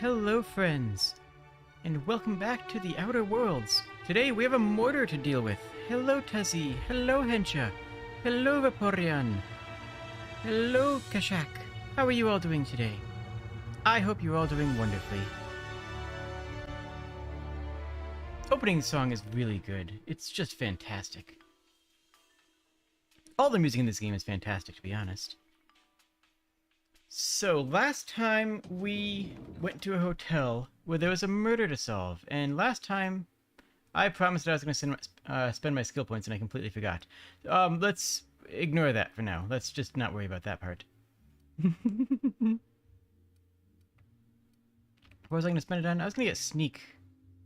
Hello friends, and welcome back to the Outer Worlds. Today we have a mortar to deal with. Hello Tezzy, hello Hensha, hello Vaporeon, hello Kashak. How are you all doing today? I hope you're all doing wonderfully. Opening song is really good. It's just fantastic. All the music in this game is fantastic, to be honest. So, last time we went to a hotel where there was a murder to solve, and last time I promised that I was going to spend my skill points, and I completely forgot. Let's ignore that for now. Let's just not worry about that part. What was I going to spend it on? I was going to get sneak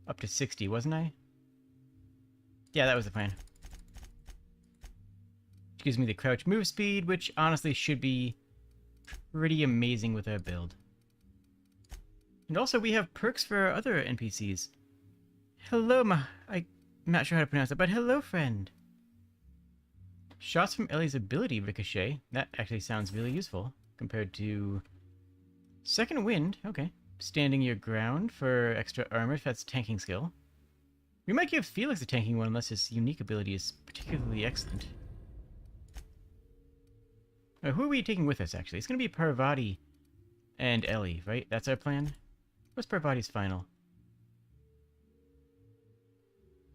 up to 60, wasn't I? Yeah, that was the plan. Which gives me the crouch move speed, which honestly should be pretty amazing with our build. And also we have perks for our other NPCs. Hello, I'm not sure how to pronounce it, but hello, friend. Shots from Ellie's ability ricochet. That actually sounds really useful compared to Second Wind. Okay. Standing your ground for extra armor if that's tanking skill. We might give Felix a tanking one unless his unique ability is particularly excellent. Who are we taking with us, actually? It's going to be Parvati and Ellie, right? That's our plan? What's Parvati's final?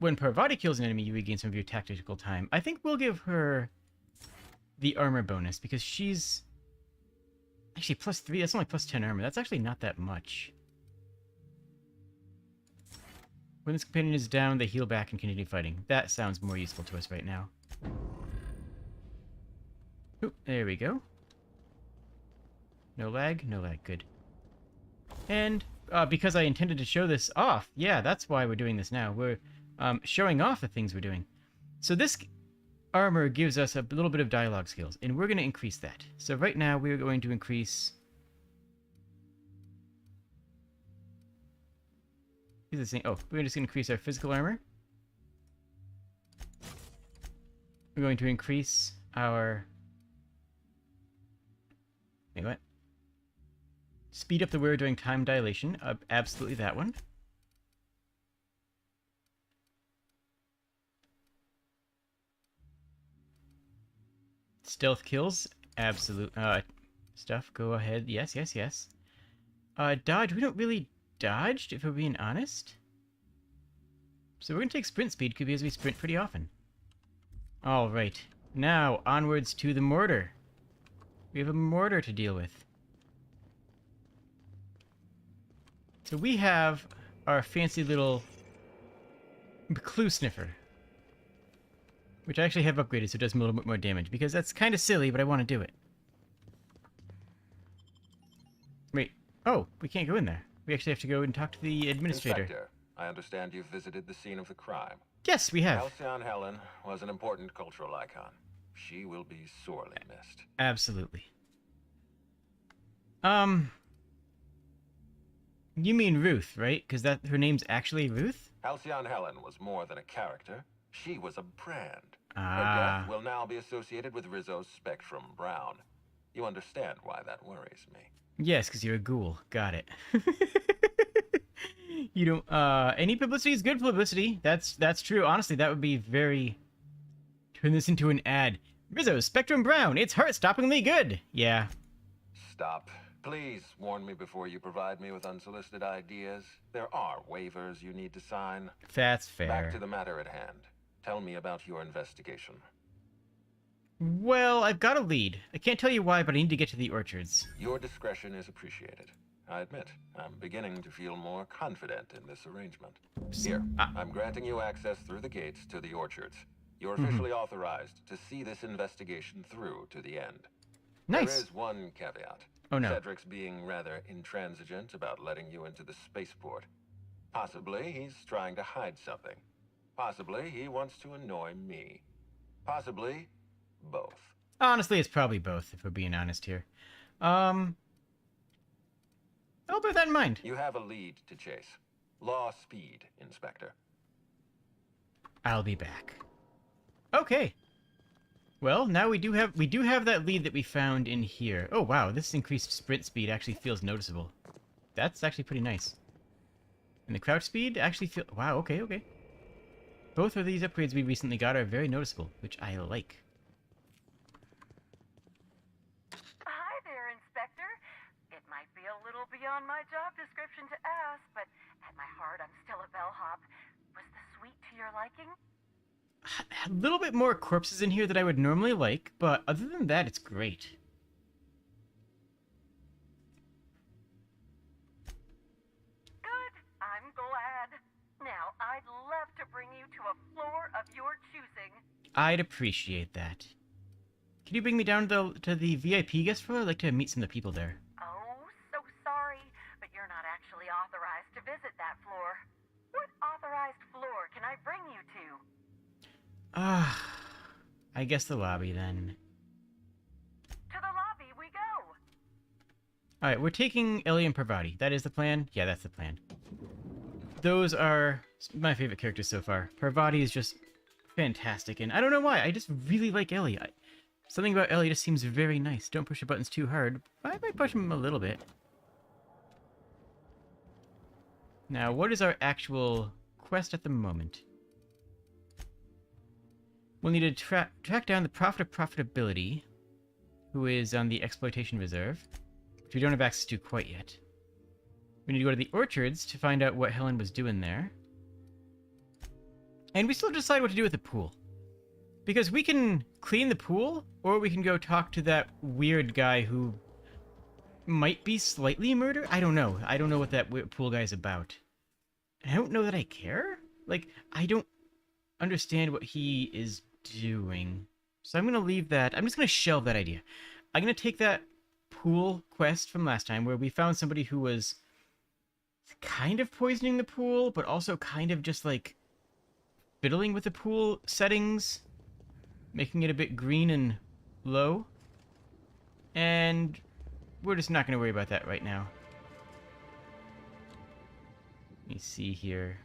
When Parvati kills an enemy, you regain some of your tactical time. I think we'll give her the armor bonus, because she's... Actually, +3, that's only +10 armor. That's actually not that much. When this companion is down, they heal back and continue fighting. That sounds more useful to us right now. Ooh, there we go. No lag? No lag, good. And because I intended to show this off, yeah, that's why we're doing this now. We're showing off the things we're doing. So this armor gives us a little bit of dialogue skills, and we're going to increase that. So right now we're going to increase... Here's the thing. Oh, we're just going to increase our physical armor. We're going to increase our... Wait, what? Speed up the wearer during time dilation. Absolutely that one. Stealth kills. Absolute stuff. Go ahead. Yes, yes, yes. Dodge. We don't really dodge, if we're being honest. So we're going to take sprint speed because we sprint pretty often. Alright. Now, onwards to the mortar. We have a mortar to deal with. So we have our fancy little clue sniffer, which I actually have upgraded so it does a little bit more damage, because that's kind of silly, but I want to do it. Wait. Oh, we can't go in there. We actually have to go and talk to the administrator. Inspector, I understand you've visited the scene of the crime. Yes, we have. Halcyon Helen was an important cultural icon. She will be sorely missed. Absolutely. You mean Ruth, right? Because her name's actually Ruth? Halcyon Helen was more than a character. She was a brand. Her Ah. death will now be associated with Rizzo's Spectrum Brown. You understand why that worries me. Yes, because you're a ghoul. Got it. You don't, any publicity is good publicity. That's true. Honestly, that would be very... Turn this into an ad. Rizzo's Spectrum Brown. It's heart-stoppingly good. Yeah. Stop. Please warn me before you provide me with unsolicited ideas. There are waivers you need to sign. That's fair. Back to the matter at hand. Tell me about your investigation. Well, I've got a lead. I can't tell you why, but I need to get to the orchards. Your discretion is appreciated. I admit, I'm beginning to feel more confident in this arrangement. Here, I'm granting you access through the gates to the orchards. You're officially authorized to see this investigation through to the end. Nice. There is one caveat. Oh no. Cedric's being rather intransigent about letting you into the spaceport. Possibly he's trying to hide something. Possibly he wants to annoy me. Possibly both. Honestly, it's probably both, if we're being honest here. I'll bear that in mind. You have a lead to chase. Law speed, Inspector. I'll be back. Okay. Well, now we do have that lead that we found in here. Oh wow, this increased sprint speed actually feels noticeable. That's actually pretty nice. And the crouch speed actually feel... Wow, okay, okay. Both of these upgrades we recently got are very noticeable, which I like. Hi there, Inspector. It might be a little beyond my job description to ask, but at my heart, I'm still a bellhop. Was the suite to your liking? A little bit more corpses in here than I would normally like, but other than that, it's great. Good. I'm glad. Now, I'd love to bring you to a floor of your choosing. I'd appreciate that. Can you bring me down to the VIP guest floor? I'd like to meet some of the people there. Oh, so sorry, but you're not actually authorized to visit that floor. What authorized floor can I bring you to? I guess the lobby then. To the lobby we go. Alright, we're taking Ellie and Parvati. That is the plan? Yeah, that's the plan. Those are my favorite characters so far. Parvati is just fantastic, and I don't know why. I just really like Ellie. Something about Ellie just seems very nice. Don't push the buttons too hard. I might push them a little bit. Now, what is our actual quest at the moment? We'll need to track down the Prophet of Profitability, who is on the Exploitation Reserve, which we don't have access to quite yet. We need to go to the Orchards to find out what Helen was doing there. And we still decide what to do with the pool. Because we can clean the pool, or we can go talk to that weird guy who might be slightly murdered? I don't know. I don't know what that pool guy is about. I don't know that I care. Like, I don't understand what he is doing. So I'm going to leave that. I'm just going to shelve that idea. I'm going to take that pool quest from last time where we found somebody who was kind of poisoning the pool, but also kind of just like fiddling with the pool settings, making it a bit green and low. And we're just not going to worry about that right now. Let me see here.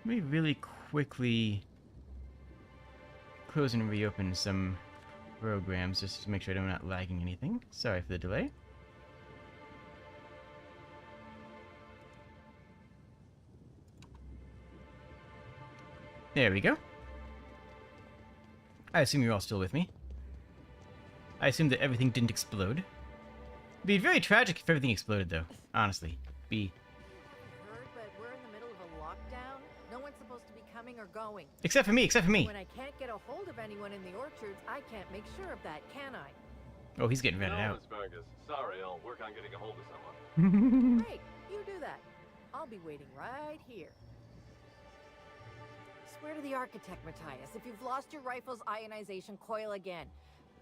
Let me really quickly close and reopen some programs just to make sure I'm not lagging anything. Sorry for the delay. There we go. I assume you're all still with me. I assume that everything didn't explode. It'd be very tragic if everything exploded, though. Honestly. Be. Heard, but we're in the middle of a lockdown. No one's supposed to be coming or going. Except for me, except for me. When I can't get a hold of anyone in the orchards, I can't make sure of that, can I? Oh, he's getting ratted out. Asparagus. Sorry, I'll work on getting a hold of someone. Great, you do that. I'll be waiting right here. Swear to the architect, Matthias, if you've lost your rifle's ionization coil again.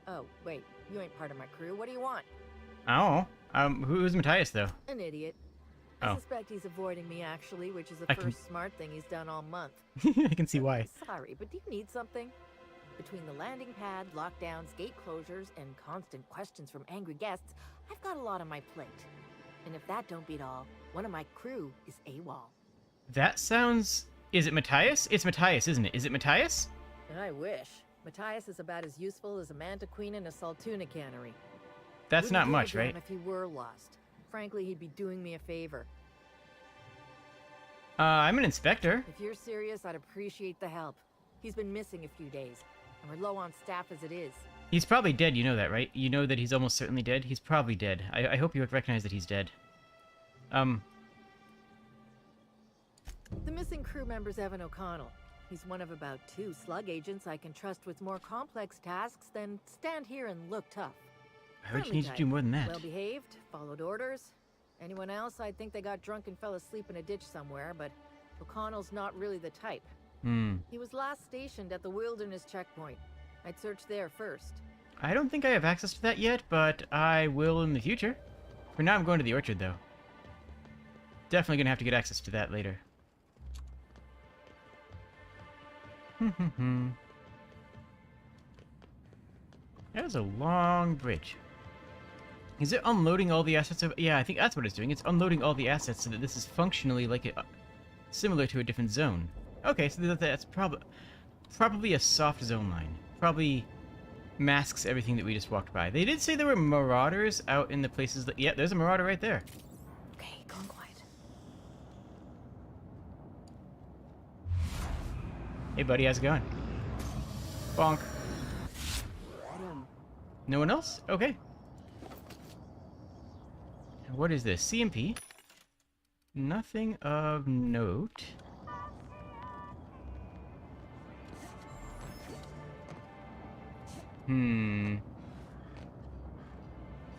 Oh, wait, you ain't part of my crew. What do you want? Oh, who's Matthias, though? An idiot. Oh. I suspect he's avoiding me, actually, which is the first smart thing he's done all month. I can see why. Sorry, but do you need something? Between the landing pad, lockdowns, gate closures, and constant questions from angry guests, I've got a lot on my plate. And if that don't beat all, one of my crew is AWOL. That sounds... Is it Matthias? It's Matthias, isn't it? Is it Matthias? I wish. Matthias is about as useful as a manta queen in a saltuna cannery. That's Wouldn't not do it much, again right? If he were lost. Frankly, he'd be doing me a favor. I'm an inspector. If you're serious, I'd appreciate the help. He's been missing a few days, and we're low on staff as it is. He's probably dead, you know that, right? You know that he's almost certainly dead? He's probably dead. I hope you recognize that he's dead. The missing crew member's Evan O'Connell. He's one of about 2 slug agents I can trust with more complex tasks than stand here and look tough. I heard you Friendly need to type. do more than that. Well behaved, followed orders. Anyone else, I'd think they got drunk and fell asleep in a ditch somewhere, but O'Connell's not really the type. He was last stationed at the Wilderness checkpoint. I'd search there first. I don't think I have access to that yet, but I will in the future. For now, I'm going to the orchard, though. Definitely gonna have to get access to that later. That is a long bridge. Is it unloading all the assets of... Yeah, I think that's what it's doing. It's unloading all the assets so that this is functionally like a... similar to a different zone. Okay, so that's probably a soft zone line. Probably masks everything that we just walked by. They did say there were marauders out in the places that... Yeah, there's a marauder right there. Okay, go on quiet. Hey, buddy, how's it going? Bonk. No one else? Okay. What is this? CMP? Nothing of note.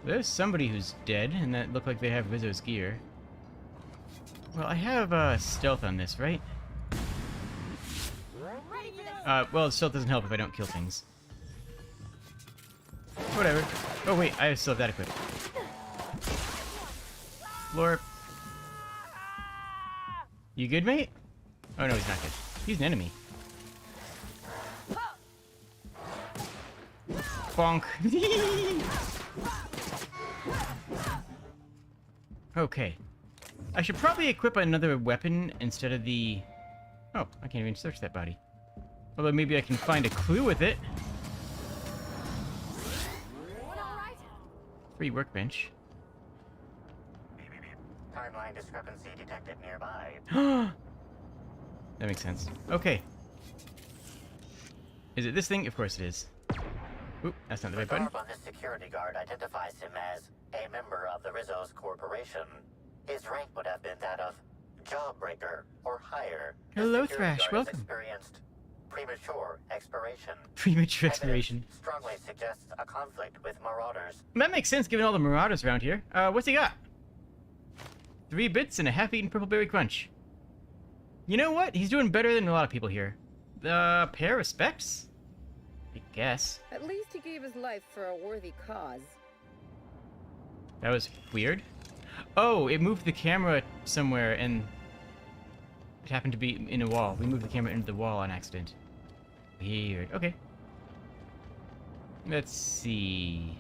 There's somebody who's dead, and that looked like they have Rizzo's gear. Well, I have stealth on this, right? Well, stealth doesn't help if I don't kill things. Whatever. Oh wait, I still have that equipped. Lorp. You good, mate? Oh no, he's not good. He's an enemy. Bonk. Okay. I should probably equip another weapon instead of the... Oh, I can't even search that body. Although maybe I can find a clue with it. Free workbench. Timeline discrepancy detected nearby. That makes sense. Okay. Is it this thing? Of course it is. Oop, that's not the right button. The garb on this security guard identifies him as a member of the Rizzo's corporation. His rank would have been that of Jawbreaker or higher. Hello, Thrash. Welcome. Experienced premature expiration. Premature expiration. Strongly suggests a conflict with marauders. That makes sense given all the marauders around here. What's he got? 3 bits and a half-eaten purple berry crunch. You know what? He's doing better than a lot of people here. Pay respects? I guess. At least he gave his life for a worthy cause. That was weird. Oh, it moved the camera somewhere and it happened to be in a wall. We moved the camera into the wall on accident. Weird. Okay. Let's see.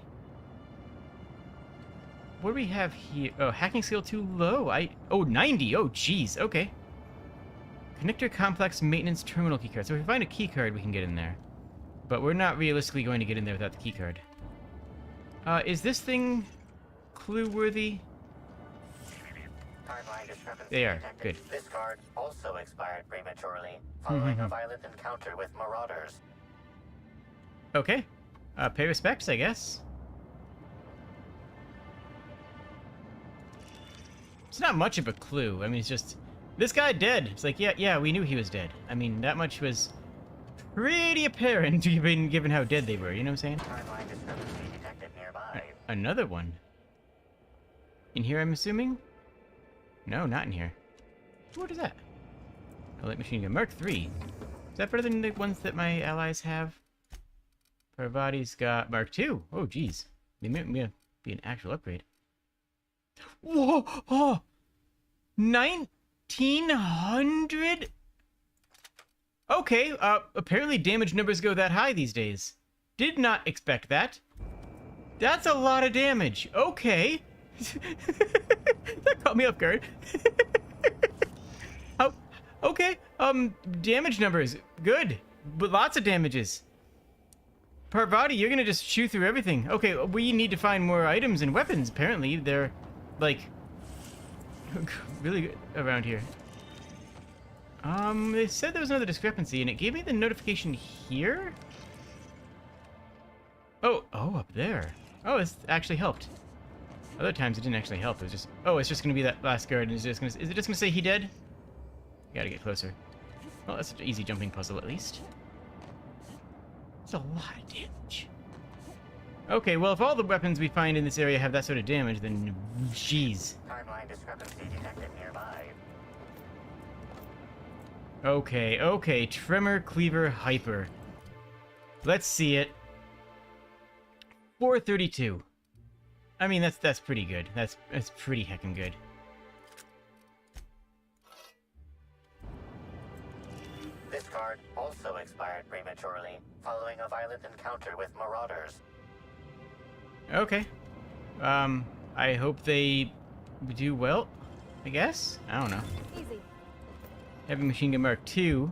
What do we have here? Oh, hacking skill too low. Oh, 90. Oh, jeez. Okay. Connector complex maintenance terminal keycard. So if we find a keycard, we can get in there. But we're not realistically going to get in there without the keycard. Is this thing clue-worthy? They are. Good. This card also expired prematurely, following a violent encounter with marauders. Okay. Pay respects, I guess. It's not much of a clue. I mean, it's just... This guy dead. It's like, yeah, we knew he was dead. I mean, that much was pretty apparent given how dead they were, you know what I'm saying? Timeline discrepancy detected nearby. Another one. In here, I'm assuming? No, not in here. What is that? A light machine gun. Mark III. Is that better than the ones that my allies have? Parvati's got Mark II. Oh, jeez. They may be an actual upgrade. Whoa! Oh! 1900? Okay, apparently damage numbers go that high these days. Did not expect that. That's a lot of damage. Okay. That caught me off guard. Oh, okay. Damage numbers. Good. But lots of damages. Parvati, you're gonna just shoot through everything. Okay, we need to find more items and weapons, apparently. They're, like, really good around here. They said there was another discrepancy, and it gave me the notification here? Oh, up there. Oh, this actually helped. Other times it didn't actually help. It was just... Oh, it's just gonna be that last guard, and is it just gonna say he dead? Gotta get closer. Well, that's an easy jumping puzzle, at least. It's a lot of damage. Okay, well, if all the weapons we find in this area have that sort of damage, then... Jeez. Timeline discrepancy detected nearby. Okay. Tremor, Cleaver, Hyper. Let's see it. 432. I mean, that's pretty good. That's pretty heckin' good. This card also expired prematurely, following a violent encounter with marauders. Okay. I hope they do well, I guess? I don't know. Easy. Heavy Machine Gun Mark II.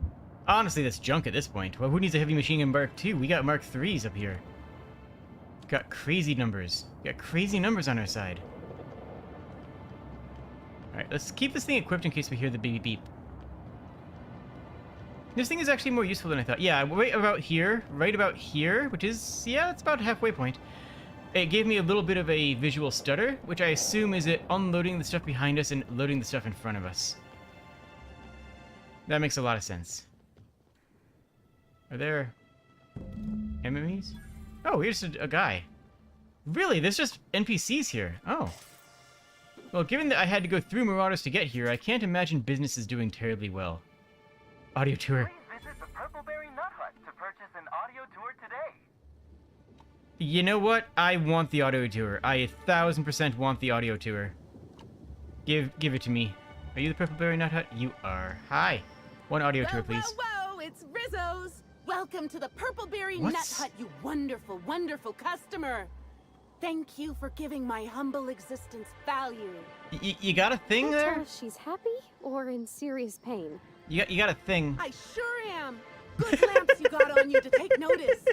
Honestly, that's junk at this point. Well, who needs a Heavy Machine Gun Mark II? We got Mark IIIs up here. Got crazy numbers. Got crazy numbers on our side. Alright, let's keep this thing equipped in case we hear the baby beep. This thing is actually more useful than I thought. Yeah, right about here, which is, yeah, it's about halfway point. It gave me a little bit of a visual stutter, which I assume is it unloading the stuff behind us and loading the stuff in front of us. That makes a lot of sense. Are there enemies? Oh, here's a guy. Really? There's just NPCs here. Oh. Well, given that I had to go through Marauders to get here, I can't imagine business is doing terribly well. Audio tour. Please visit the Purpleberry Nut Hut to purchase an audio tour today. You know what? I want the audio tour. I 1000% want the audio tour. Give it to me. Are you the Purpleberry Nut Hut? You are. Hi. One audio tour, please. Whoa, it's Rizzo's. Welcome to the Purpleberry Nut Hut, you wonderful, wonderful customer. Thank you for giving my humble existence value. You got a thing Can't there? tell if she's happy or in serious pain. You got a thing. I sure am. Good lamps you got on you to take notice.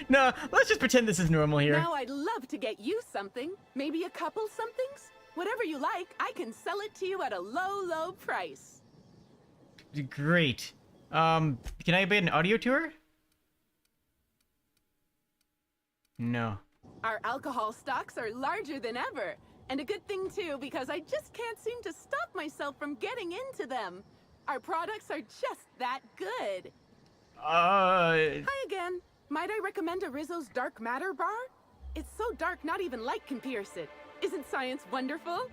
No, let's just pretend this is normal here. Now I'd love to get you something. Maybe a couple somethings? Whatever you like, I can sell it to you at a low, low price. Great. Can I get an audio tour? No. Our alcohol stocks are larger than ever. And a good thing too, because I just can't seem to stop myself from getting into them. Our products are just that good. Hi again. Might I recommend a Rizzo's Dark Matter bar? It's so dark not even light can pierce it. Isn't science wonderful?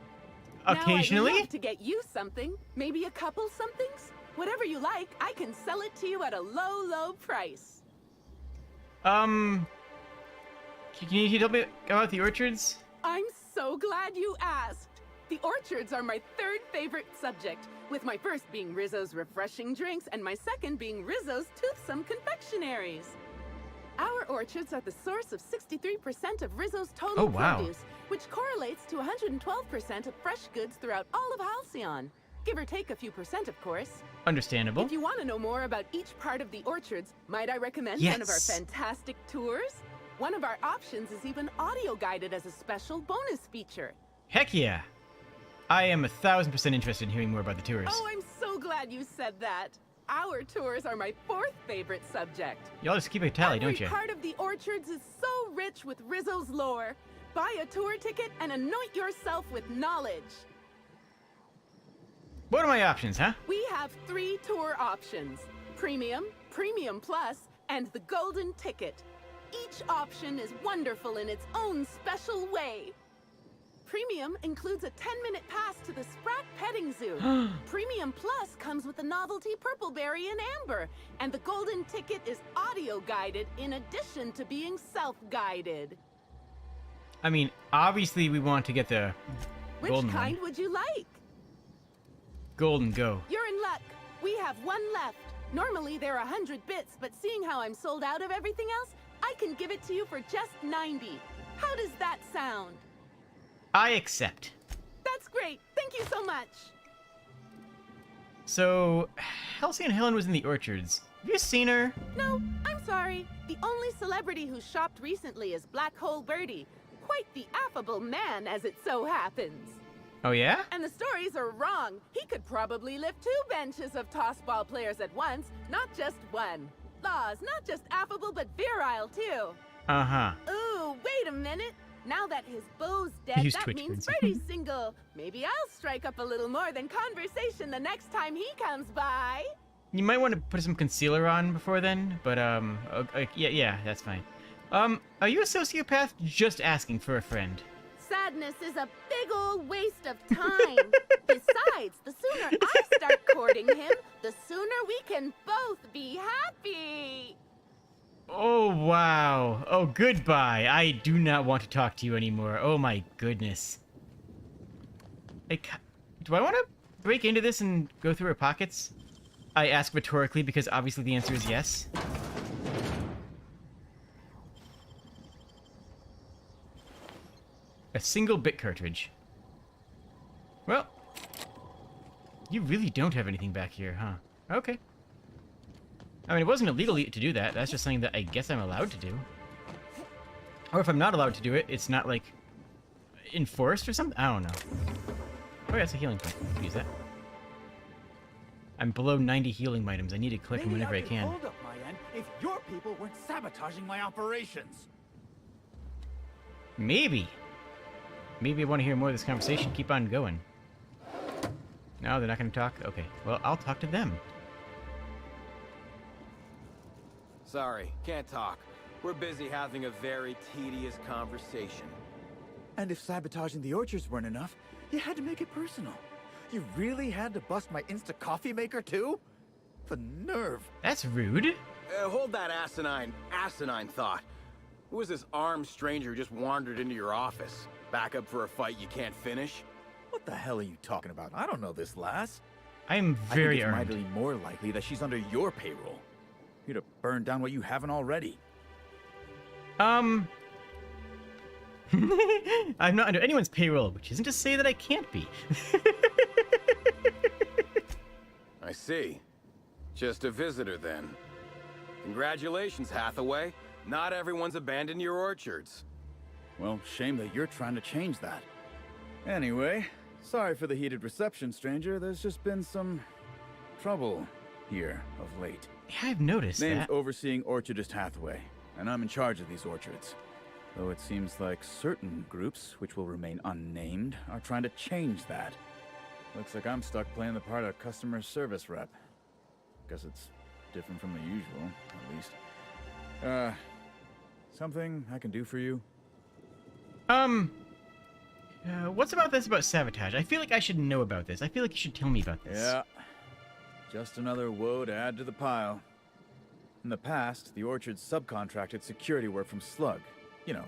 Occasionally? Now I'd love to get you something. Maybe a couple somethings? Whatever you like, I can sell it to you at a low, low price. Can you tell me about the orchards? I'm so glad you asked. The orchards are my third favorite subject, with my first being Rizzo's refreshing drinks and my second being Rizzo's toothsome confectionaries. Our orchards are the source of 63% of Rizzo's total produce, which correlates to 112% of fresh goods throughout all of Halcyon. Give or take a few percent, of course. Understandable. If you want to know more about each part of the orchards, might I recommend one of our fantastic tours? One of our options is even audio guided as a special bonus feature. Heck yeah. I am 1000% interested in hearing more about the tours. Oh, I'm so glad you said that. Our tours are my fourth favorite subject. Y'all just keep a tally, don't you? Every part of the orchards is so rich with Rizzo's lore. Buy a tour ticket and anoint yourself with knowledge. What are my options, huh? We have 3 tour options: Premium, Premium Plus, and the Golden Ticket. Each option is wonderful in its own special way. Premium includes a 10-minute pass to the Sprat Petting Zoo. Premium Plus comes with the novelty Purpleberry and Amber. And the Golden Ticket is audio-guided in addition to being self-guided. I mean, obviously we want to get the golden Which kind one. would you like? Golden, go. You're in luck. We have one left. Normally they're 100 bits, but seeing how I'm sold out of everything else, I can give it to you for just 90. How does that sound? I accept. That's great. Thank you so much. So, Halcyon Helen was in the orchards. Have you seen her? No, I'm sorry. The only celebrity who shopped recently is Black Hole Birdie. Quite the affable man, as it so happens. Oh, yeah? And the stories are wrong. He could probably lift 2 benches of tossball players at once, not just one. Laws, not just affable, but virile, too. Uh-huh. Ooh, wait a minute. Now that his beau's dead, Use that Twitch means currency. Birdie's single. Maybe I'll strike up a little more than conversation the next time he comes by. You might want to put some concealer on before then, but, yeah, that's fine. Are you a sociopath? Just asking for a friend. Sadness is a big old waste of time. Besides, the sooner I start courting him, the sooner we can both be happy. Oh, wow. Oh, goodbye. I do not want to talk to you anymore. Oh, my goodness. Do I want to break into this and go through her pockets? I ask rhetorically because obviously the answer is yes. A single bit cartridge. Well, you really don't have anything back here, huh? Okay. I mean, it wasn't illegal to do that. That's just something that I guess I'm allowed to do. Or if I'm not allowed to do it, it's not, like, enforced or something? I don't know. Oh, yeah, it's a healing point. Use that. I'm below 90 healing items. I need to collect them whenever I can. Hold up my end if your people weren't sabotaging my operations. Maybe. Maybe I want to hear more of this conversation. Keep on going. No, they're not going to talk? Okay. Well, I'll talk to them. Sorry, can't talk. We're busy having a very tedious conversation. And if sabotaging the orchards weren't enough, you had to make it personal. You really had to bust my Insta coffee maker too? The nerve. That's rude. Hold that asinine thought. Who was this armed stranger who just wandered into your office? Back up for a fight you can't finish? What the hell are you talking about? I don't know this lass. I am very I think it's armed. mightily more likely that she's under your payroll. You'd have burned down what you haven't already. I'm not under anyone's payroll, which isn't to say that I can't be. I see. Just a visitor then. Congratulations, Hathaway. Not everyone's abandoned your orchards. Well, shame that you're trying to change that. Anyway, sorry for the heated reception, stranger. There's just been some trouble here of late. Yeah, I've noticed Name's that. Overseeing Orchardist Hathaway, and I'm in charge of these orchards. Though it seems like certain groups, which will remain unnamed, are trying to change that. Looks like I'm stuck playing the part of customer service rep. Guess it's different from the usual, at least. Something I can do for you? What's about this about sabotage? I feel like I should know about this. I feel like you should tell me about this. Yeah. Just another woe to add to the pile. In the past, the orchard subcontracted security work from Slug. You know,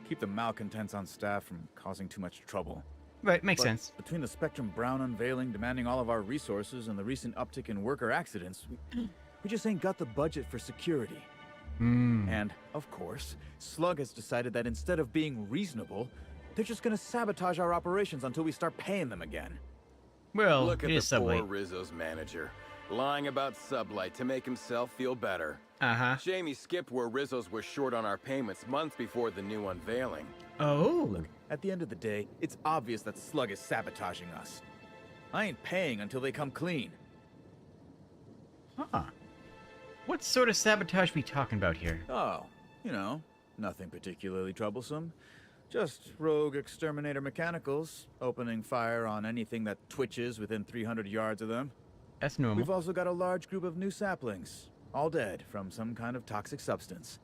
keep the malcontents on staff from causing too much trouble. Right, makes But sense. between the Spectrum Brown unveiling demanding all of our resources and the recent uptick in worker accidents, we just ain't got the budget for security. And, of course, Slug has decided that instead of being reasonable, they're just gonna sabotage our operations until we start paying them again. Well, Look it at is the Subway. poor Rizzo's manager, lying about Sublight to make himself feel better. Uh-huh. Shame he skipped where Rizzo's was short on our payments months before the new unveiling. Oh. Look, at the end of the day, it's obvious that Slug is sabotaging us. I ain't paying until they come clean. Huh. What sort of sabotage we talking about here? Oh, you know, nothing particularly troublesome. Just rogue exterminator mechanicals, opening fire on anything that twitches within 300 yards of them. That's normal. We've also got a large group of new saplings, all dead from some kind of toxic substance.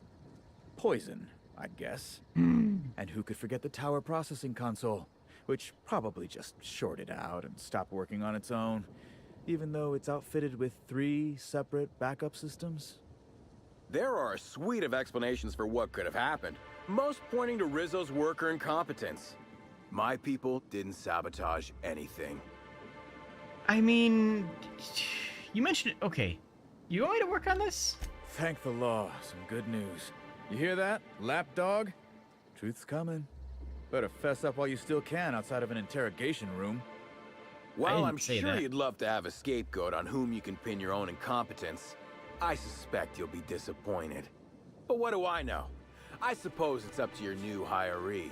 Poison, I guess. And who could forget the tower processing console, which probably just shorted out and stopped working on its own, even though it's outfitted with 3 separate backup systems? There are a suite of explanations for what could have happened, most pointing to Rizzo's worker incompetence. My people didn't sabotage anything. I mean, you mentioned it. Okay. You want me to work on this? Thank the law, some good news. You hear that, lapdog? Truth's coming. Better fess up while you still can outside of an interrogation room. While I'm didn't say sure that. you'd love to have a scapegoat on whom you can pin your own incompetence, I suspect you'll be disappointed. But what do I know? I suppose it's up to your new hiree.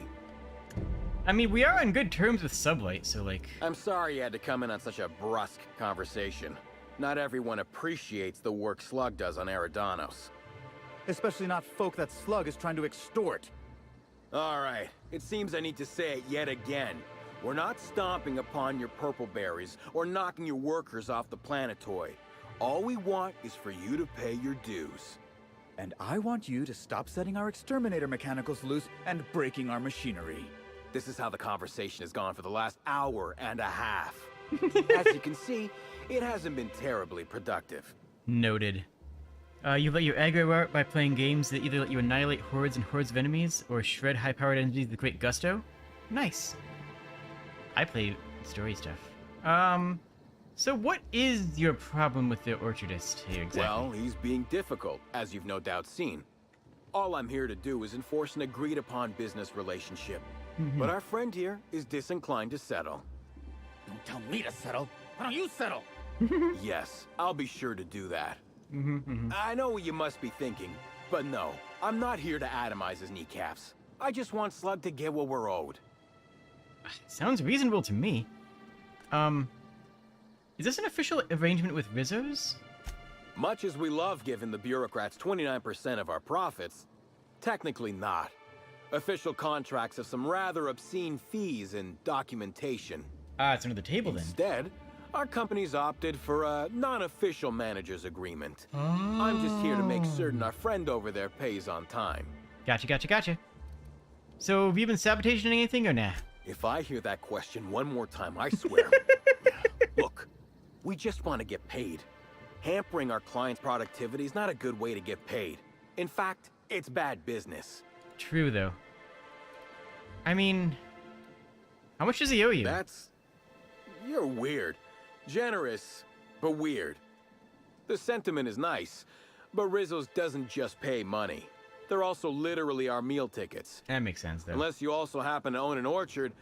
I mean, we are on good terms with Sublight, so like... I'm sorry you had to come in on such a brusque conversation. Not everyone appreciates the work Slug does on Eridanos. Especially not folk that Slug is trying to extort. All right, it seems I need to say it yet again. We're not stomping upon your purple berries or knocking your workers off the planetoid. All we want is for you to pay your dues. And I want you to stop setting our exterminator mechanicals loose and breaking our machinery. This is how the conversation has gone for the last hour and a half. As you can see, it hasn't been terribly productive. Noted. You let your aggro out by playing games that either let you annihilate hordes and hordes of enemies, or shred high-powered entities with great gusto? Nice. I play story stuff. So what is your problem with the Orchardist here exactly? Well, he's being difficult, as you've no doubt seen. All I'm here to do is enforce an agreed-upon business relationship. But our friend here is disinclined to settle. Don't tell me to settle. Why don't you settle? Yes, I'll be sure to do that. I know what you must be thinking, but no, I'm not here to atomize his kneecaps. I just want Slug to get what we're owed. Sounds reasonable to me. Is this an official arrangement with Rizzo's? Much as we love giving the bureaucrats 29% of our profits, technically not. Official contracts have some rather obscene fees and documentation. Ah, it's under the table then. Instead, our company's opted for a non-official manager's agreement. I'm just here to make certain our friend over there pays on time. Gotcha. So, have you been sabotaging anything or nah? If I hear that question one more time, I swear. Look, we just want to get paid. Hampering our clients' productivity is not a good way to get paid. In fact, it's bad business. True, though. I mean, how much does he owe you? You're weird. Generous, but weird. The sentiment is nice, but Rizzo's doesn't just pay money. They're also literally our meal tickets. That makes sense, though. Unless you also happen to own an orchard,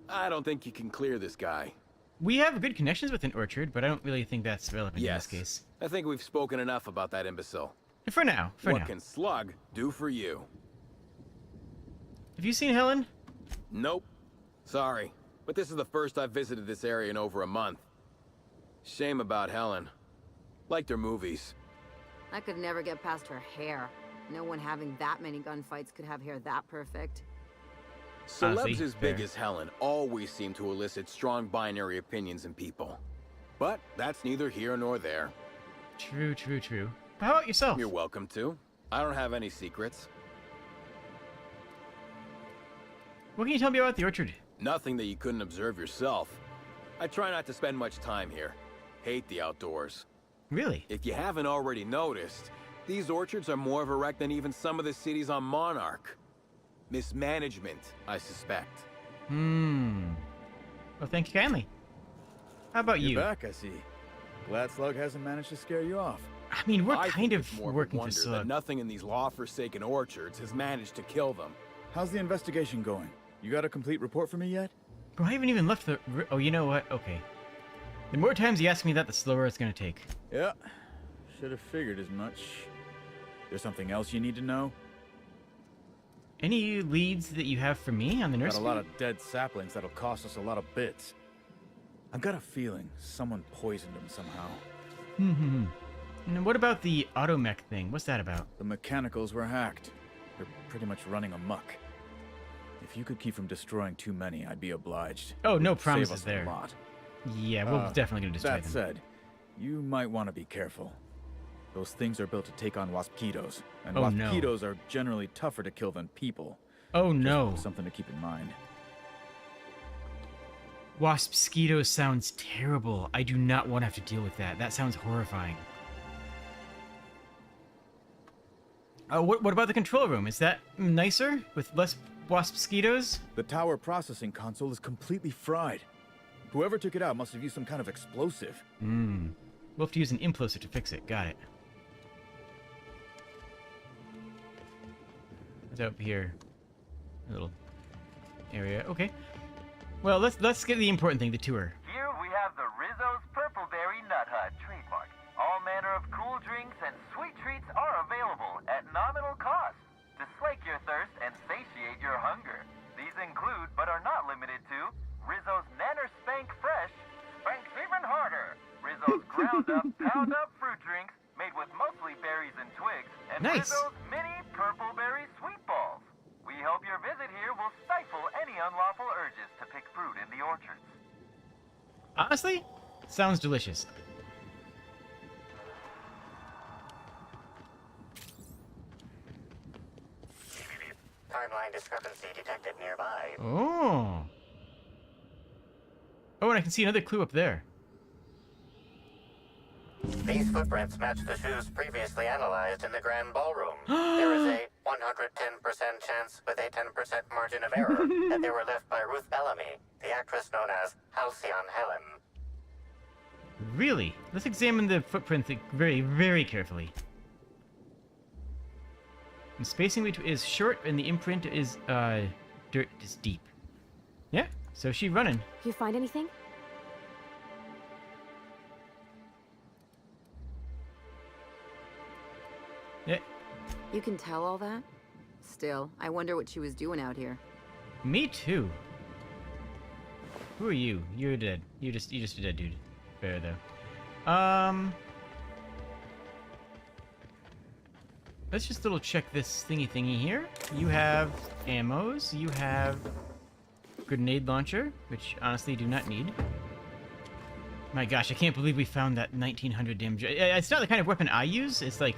I don't think you can clear this guy. We have good connections with an orchard, but I don't really think that's relevant in this case. I think we've spoken enough about that imbecile. For now, What can Slug do for you? Have you seen Helen? Nope. Sorry, but this is the first I've visited this area in over a month. Shame about Helen. Liked her movies. I could never get past her hair. No one having that many gunfights could have hair that perfect. Celebs as big as Helen always seem to elicit strong binary opinions in people. But that's neither here nor there. True. How about yourself? You're welcome to. I don't have any secrets. What can you tell me about the orchard? Nothing that you couldn't observe yourself. I try not to spend much time here. Hate the outdoors. Really? If you haven't already noticed, these orchards are more of a wreck than even some of the cities on Monarch. Mismanagement, I suspect. Well, thank you kindly. How about you? You're back, I see. Glad Slug hasn't managed to scare you off. I mean, we're kind of working for Slug. That nothing in these law-forsaken orchards has managed to kill them. How's the investigation going? You got a complete report for me yet? Bro, I haven't even left the... Oh, you know what? Okay. The more times you ask me that, the slower it's gonna take. Yeah. Should have figured as much. There's something else you need to know? Any leads that you have for me on the nursery? Got a lot of dead saplings that'll cost us a lot of bits. I've got a feeling someone poisoned them somehow. And what about the automech thing? What's that about? The mechanicals were hacked. They're pretty much running amok. If you could keep from destroying too many, I'd be obliged. Oh, no Save promises us there. A lot. Yeah, we're definitely gonna destroy them. That said, you might want to be careful. Those things are built to take on waspitos, and waspitos are generally tougher to kill than people. Oh no. Just something to keep in mind. Waspsquito sounds terrible. I do not want to have to deal with that. That sounds horrifying. What about the control room? Is that nicer with less waspsquitos? The tower processing console is completely fried. Whoever took it out must have used some kind of explosive. We'll have to use an implosive to fix it. Got it. What's up here? A little area. Okay. Well, let's get the important thing, the tour. Here we have the Rizzo's Purpleberry Nut Hut trademark. All manner of cool drinks and sweet treats are available at nominal cost to slake your thirst and satiate your hunger. These include, but are not limited to, Rizzo's Nanner Spank Fresh, Spanks Even Harder, Rizzo's Ground Up, Pound Up fruit drinks made with mostly berries and twigs, and Rizzo's Mini Purpleberry Sweet Balls. We hope your visit here will stifle any unlawful urges to pick fruit in the orchards. Honestly, sounds delicious. Timeline discrepancy detected nearby. Oh, and I can see another clue up there. These footprints match the shoes previously analyzed in the Grand Ballroom. There is a 110% chance with a 10% margin of error that they were left by Ruth Bellamy, the actress known as Halcyon Helen. Really? Let's examine the footprint very, very carefully. The spacing is short, and the imprint is dirt is deep. Yeah, so she's running. You find anything? You can tell all that? Still, I wonder what she was doing out here. Me too. Who are you? You're dead. You're just a dead dude. Fair though. Let's just double check this thingy here. You have ammos. You have grenade launcher, which honestly do not need. My gosh, I can't believe we found that 1900 damage. It's not the kind of weapon I use. It's like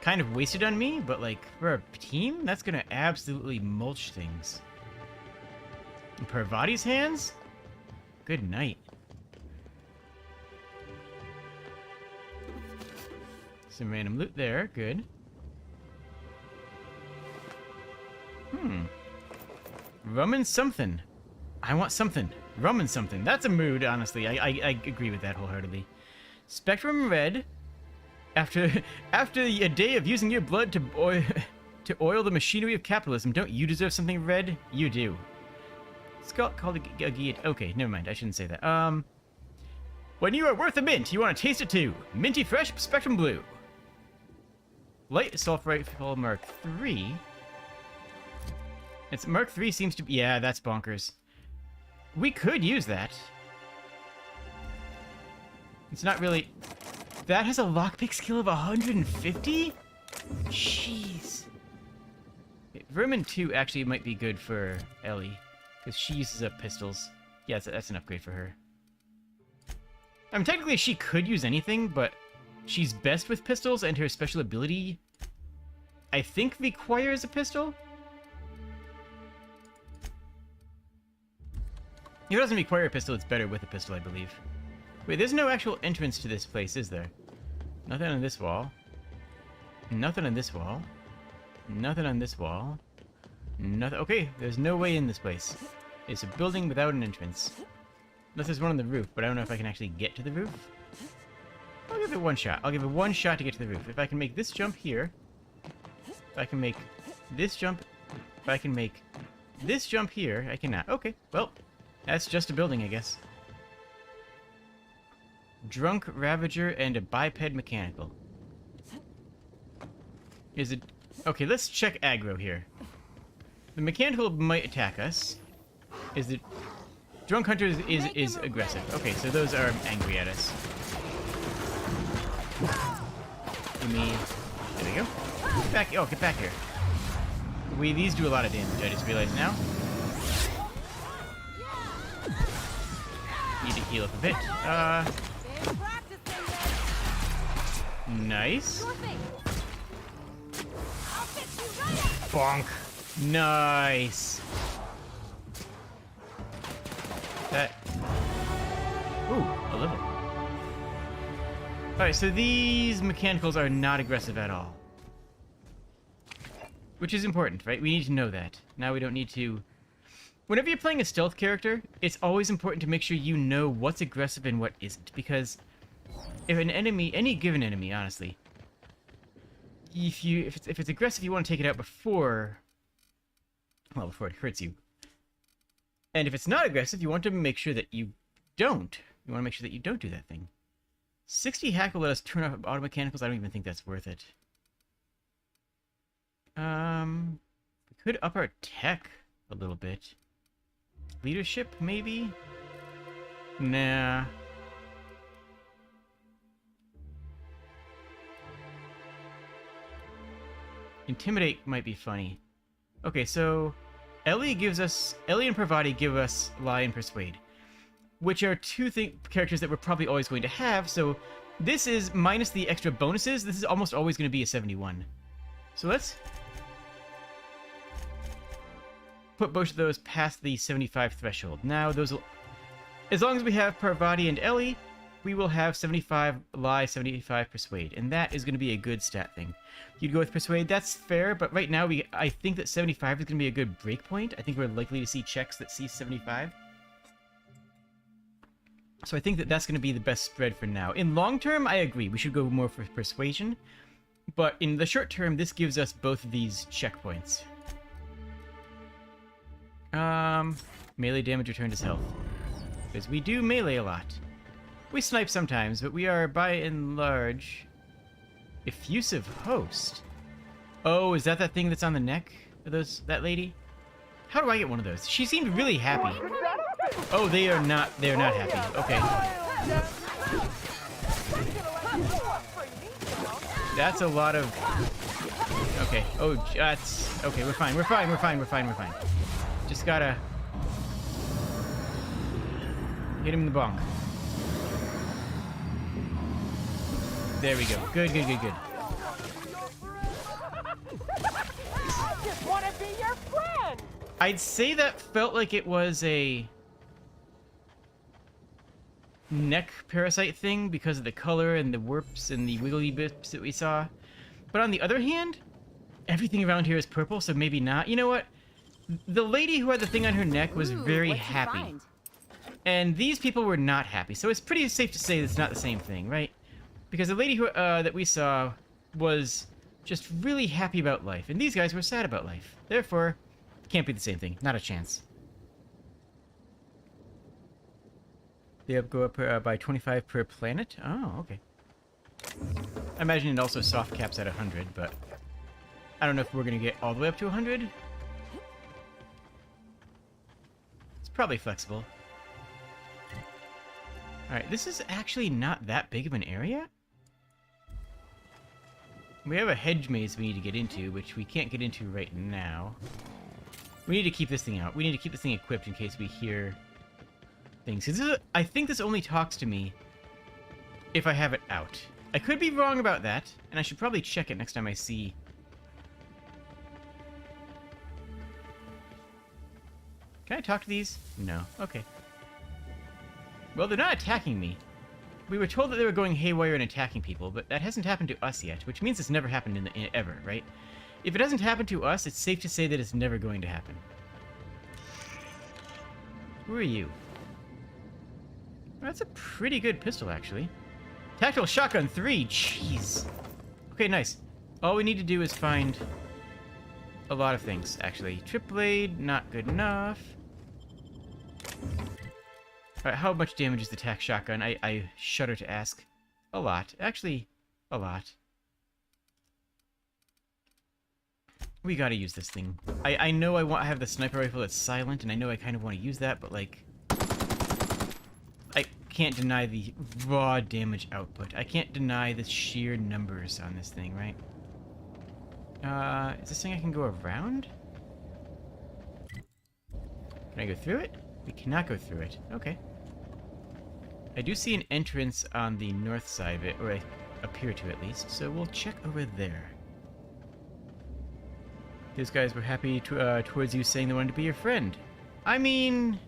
kind of wasted on me, but like for a team, that's gonna absolutely mulch things. In Parvati's hands? Good night. Some random loot there. Good. Rum and something. I want something. Rum and something. That's a mood, honestly. I agree with that wholeheartedly. Spectrum red. After a day of using your blood to oil the machinery of capitalism, don't you deserve something red? You do. Scott called a guillotine. Okay, never mind. I shouldn't say that. When you are worth a mint, you want to taste it too. Minty fresh spectrum blue. Light assault rifle Mark III. It's Mark III seems to be... Yeah, that's bonkers. We could use that. It's not really... That has a lockpick skill of 150? Jeez. Vermin 2 actually might be good for Ellie, because she uses up pistols. Yeah, that's an upgrade for her. I mean, technically she could use anything, but she's best with pistols, and her special ability, I think, requires a pistol? If it doesn't require a pistol, it's better with a pistol, I believe. Wait, there's no actual entrance to this place, is there? Nothing on this wall. Nothing on this wall. Nothing on this wall. Nothing. Okay, there's no way in this place. It's a building without an entrance. Unless there's one on the roof, but I don't know if I can actually get to the roof. I'll give it one shot. I'll give it one shot to get to the roof. If I can make this jump here, if I can make this jump, if I can make this jump here, I cannot. Okay, well, that's just a building, I guess. Drunk Ravager and a biped mechanical. Is it... Okay, let's check aggro here. The mechanical might attack us. Is it... Drunk Hunter is aggressive. Okay, so those are angry at us. Give me... There we go. Get back... Oh, get back here. These do a lot of damage, I just realized now. Need to heal up a bit. Nice. Bonk. Nice. That. Ooh, a level. Alright, so these mechanicals are not aggressive at all. Which is important, right? We need to know that. Now we don't need to... Whenever you're playing a stealth character, it's always important to make sure you know what's aggressive and what isn't. Because if an enemy, any given enemy, honestly, if it's aggressive, you want to take it out before it hurts you. And if it's not aggressive, you want to make sure that you don't. You want to make sure that you don't do that thing. 60 hack will let us turn off auto mechanicals. I don't even think that's worth it. We could up our tech a little bit. Leadership, maybe? Nah. Intimidate might be funny. Okay, so Ellie and Parvati give us Lie and Persuade, which are two characters that we're probably always going to have, so this is minus the extra bonuses. This is almost always going to be a 71. So let's put both of those past the 75 threshold. Now, those will... As long as we have Parvati and Ellie, we will have 75 Lie, 75 Persuade, and that is going to be a good stat thing. You'd go with Persuade, that's fair, but right now I think that 75 is going to be a good breakpoint. I think we're likely to see checks that see 75. So I think that that's going to be the best spread for now. In long term, I agree. We should go more for Persuasion, but in the short term, this gives us both of these checkpoints. Melee damage returned as health. Because we do melee a lot. We snipe sometimes, but we are, by and large, effusive host. Oh, is that thing that's on the neck of that lady? How do I get one of those? She seemed really happy. Oh, they are not happy. Okay. That's a lot of... Okay. Oh, that's... Okay, we're fine. Just gotta... hit him in the bonk. There we go. Good. I'd say that felt like it was a neck parasite thing because of the color and the warps and the wiggly bits that we saw. But on the other hand, everything around here is purple, so maybe not. You know what? The lady who had the thing on her neck was very happy. And these people were not happy, so it's pretty safe to say it's not the same thing, right? Because the lady who that we saw was just really happy about life, and these guys were sad about life. Therefore, it can't be the same thing. Not a chance. They go up by 25 per planet? Oh, okay. I imagine it also soft caps at 100, but I don't know if we're going to get all the way up to 100. It's probably flexible. Alright, this is actually not that big of an area. We have a hedge maze we need to get into, which we can't get into right now. We need to keep this thing out. We need to keep this thing equipped in case we hear things. I think this only talks to me if I have it out. I could be wrong about that, and I should probably check it next time I see... Can I talk to these? No. Okay. Well, they're not attacking me. We were told that they were going haywire and attacking people, but that hasn't happened to us yet, which means it's never happened ever, right? If it hasn't happened to us, it's safe to say that it's never going to happen. Who are you? That's a pretty good pistol, actually. Tactical shotgun 3, jeez. Okay, nice. All we need to do is find a lot of things, actually. Trip blade, not good enough. Alright, how much damage is the tac shotgun? I shudder to ask. A lot. Actually, a lot. We gotta use this thing. I know I have the sniper rifle that's silent, and I know I kind of want to use that, but, like... I can't deny the raw damage output. I can't deny the sheer numbers on this thing, right? Is this thing I can go around? Can I go through it? We cannot go through it. Okay. I do see an entrance on the north side of it, or I appear to at least, so we'll check over there. Those guys were happy towards you saying they wanted to be your friend. I mean,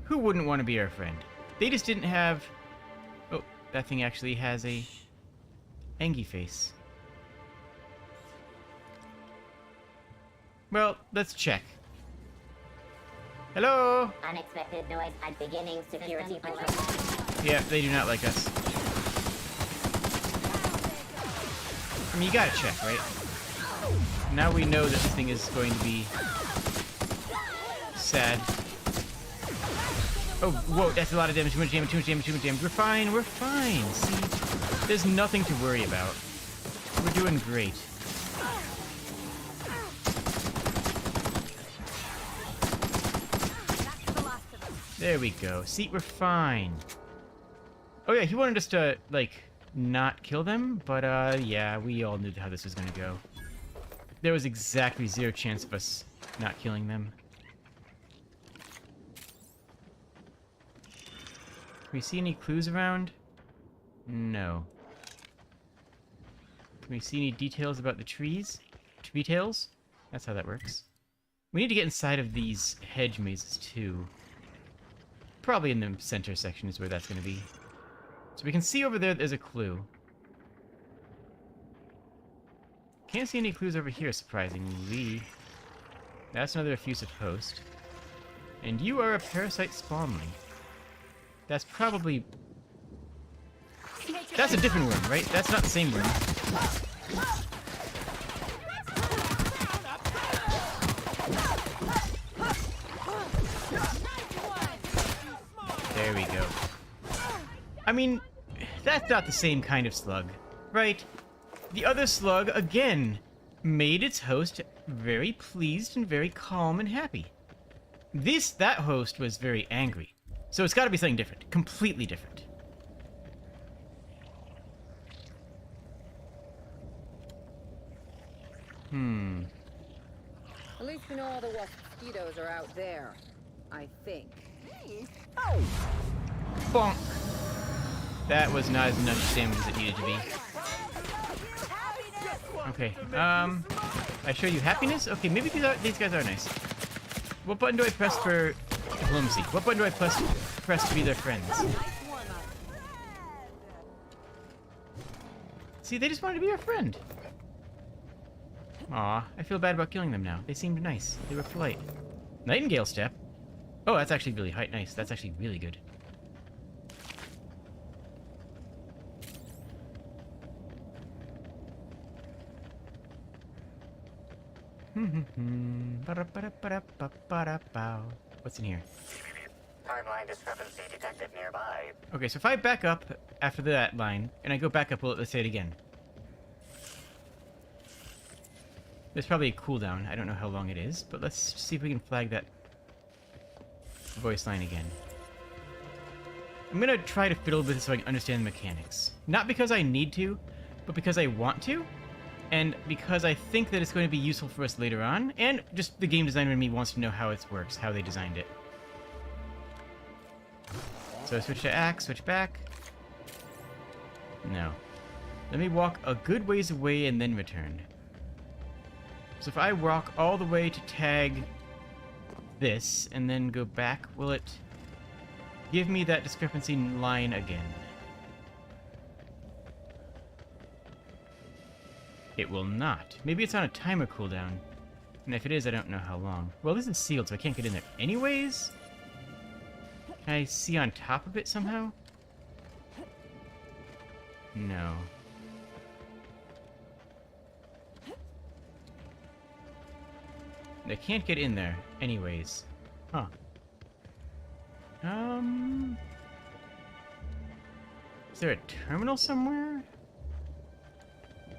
who wouldn't want to be our friend? They just didn't have... Oh, that thing actually has a Angie face. Well, let's check. Hello? Unexpected noise at beginning security patrol. Yeah, they do not like us. I mean, you gotta check, right? Now we know that this thing is going to be sad. Oh, whoa, that's a lot of damage. Too much damage. We're fine. See, there's nothing to worry about. We're doing great. There we go. See, we're fine. Oh yeah, he wanted us to, like, not kill them, but, yeah, we all knew how this was gonna go. There was exactly 0 chance of us not killing them. Can we see any clues around? No. Can we see any details about the trees? Tree tails? That's how that works. We need to get inside of these hedge mazes, too. Probably in the center section is where that's going to be. So we can see over there there's a clue. Can't see any clues over here, surprisingly. That's another effusive host. And you are a parasite spawnling. That's probably... That's a different room, right? That's not the same room. There we go. I mean, that's not the same kind of slug, right? The other slug, again, made its host very pleased and very calm and happy. That host was very angry. So it's got to be something different. Completely different. At least we know all the mosquitoes are out there. I think. Bonk! That was not as much damage as it needed to be. Okay, I show you happiness? Okay, maybe these guys are nice. What button do I press for diplomacy? What button do I press to be their friends? See, they just wanted to be our friend. Aw, I feel bad about killing them now. They seemed nice. They were polite. Nightingale step? Oh, that's actually really nice. That's actually really good. What's in here? Timeline discrepancy detected nearby. Okay, so if I back up after that line, and I go back up, let's say it again. There's probably a cooldown. I don't know how long it is, but let's see if we can flag that voice line again. I'm gonna try to fiddle with it so I can understand the mechanics. Not because I need to, but because I want to, and because I think that it's going to be useful for us later on, and just the game designer in me wants to know how it works, how they designed it. So I switch to axe, switch back. No. Let me walk a good ways away and then return. So if I walk all the way to tag this and then go back, will it give me that discrepancy line again? It will not. Maybe it's on a timer cooldown. And if it is, I don't know how long. Well, this is sealed, so I can't get in there anyways. Can I see on top of it somehow? No. I can't get in there anyways. Huh. Is there a terminal somewhere?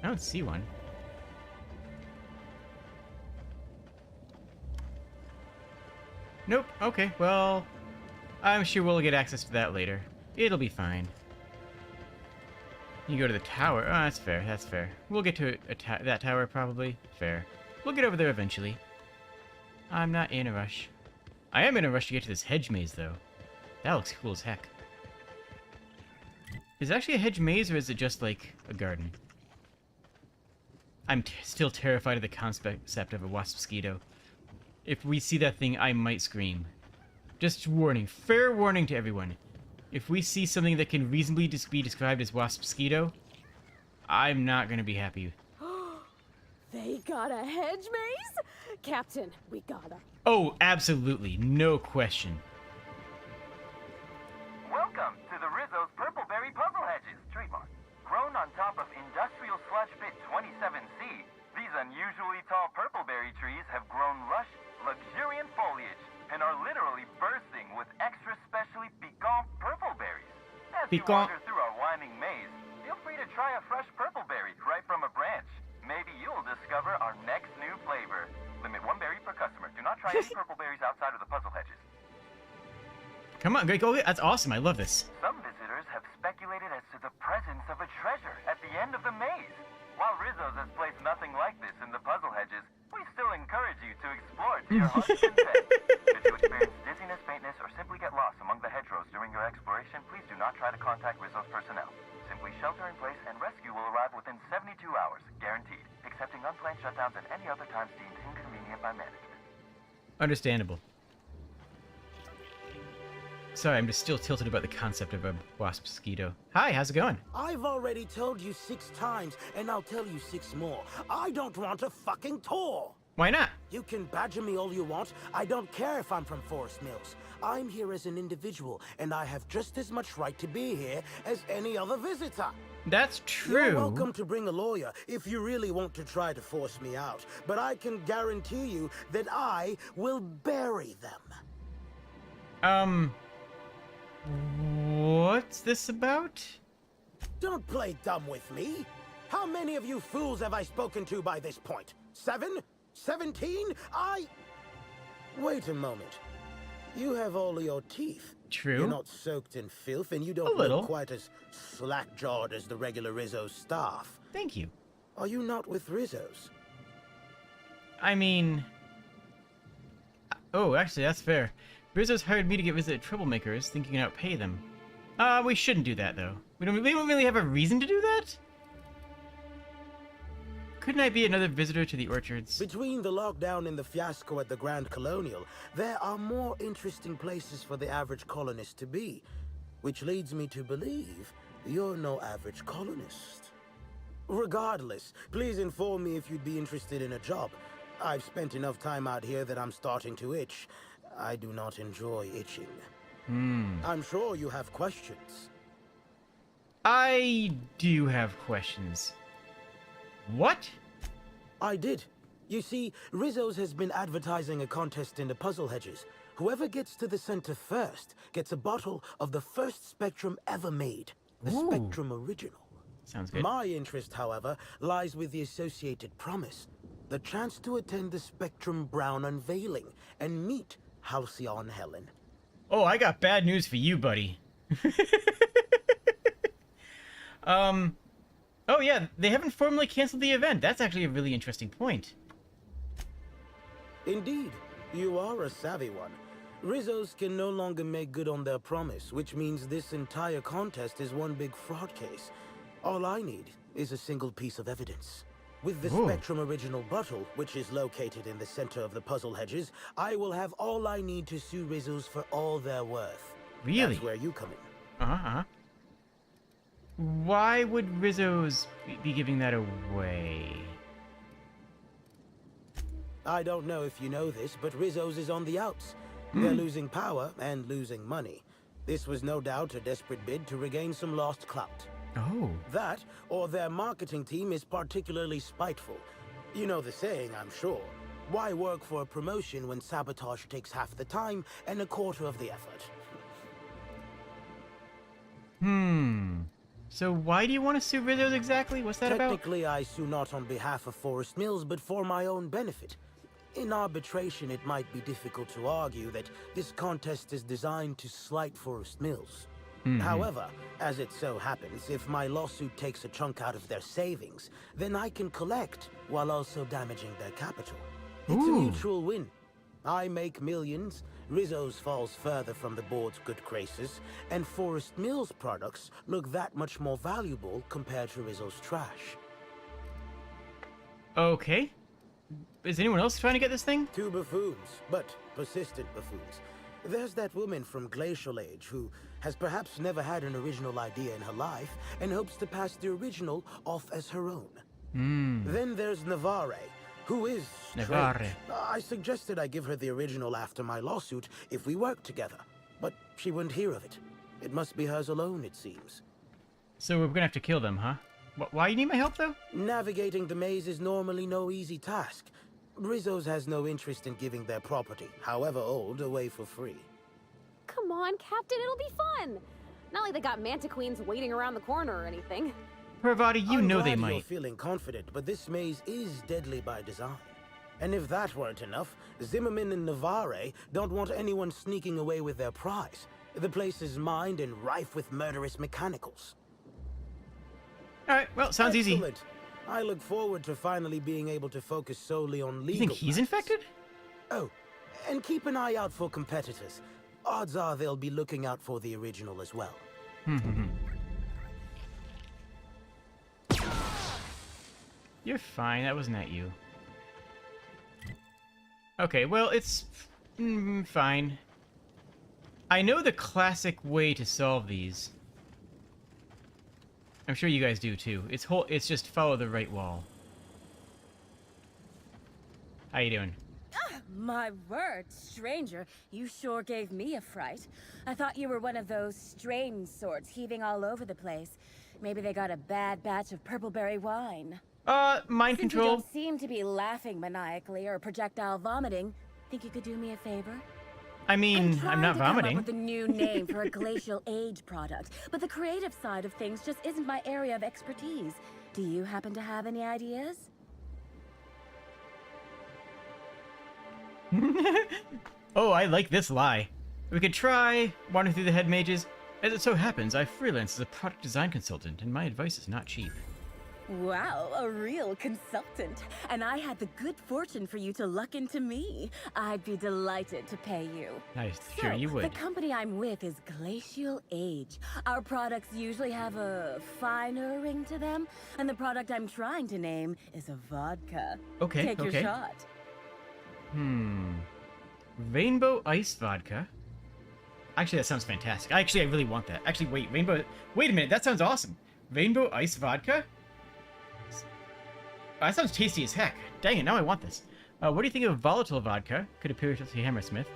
I don't see one. Nope. Okay, well, I'm sure we'll get access to that later. It'll be fine. You go to the tower. Oh, that's fair. That's fair. We'll get to that tower probably. Fair. We'll get over there eventually. I'm not in a rush. I am in a rush to get to this hedge maze, though. That looks cool as heck. Is it actually a hedge maze, or is it just, like, a garden? I'm still terrified of the concept of a wasp mosquito. If we see that thing, I might scream. Just warning. Fair warning to everyone. If we see something that can reasonably be described as wasp mosquito, I'm not going to be happy. They got a hedge maze? Captain, we gotta. Oh, absolutely. No question. Welcome to the Rizzo's Purpleberry Puzzle Hedges, trademark. Grown on top of industrial sludge pit 27C, these unusually tall purpleberry trees have grown lush, luxuriant foliage and are literally bursting with extra specially piquant purpleberries. As you wander through our winding maze, feel free to try a fresh purpleberry right from a branch. Maybe you'll discover our next new flavor. Limit 1 berry per customer. Do not try any purpleberries outside of the puzzle hedges. Come on, go. That's awesome. I love this. Some visitors have speculated as to the presence of a treasure at the end of the maze. While Rizzo's has placed nothing like this in the puzzle hedges, we still encourage you to explore to your heart's content. Should you experience dizziness, faintness, or simply get lost among the hedgerows during your exploration, please do not try to contact Rizzo's personnel. Simply shelter in place and rescue will arrive within 72 hours, guaranteed, excepting unplanned shutdowns and any other times deemed inconvenient by management. Understandable. Sorry, I'm just still tilted about the concept of a wasp mosquito. Hi, how's it going? I've already told you 6 times, and I'll tell you 6 more. I don't want a fucking tour! Why not? You can badger me all you want. I don't care if I'm from Forest Mills. I'm here as an individual, and I have just as much right to be here as any other visitor. That's true. You're welcome to bring a lawyer if you really want to try to force me out, but I can guarantee you that I will bury them. What's this about? Don't play dumb with me. How many of you fools have I spoken to by this point? 7? 17? Wait a moment. You have all your teeth. True. You're not soaked in filth, and you don't look quite as slack-jawed as the regular Rizzo's staff. Thank you. Are you not with Rizzo's? I mean... Oh, actually, that's fair. Rizzo's hired me to get visit troublemakers, thinking I'd outpay them. We shouldn't do that, though. We don't really have a reason to do that? Couldn't I be another visitor to the orchards? Between the lockdown and the fiasco at the Grand Colonial, there are more interesting places for the average colonist to be. Which leads me to believe you're no average colonist. Regardless, please inform me if you'd be interested in a job. I've spent enough time out here that I'm starting to itch. I do not enjoy itching. I'm sure you have questions. I do have questions. What? I did. You see, Rizzo's has been advertising a contest in the puzzle hedges. Whoever gets to the center first gets a bottle of the first Spectrum ever made. The Spectrum Original. Sounds good. My interest, however, lies with the associated promise. The chance to attend the Spectrum Brown unveiling and meet Halcyon Helen. Oh, I got bad news for you, buddy. Oh yeah, they haven't formally canceled the event. That's actually a really interesting point. Indeed, you are a savvy one. Rizzo's can no longer make good on their promise, which means this entire contest is one big fraud case. All I need is a single piece of evidence. With the Spectrum Original bottle, which is located in the center of the puzzle hedges, I will have all I need to sue Rizzo's for all they're worth. Really? That's where you come in. Uh-huh. Why would Rizzo's be giving that away? I don't know if you know this, but Rizzo's is on the outs. They're losing power and losing money. This was no doubt a desperate bid to regain some lost clout. Oh. That, or their marketing team is particularly spiteful. You know the saying, I'm sure. Why work for a promotion when sabotage takes half the time and a quarter of the effort? So why do you want to sue Rizzo's exactly? What's that about? Technically, I sue not on behalf of Forest Mills, but for my own benefit. In arbitration, it might be difficult to argue that this contest is designed to slight Forest Mills. However, as it so happens, if my lawsuit takes a chunk out of their savings, then I can collect while also damaging their capital. It's a mutual win. I make millions, Rizzo's falls further from the board's good graces, and Forest Mills products look that much more valuable compared to Rizzo's trash. Okay. Is anyone else trying to get this thing? 2 buffoons, but persistent buffoons. There's that woman from Glacial Age who has perhaps never had an original idea in her life and hopes to pass the original off as her own. Then there's Navarre, who is strange. I suggested I give her the original after my lawsuit if we worked together, but she wouldn't hear of it. It must be hers alone, it seems. So we're gonna have to kill them, huh? Why you need my help, though? Navigating the maze is normally no easy task. Rizzo's has no interest in giving their property, however old, away for free. Come on, Captain, it'll be fun. Not like they got Manta Queens waiting around the corner or anything. Parvati, you know they I'm glad might. You're feeling confident, but this maze is deadly by design. And if that weren't enough, Zimmerman and Navarre don't want anyone sneaking away with their prize. The place is mined and rife with murderous mechanicals. Alright, well, sounds easy. I look forward to finally being able to focus solely on legal. You think he's infected? Oh, and keep an eye out for competitors. Odds are they'll be looking out for the original as well. You're fine, that wasn't at you. Okay, well, it's fine. I know the classic way to solve these. I'm sure you guys do too. It's just follow the right wall. How you doing? My word, stranger, you sure gave me a fright. I thought you were one of those strange sorts heaving all over the place. Maybe they got a bad batch of purpleberry wine. Mind Since control. you don't seem to be laughing maniacally or projectile vomiting, think you could do me a favor? I mean, I'm not vomiting. I'm trying to come up with a new name for a Glacial Age product, but the creative side of things just isn't my area of expertise. Do you happen to have any ideas? Oh, I like this lie. We could try wandering through the head mages. As it so happens, I freelance as a product design consultant, and my advice is not cheap. Wow, a real consultant. And I had the good fortune for you to luck into me. I'd be delighted to pay you. Nice, sure you would. The company I'm with is Glacial Age. Our products usually have a finer ring to them, and the product I'm trying to name is a vodka. Okay, Take your shot. Rainbow Ice Vodka. Actually, that sounds fantastic. I really want that. Actually, wait a minute, that sounds awesome. Rainbow Ice Vodka? That sounds tasty as heck. Dang it, now I want this. What do you think of Volatile Vodka? Could appear to the Hammersmith.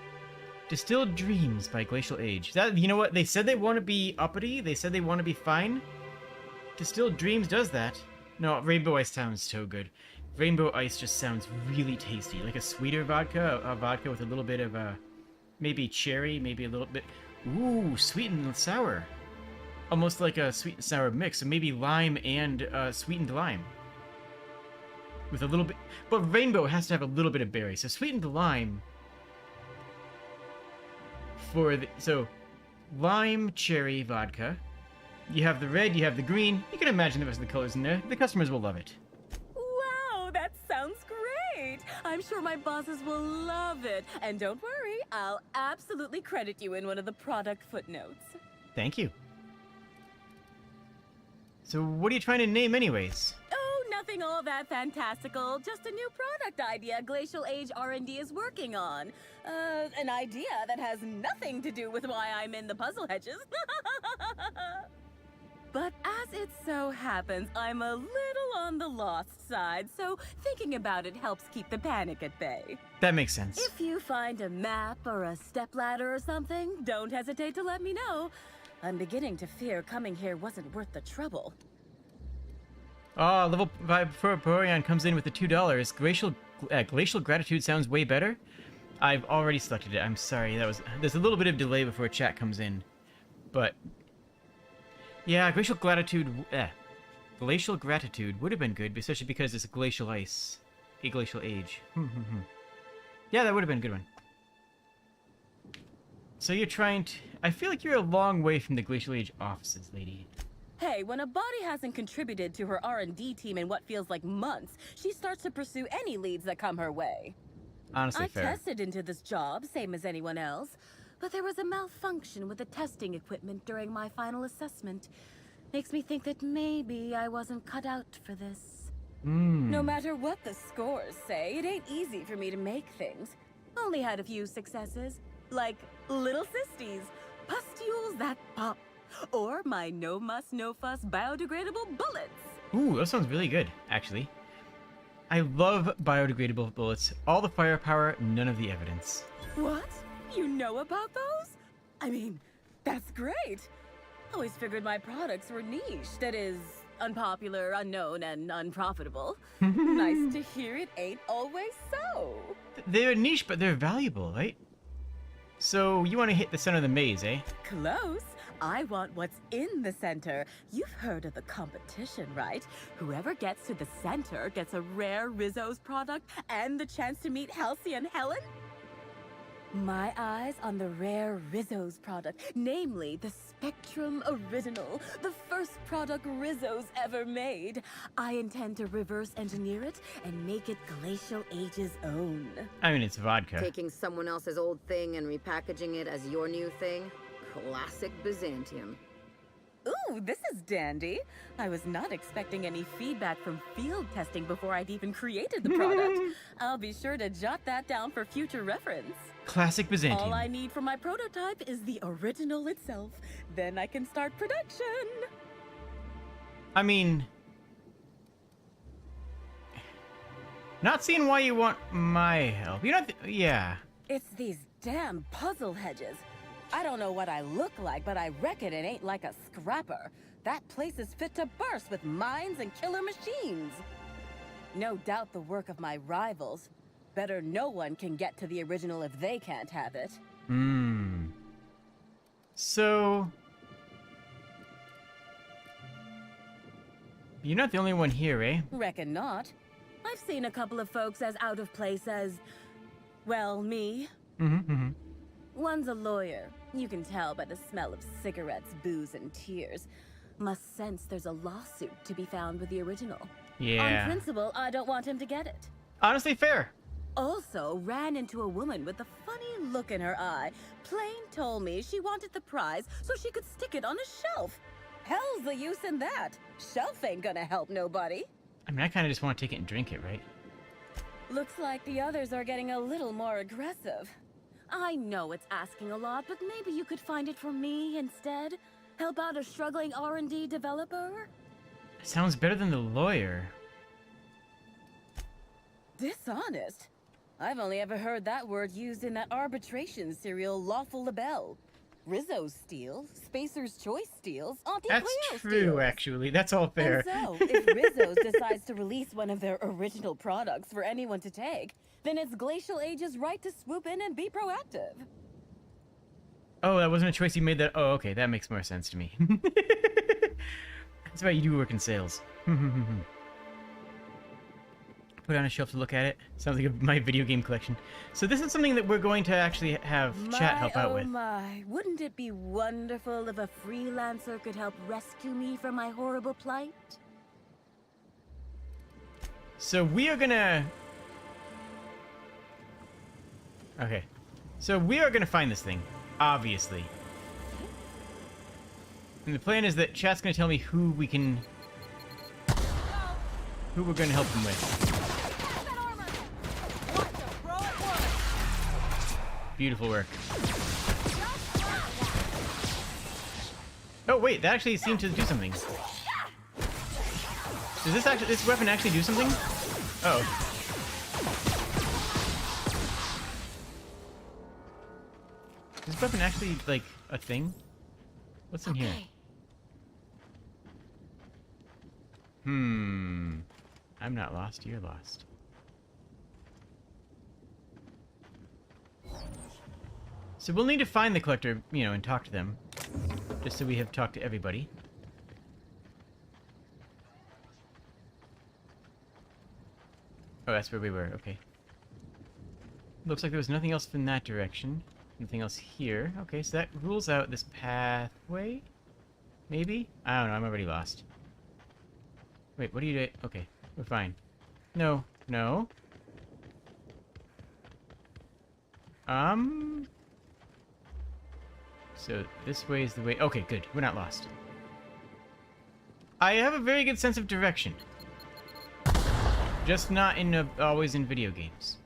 Distilled Dreams by Glacial Age. You know what? They said they want to be uppity. They said they want to be fine. Distilled Dreams does that. No, Rainbow Ice sounds so good. Rainbow Ice just sounds really tasty. Like a sweeter vodka. A vodka with a little bit of maybe cherry, maybe a little bit... Ooh, sweet and sour. Almost like a sweet and sour mix. So maybe lime and sweetened lime. With a little bit... But Rainbow has to have a little bit of berry. So sweetened lime... So, lime cherry vodka. You have the red, you have the green. You can imagine the rest of the colors in there. The customers will love it. Wow, that sounds great. I'm sure my bosses will love it. And don't worry, I'll absolutely credit you in one of the product footnotes. Thank you. So what are you trying to name anyways? Oh, nothing all that fantastical. Just a new product idea Glacial Age R&D is working on. An idea that has nothing to do with why I'm in the puzzle hedges. But as it so happens, I'm a little on the lost side, so thinking about it helps keep the panic at bay. That makes sense. If you find a map or a stepladder or something, don't hesitate to let me know. I'm beginning to fear coming here wasn't worth the trouble. Oh, level 5 for Boreon comes in with the $2. Glacial Gratitude sounds way better. I've already selected it. I'm sorry. There's a little bit of delay before chat comes in. But yeah, Glacial Gratitude would have been good, especially because it's a Glacial Ice. A Glacial Age. Yeah, that would have been a good one. So you're trying to... I feel like you're a long way from the Glacial Age offices, lady. Hey, when a body hasn't contributed to her R&D team in what feels like months, she starts to pursue any leads that come her way. Honestly, fair. I tested into this job, same as anyone else, but there was a malfunction with the testing equipment during my final assessment. Makes me think that maybe I wasn't cut out for this. No matter what the scores say, it ain't easy for me to make things. Only had a few successes, like little cysties, pustules that pop, or my no muss, no fuss biodegradable bullets. Ooh, that sounds really good, actually. I love biodegradable bullets. All the firepower, none of the evidence. What? You know about those? I mean, that's great. Always figured my products were niche. That is, unpopular, unknown, and unprofitable. Nice to hear it ain't always so. They're niche, but they're valuable, right? So, you want to hit the center of the maze, eh? Close. I want what's in the center. You've heard of the competition, right? Whoever gets to the center gets a rare Rizzo's product and the chance to meet Halcyon Helen? My eyes on the rare Rizzo's product, namely the Spectrum Original, the first product Rizzo's ever made. I intend to reverse engineer it and make it Glacial Age's own. I mean, it's vodka. Taking someone else's old thing and repackaging it as your new thing? Classic Byzantium. Ooh, this is dandy. I was not expecting any feedback from field testing before I'd even created the product. I'll be sure to jot that down for future reference. Classic Byzantium. All I need for my prototype is the original itself. Then I can start production. I mean... Not seeing why you want my help. You don't... Yeah. It's these damn puzzle hedges. I don't know what I look like, but I reckon it ain't like a scrapper. That place is fit to burst with mines and killer machines. No doubt the work of my rivals. Better no one can get to the original if they can't have it. So... You're not the only one here, eh? Reckon not. I've seen a couple of folks as out of place as, well, me. One's a lawyer. You can tell by the smell of cigarettes, booze, and tears. Must sense there's a lawsuit to be found with the original. Yeah. On principle, I don't want him to get it. Honestly, fair. Also, ran into a woman with a funny look in her eye. Plain told me she wanted the prize so she could stick it on a shelf. Hell's the use in that? Shelf ain't gonna help nobody. I mean, I kind of just want to take it and drink it, right? Looks like the others are getting a little more aggressive. I know it's asking a lot, but maybe you could find it for me instead? Help out a struggling R&D developer? Sounds better than the lawyer. Dishonest? I've only ever heard that word used in that arbitration serial Lawful Labelle. Rizzo steals, Spacer's Choice steals, Auntie That's Cleo true, steals. actually. That's all fair. And so, if Rizzo's decides to release one of their original products for anyone to take, then it's Glacial Age's right to swoop in and be proactive. Oh, that wasn't a choice you made that... Oh, okay, that makes more sense to me. That's why you do work in sales. Put on a shelf to look at it. Sounds like my video game collection. So this is something that we're going to actually have chat help out with. My, wouldn't it be wonderful if a freelancer could help rescue me from my horrible plight? So we are gonna... Okay. So we are gonna find this thing, obviously. And the plan is that chat's gonna tell me who we can... who we're gonna help them with. Beautiful work. Oh wait, that actually seemed to do something. Does this weapon actually do something? Oh. Is this weapon actually like a thing? What's in here? I'm not lost, you're lost. So we'll need to find the collector, you know, and talk to them. Just so we have talked to everybody. Oh, that's where we were, okay. Looks like there was nothing else in that direction. Nothing else here. Okay, so that rules out this pathway? Maybe? I don't know, I'm already lost. Wait, what are you doing? Okay, we're fine. No, no. So this way is the way... Okay, good. We're not lost. I have a very good sense of direction. Just not in always in video games.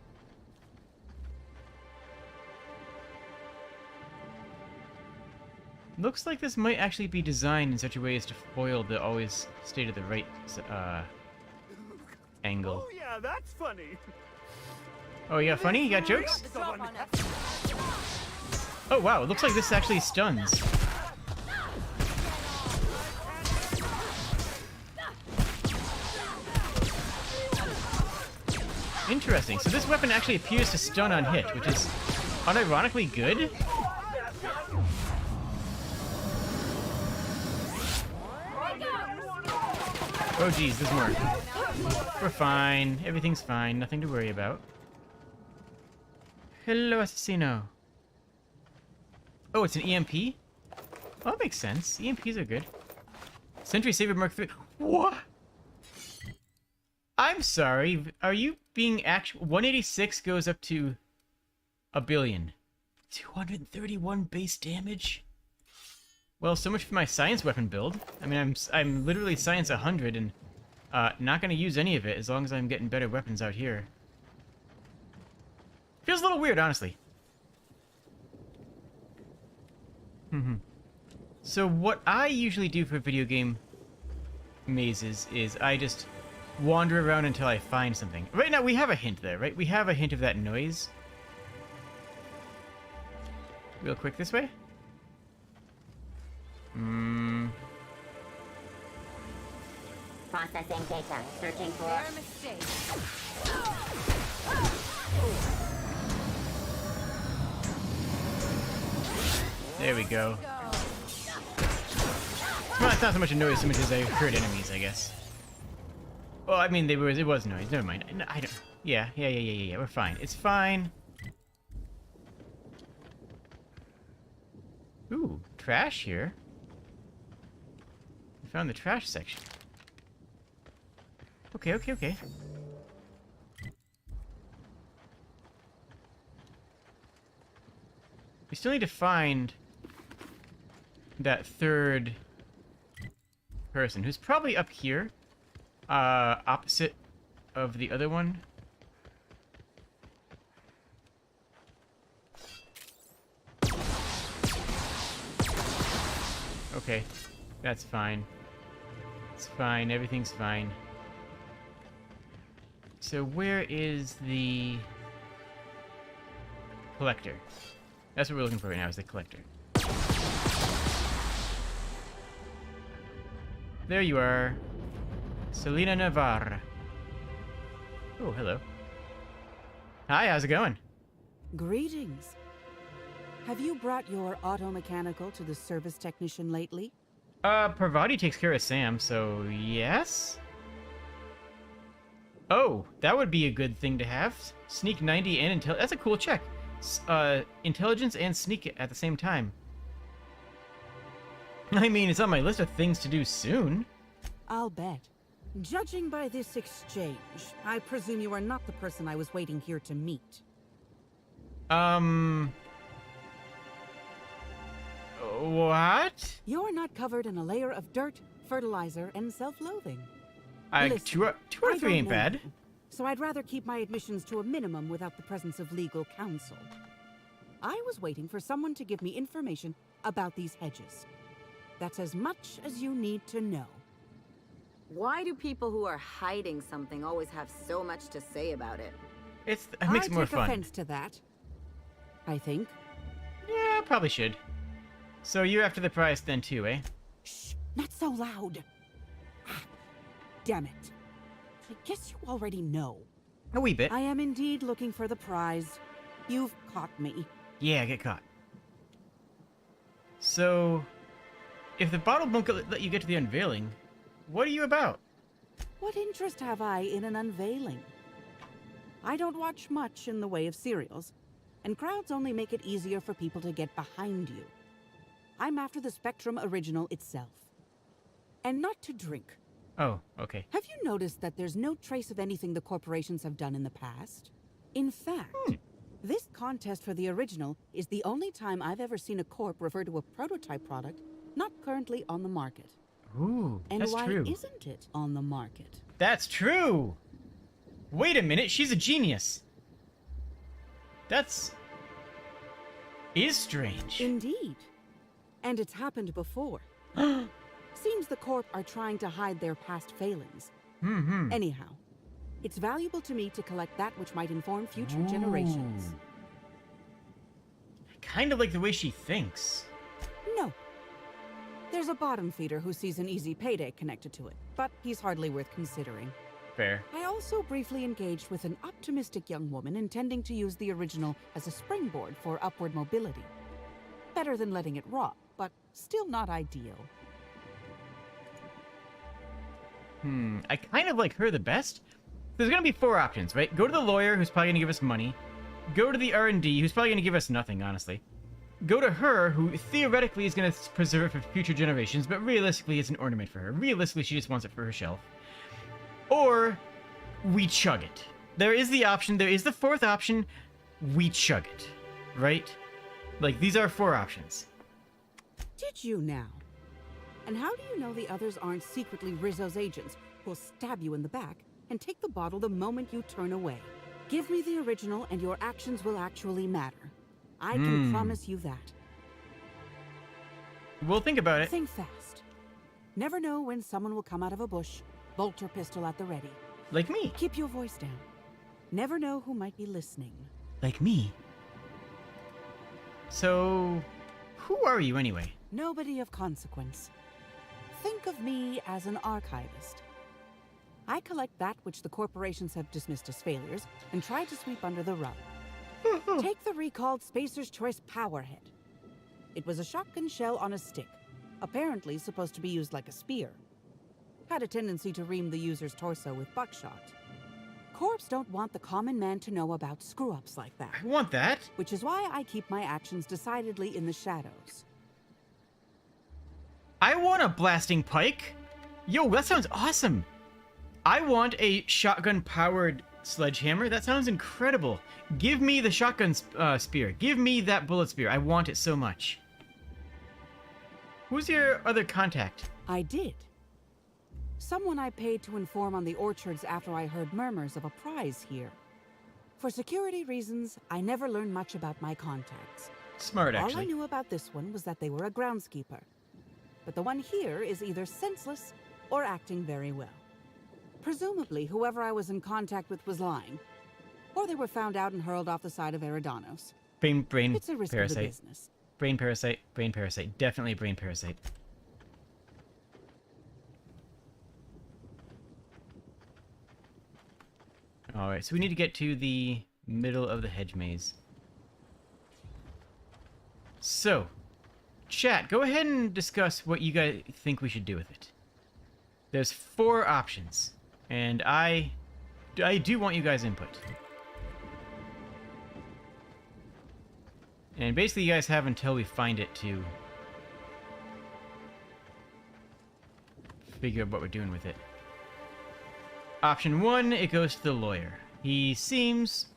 Looks like this might actually be designed in such a way as to foil the always stay to the right angle. Oh yeah, that's funny. Oh, you got funny? You got jokes? Oh wow, it looks like this actually stuns. Interesting. So this weapon actually appears to stun on hit, which is unironically good. Oh geez, there's more. We're fine. Everything's fine. Nothing to worry about. Hello, Assassino. Oh, it's an EMP? Well, that makes sense. EMPs are good. Sentry Saber Mark III. What? I'm sorry. Are you being actual? 186 goes up to a billion. 231 base damage? Well, so much for my science weapon build. I mean, I'm literally science 100 and not going to use any of it as long as I'm getting better weapons out here. Feels a little weird, honestly. So what I usually do for video game mazes is I just wander around until I find something. Right now we have a hint there, right? We have a hint of that noise. Real quick this way. Processing data. Searching for... There we go. Well, it's not so much a noise so much as I heard enemies, I guess. Well, I mean, it was noise. Never mind. No, I don't... Yeah. We're fine. It's fine. Ooh, trash here. We found the trash section. Okay. We still need to find that third person, who's probably up here, opposite of the other one. Okay, that's fine. It's fine, everything's fine. So where is the collector? That's what we're looking for right now, is the collector. There you are. Selena Navarre. Oh, hello. Hi, how's it going? Greetings. Have you brought your auto mechanical to the service technician lately? Parvati takes care of Sam, so yes? Oh, that would be a good thing to have. Sneak 90 and that's a cool check. Intelligence and sneak at the same time. I mean, it's on my list of things to do soon. I'll bet. Judging by this exchange, I presume you are not the person I was waiting here to meet. What? You're not covered in a layer of dirt, fertilizer, and self-loathing. Two or three ain't bad. So I'd rather keep my admissions to a minimum without the presence of legal counsel. I was waiting for someone to give me information about these hedges. That's as much as you need to know. Why do people who are hiding something always have so much to say about it? It makes it more fun. I take offense to that, I think. Yeah, probably should. So you're after the prize then too, eh? Shh, not so loud. Damn it. I guess you already know. A wee bit. I am indeed looking for the prize. You've caught me. Yeah, get caught. So, if the bottle won't let you get to the unveiling, what are you about? What interest have I in an unveiling? I don't watch much in the way of serials, and crowds only make it easier for people to get behind you. I'm after the Spectrum original itself. And not to drink. Oh, okay. Have you noticed that there's no trace of anything the corporations have done in the past? In fact, this contest for the original is the only time I've ever seen a corp refer to a prototype product not currently on the market. Ooh, that's true. And why isn't it on the market? That's true! Wait a minute, she's a genius! is strange. Indeed. And it's happened before. Seems the Corp are trying to hide their past failings. Anyhow, it's valuable to me to collect that which might inform future generations. I kind of like the way she thinks. No. There's a bottom feeder who sees an easy payday connected to it, but he's hardly worth considering. Fair. I also briefly engaged with an optimistic young woman intending to use the original as a springboard for upward mobility. Better than letting it rot, but still not ideal. I kind of like her the best. There's gonna be 4 options, right? Go to the lawyer, who's probably gonna give us money. Go to the R&D, who's probably gonna give us nothing, honestly. Go to her, who theoretically is gonna preserve it for future generations, but realistically it's an ornament for her. Realistically, she just wants it for her shelf. Or, we chug it. There is the option, there is the 4th option, we chug it. Right? Like, these are 4 options. Did you now? And how do you know the others aren't secretly Rizzo's agents who'll stab you in the back and take the bottle the moment you turn away? Give me the original and your actions will actually matter. I can promise you that. We'll think about it. Think fast. Never know when someone will come out of a bush, bolt or pistol at the ready. Like me. Keep your voice down. Never know who might be listening. Like me. So, who are you anyway? Nobody of consequence. Think of me as an archivist. I collect that which the corporations have dismissed as failures and try to sweep under the rug. Take the recalled Spacer's Choice Powerhead. It was a shotgun shell on a stick, apparently supposed to be used like a spear. had a tendency to ream the user's torso with buckshot. Corps don't want the common man to know about screw-ups like that. I want that. Which is why I keep my actions decidedly in the shadows. I want a blasting pike. Yo, that sounds awesome. I want a shotgun-powered sledgehammer. That sounds incredible. Give me the shotgun spear. Give me that bullet spear. I want it so much. Who's your other contact? I did. Someone I paid to inform on the orchards after I heard murmurs of a prize here. For security reasons, I never learned much about my contacts. Smart, actually. All I knew about this one was that they were a groundskeeper. But the one here is either senseless or acting very well. Presumably, whoever I was in contact with was lying. Or they were found out and hurled off the side of Eridanos. Brain it's a risk parasite. of the business. Brain parasite. Brain parasite. Definitely brain parasite. Alright, so we need to get to the middle of the hedge maze. So, chat, go ahead and discuss what you guys think we should do with it. There's 4 options, and I do want you guys' input. And basically you guys have until we find it to figure out what we're doing with it. Option 1, it goes to the lawyer. He seems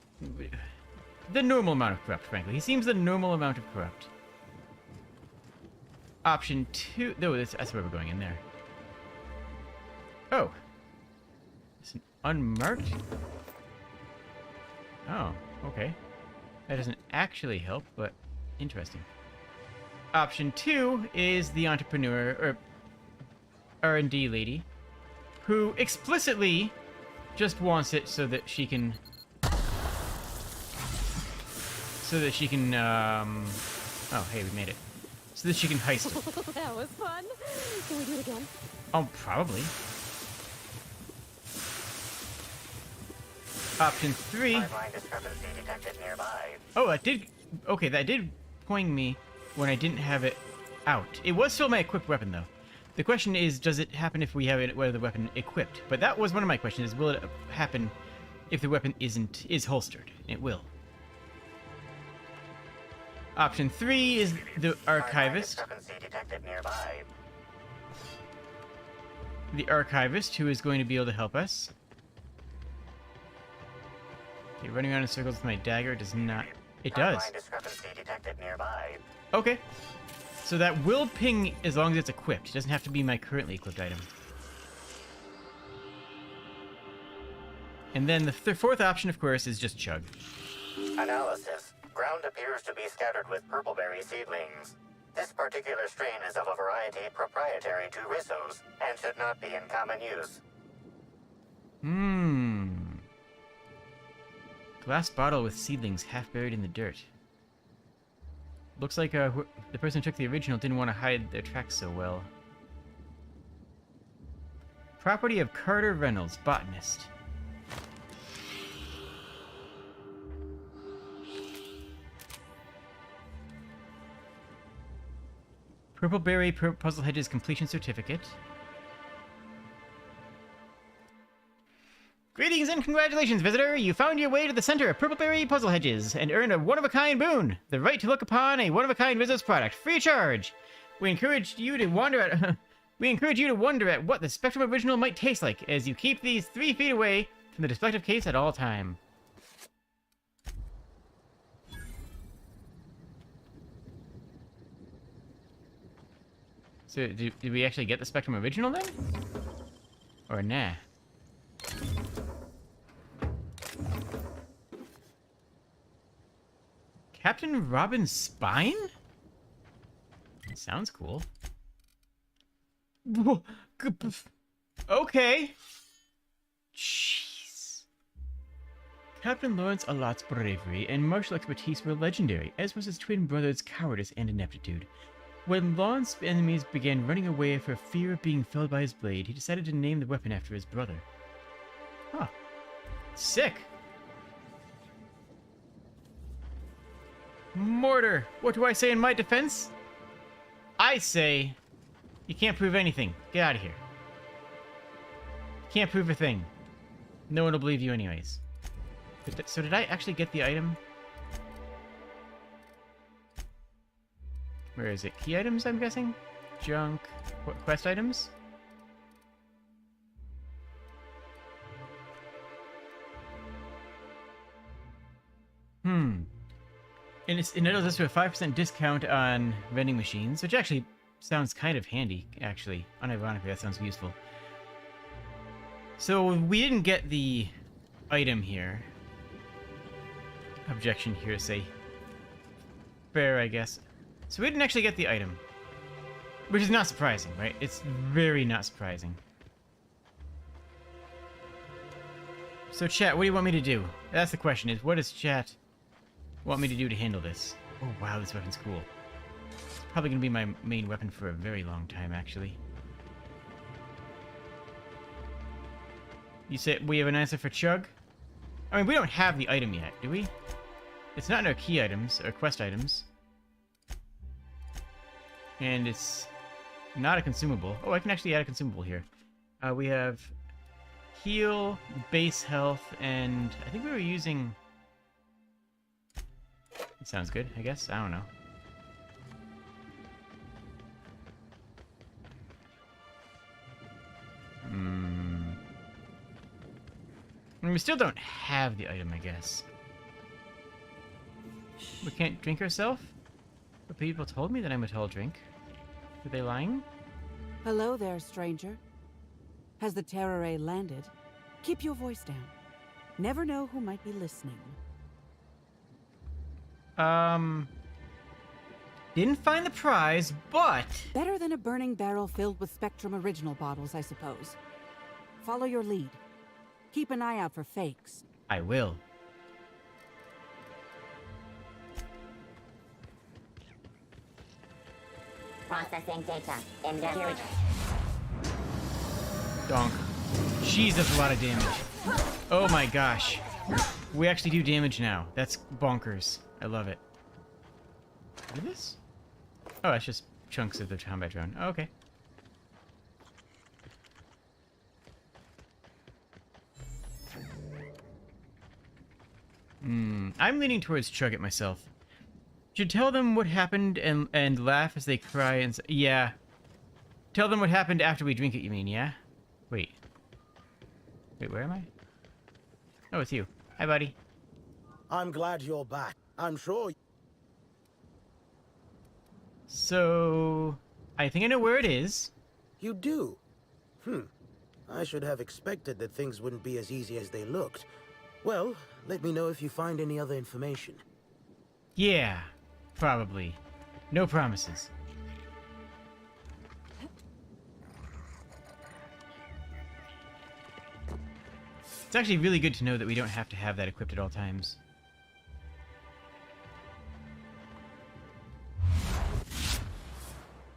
the normal amount of corrupt, frankly. He seems the normal amount of corrupt. Option 2... No, that's where we're going, in there. Oh. It's an unmarked... Oh, okay. That doesn't actually help, but interesting. Option 2 is the entrepreneur, or R&D lady, who explicitly just wants it so that she can... Oh, hey, we made it. So that she can heist it. That was fun. Can we do it again? Oh, probably. Option 3... Timeline discrepancy detected nearby. Oh, that did... Okay, that did ping me when I didn't have it out. It was still my equipped weapon, though. The question is, does it happen if we have it, the weapon equipped? But that was one of my questions, is will it happen if the weapon is holstered? It will. Option 3 is the archivist. The archivist, who is going to be able to help us. Okay, running around in circles with my dagger does not... It does. Okay. So that will ping as long as it's equipped. It doesn't have to be my currently equipped item. And then the 4th option, of course, is just chug. Analysis. Ground appears to be scattered with purpleberry seedlings. This particular strain is of a variety proprietary to Rizzo's and should not be in common use. Glass bottle with seedlings half buried in the dirt. Looks like the person who took the original didn't want to hide their tracks so well. Property of Carter Reynolds, botanist. Purpleberry Puzzle Hedges completion certificate. Greetings and congratulations, visitor! You found your way to the center of Purpleberry Puzzle Hedges and earned a one-of-a-kind boon, the right to look upon a one-of-a-kind Rizzo's product, free of charge. We encourage you to wonder at what the Spectrum Original might taste like as you keep these 3 feet away from the destructive case at all time. So, did we actually get the Spectrum Original then? Or nah? Captain Robin's spine? Sounds cool. Okay. Jeez. Captain Lawrence Allot's bravery and martial expertise were legendary, as was his twin brother's cowardice and ineptitude. When Lawrence's enemies began running away for fear of being felled by his blade, he decided to name the weapon after his brother. Huh. Sick. Mortar, what do I say in my defense? I say, you can't prove anything. Get out of here. Can't prove a thing. No one will believe you anyways. But so did I actually get the item? Where is it? Key items, I'm guessing? Junk... quest items? And it entitles us to a 5% discount on vending machines, which actually sounds kind of handy, actually. Unironically, that sounds useful. So we didn't get the item here. Objection hearsay. Fair, I guess. So we didn't actually get the item. Which is not surprising, right? It's very not surprising. So chat, what do you want me to do? That's the question, is what does chat want me to do to handle this? Oh wow, this weapon's cool. It's probably going to be my main weapon for a very long time, actually. You said we have an answer for Chug? I mean, we don't have the item yet, do we? It's not in our key items, or quest items. And it's not a consumable. Oh, I can actually add a consumable here. We have heal, base health, and I think we were using... It sounds good, I guess. I don't know. I mean, we still don't have the item, I guess. We can't drink ourselves? But people told me that I'm a tall drink. Are they lying? Hello there, stranger. Has the terror ray landed? Keep your voice down. Never know who might be listening. Didn't find the prize, but... Better than a burning barrel filled with Spectrum Original bottles, I suppose. Follow your lead. Keep an eye out for fakes. I will. Processing data. Immediate. Donk. Jeez, that's a lot of damage. Oh my gosh. We actually do damage now. That's bonkers. I love it. What is this? Oh, that's just chunks of the combat drone. Oh, okay. I'm leaning towards Chug it myself. Should tell them what happened and laugh as they cry and say, yeah. Tell them what happened after we drink it, you mean, yeah? Wait. Wait, where am I? Oh, it's you. Hi, buddy. I'm glad you're back. I'm sure... So... I think I know where it is. You do? I should have expected that things wouldn't be as easy as they looked. Well, let me know if you find any other information. Yeah, probably. No promises. It's actually really good to know that we don't have to have that equipped at all times.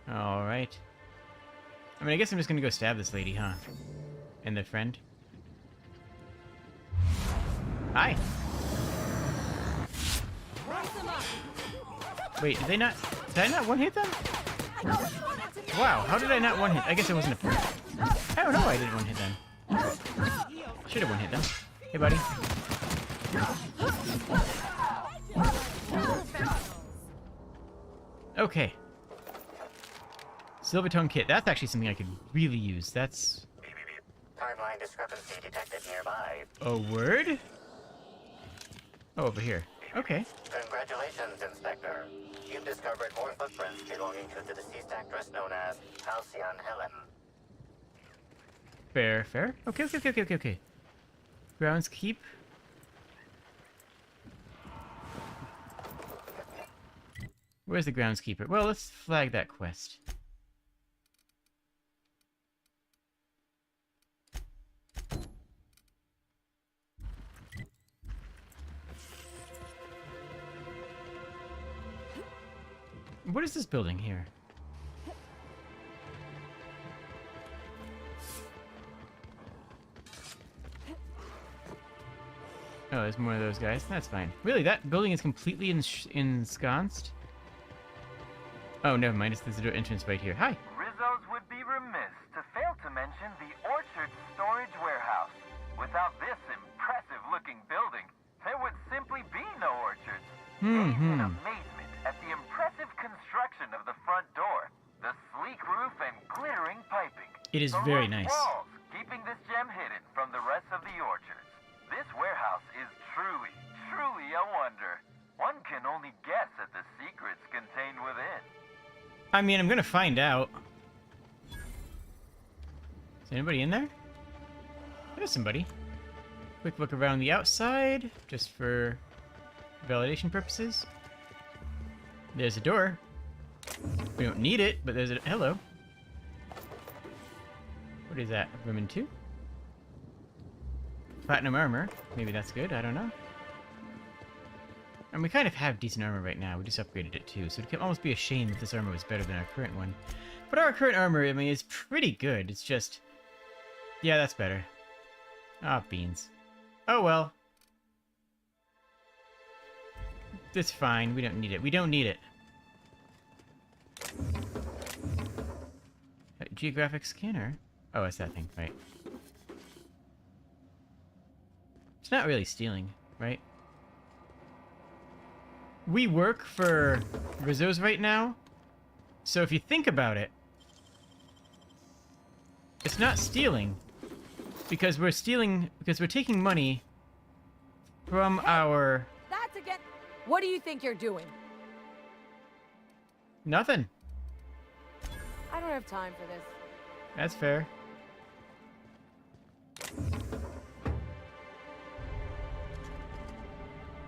Alright. I mean, I guess I'm just gonna go stab this lady, huh? And their friend. Hi! Wait, did I not one-hit them? Wow, how did I not one-hit? I guess it wasn't a perk. I don't know why I didn't one-hit them. Should have one-hit them. Hey, buddy. Okay. Silver Tongue Kit. That's actually something I could really use. That's... Timeline discrepancy detected nearby. A word? Oh, over here. Okay. Congratulations, Inspector. You've discovered more footprints belonging to the deceased actress known as Halcyon Helen. Fair, fair. Okay. Groundskeep. Where's the groundskeeper? Well, let's flag that quest. What is this building here? Oh, there's more of those guys. That's fine. Really, that building is completely ensconced? Oh, never mind. It's the entrance right here. Hi. Rizzo's would be remiss to fail to mention the Orchard Storage Warehouse. Without this impressive-looking building, there would simply be no orchards. Gaze in amazement at the impressive construction of the front door, the sleek roof and glittering piping. It is the very roofed nice. walls, keeping this gem hidden from the rest of the orchards. This warehouse is truly, truly a wonder. One can only guess at the secrets contained within. I mean, I'm gonna find out. Is anybody in there? There's somebody. Quick look around the outside, just for validation purposes. There's a door. We don't need it, but there's a... Hello. What is that? Room 2? Platinum armor. Maybe that's good, I don't know. And we kind of have decent armor right now. We just upgraded it too, so it could almost be a shame if this armor was better than our current one. But our current armor, I mean, is pretty good. It's just... Yeah, that's better. Ah, beans. Oh well. That's fine. We don't need it. We don't need it. Geographic scanner? Oh, it's that thing, right. It's not really stealing, right? We work for Rizzo's right now, so if you think about it, it's not stealing, because we're taking money from our... That's again... What do you think you're doing? Nothing. I don't have time for this. That's fair.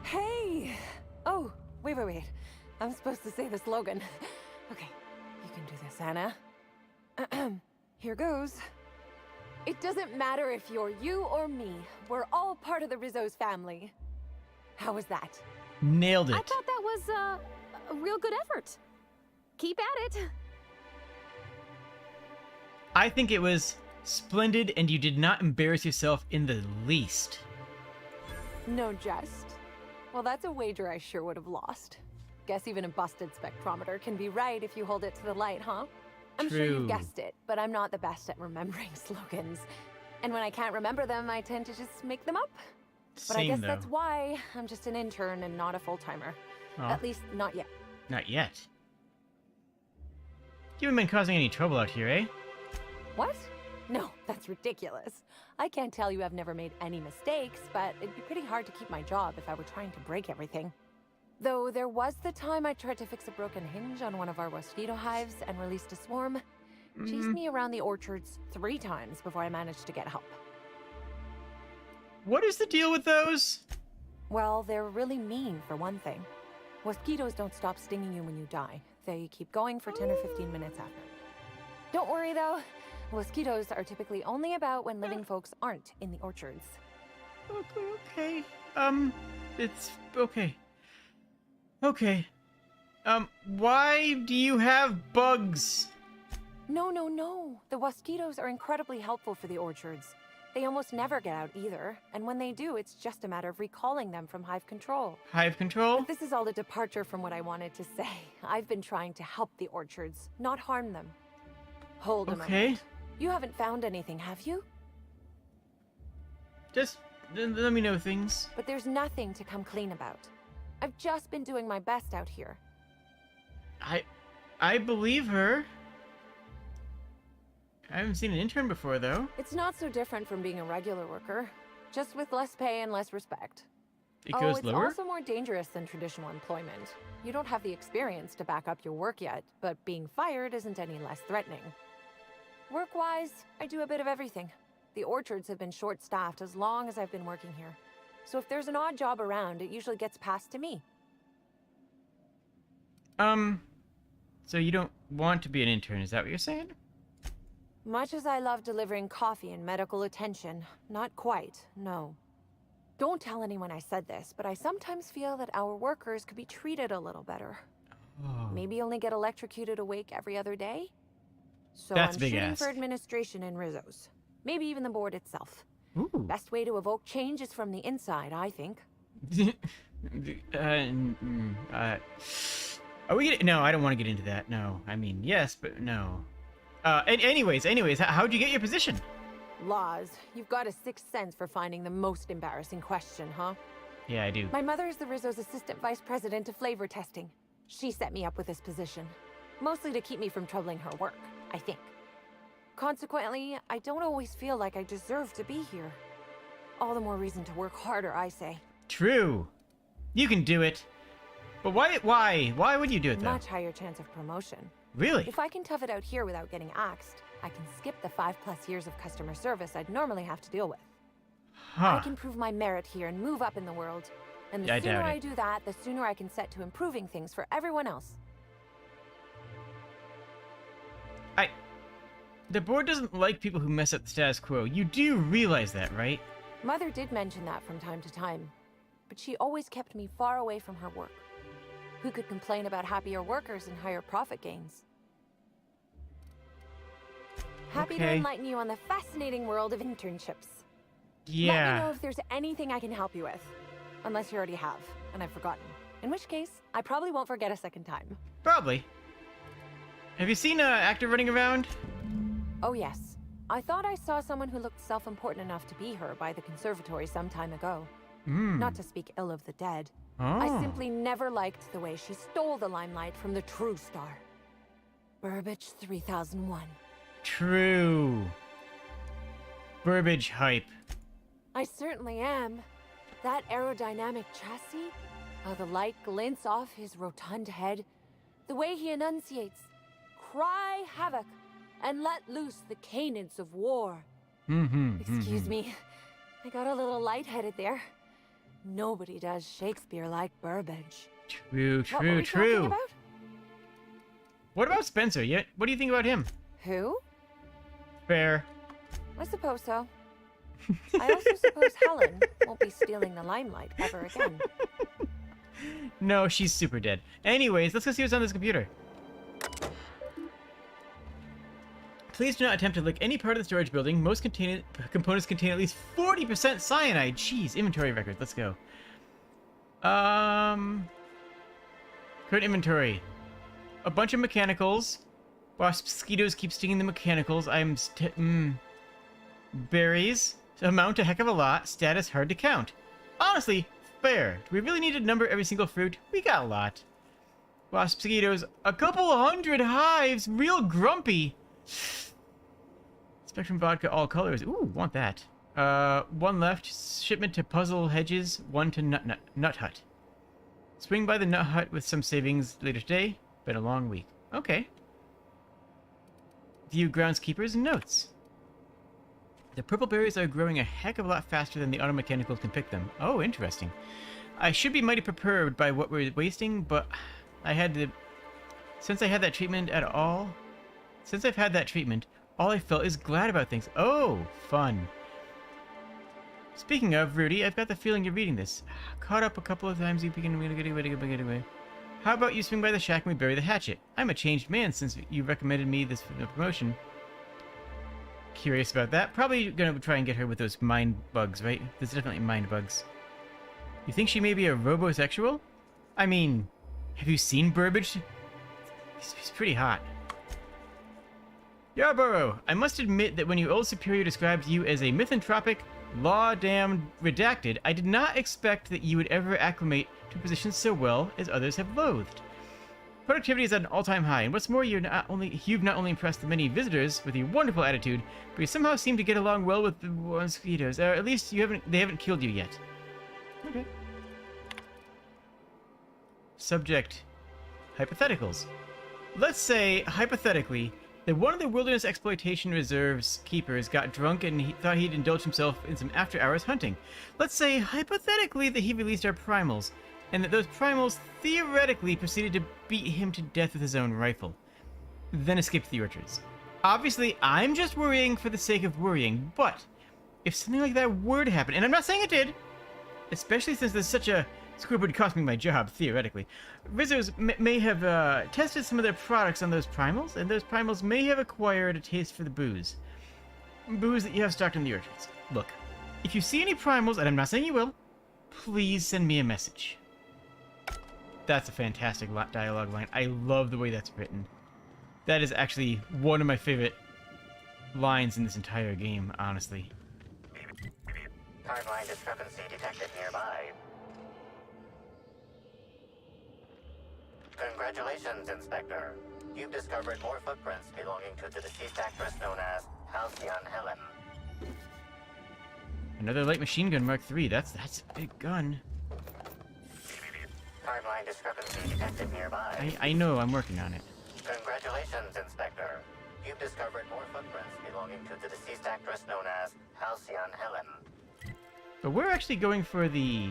Hey! Oh, wait. I'm supposed to say the slogan. Okay, you can do this, Anna. Here goes. It doesn't matter if you're you or me. We're all part of the Rizzo's family. How was that? Nailed it. I thought that was a real good effort. Keep at it. I think it was splendid, and you did not embarrass yourself in the least. No jest. Well, that's a wager I sure would have lost. Guess even a busted spectrometer can be right if you hold it to the light, huh? I'm sure you've guessed it, but I'm not the best at remembering slogans. And when I can't remember them, I tend to just make them up. But I guess that's why I'm just an intern and not a full-timer. Oh. At least, not yet. Not yet. You haven't been causing any trouble out here, eh? What? No, that's ridiculous. I can't tell you I've never made any mistakes, but it'd be pretty hard to keep my job if I were trying to break everything. Though there was the time I tried to fix a broken hinge on one of our mosquito hives and released a swarm. Chased me around the orchards 3 times before I managed to get help. What is the deal with those? Well, they're really mean, for one thing. Mosquitoes don't stop stinging you when you die. They keep going for 10 or 15 minutes after. Don't worry, though. Mosquitoes are typically only about when living folks aren't in the orchards. Okay. It's okay. Okay. Why do you have bugs? No. The mosquitoes are incredibly helpful for the orchards. They almost never get out either, and when they do, it's just a matter of recalling them from hive control. Hive control? But this is all a departure from what I wanted to say. I've been trying to help the orchards, not harm them. Hold a moment. You haven't found anything, have you? Just let me know things. But there's nothing to come clean about. I've just been doing my best out here. I believe her. I haven't seen an intern before, though. It's not so different from being a regular worker, just with less pay and less respect. It goes lower? It's also more dangerous than traditional employment. You don't have the experience to back up your work yet, but being fired isn't any less threatening. Work-wise, I do a bit of everything. The orchards have been short-staffed as long as I've been working here. So if there's an odd job around, it usually gets passed to me. So you don't want to be an intern, is that what you're saying? Much as I love delivering coffee and medical attention, not quite, no. Don't tell anyone I said this, but I sometimes feel that our workers could be treated a little better. Oh. Maybe only get electrocuted awake every other day? So That's I'm big shooting ask. for administration in Rizzo's. Maybe even the board itself. Ooh. Best way to evoke change is from the inside, I think. Are we gonna... No, I don't want to get into that. No. I mean, yes, but no. Anyways, how'd you get your position? Laws, you've got a sixth sense for finding the most embarrassing question, huh? Yeah, I do. My mother is the Rizzo's assistant vice president of flavor testing. She set me up with this position. Mostly to keep me from troubling her work, I think. Consequently, I don't always feel like I deserve to be here. All the more reason to work harder, I say. True. You can do it. But why would you do it, though? Much higher chance of promotion. Really? If I can tough it out here without getting axed, I can skip the 5+ years of customer service I'd normally have to deal with. Huh. I can prove my merit here and move up in the world. And the I sooner doubt I it. do that, the sooner I can set to improving things for everyone else. The board doesn't like people who mess up the status quo. You do realize that, right? Mother did mention that from time to time, but she always kept me far away from her work. Who could complain about happier workers and higher profit gains? Happy to enlighten you on the fascinating world of internships. Yeah. Let me know if there's anything I can help you with. Unless you already have, and I've forgotten. In which case, I probably won't forget a second time. Probably. Have you seen an actor running around? Oh yes. I thought I saw someone who looked self-important enough to be her by the conservatory some time ago. Not to speak ill of the dead. I simply never liked the way she stole the limelight from the true star. Burbage 3001. True. Burbage hype. I certainly am. That aerodynamic chassis, how the light glints off his rotund head, the way he enunciates, cry havoc, and let loose the canids of war. Excuse me, I got a little lightheaded there. Nobody does Shakespeare like Burbage. True. What were we talking about? What about Spencer? What do you think about him? Who? Fair. I suppose so. I also suppose Helen won't be stealing the limelight ever again. No, she's super dead. Anyways, let's go see what's on this computer. Please do not attempt to lick any part of the storage building. Most components contain at least 40% cyanide. Jeez, inventory records. Let's go. Current inventory. A bunch of mechanicals. Mosquitoes keep stinging the mechanicals. Berries. Amount a heck of a lot. Status hard to count. Honestly, fair. Do we really need to number every single fruit? We got a lot. Mosquitoes. A couple 100 hives. Real grumpy. Spectrum vodka, all colors. Ooh, want that. One left. Shipment to Puzzle Hedges. One to Nut Hut. Swing by the Nut Hut with some savings later today. Been a long week. Okay. View groundskeepers and notes. The purple berries are growing a heck of a lot faster than the auto mechanicals can pick them. Oh, interesting. I should be mighty perturbed by what we're wasting, but since I've had that treatment, all I felt is glad about things. Oh, fun. Speaking of, Rudy, I've got the feeling you're reading this. Caught up a couple of times, you begin to get away. How about you swing by the shack and we bury the hatchet? I'm a changed man since you recommended me this for the promotion. Curious about that. Probably gonna try and get her with those mind bugs, right? There's definitely mind bugs. You think she may be a robosexual? I mean, have you seen Burbage? He's pretty hot. Yarborough, I must admit that when your old superior described you as a misanthropic, law-damned redacted, I did not expect that you would ever acclimate to positions so well as others have loathed. Productivity is at an all-time high, and what's more, you've not only impressed the many visitors with your wonderful attitude, but you somehow seem to get along well with the mosquitoes. Or at least they haven't killed you yet. Okay. Subject: hypotheticals. Let's say, hypothetically, that one of the Wilderness Exploitation Reserve's keepers got drunk and he thought he'd indulge himself in some after-hours hunting. Let's say, hypothetically, that he released our primals, and that those primals theoretically proceeded to beat him to death with his own rifle, then escaped the orchards. Obviously, I'm just worrying for the sake of worrying, but if something like that were to happen, and I'm not saying it did, especially since there's such a squib would cost me my job, theoretically, Rizzo's may have tested some of their products on those primals, and those primals may have acquired a taste for the booze. Booze that you have stocked in the orchards. Look, if you see any primals, and I'm not saying you will, please send me a message. That's a fantastic dialogue line. I love the way that's written. That is actually one of my favorite lines in this entire game, honestly. Timeline discrepancy detected nearby. Congratulations, Inspector. You've discovered more footprints belonging to the deceased actress known as Halcyon Helen. Another light machine gun Mark III. That's a big gun. Timeline discrepancy detected nearby. I know, I'm working on it. Congratulations, Inspector. You've discovered more footprints belonging to the deceased actress known as Halcyon Helen. But we're actually going for the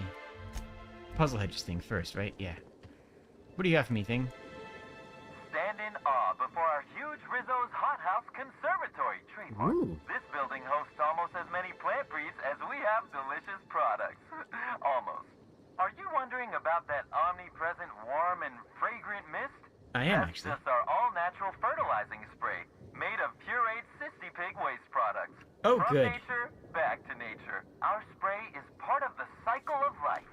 puzzle hedges thing first, right? Yeah. What do you got for me, thing? Stand in awe before our huge Rizzo's Hothouse Conservatory trademark. Ooh. This building hosts almost as many plant breeds as we have delicious products. Almost. Are you wondering about that omnipresent, warm, and fragrant mist? I am, That's actually. just our all-natural fertilizing spray, made of pureed Sissy Pig waste products. Oh, From good. nature, back to nature. Our spray is part of the cycle of life.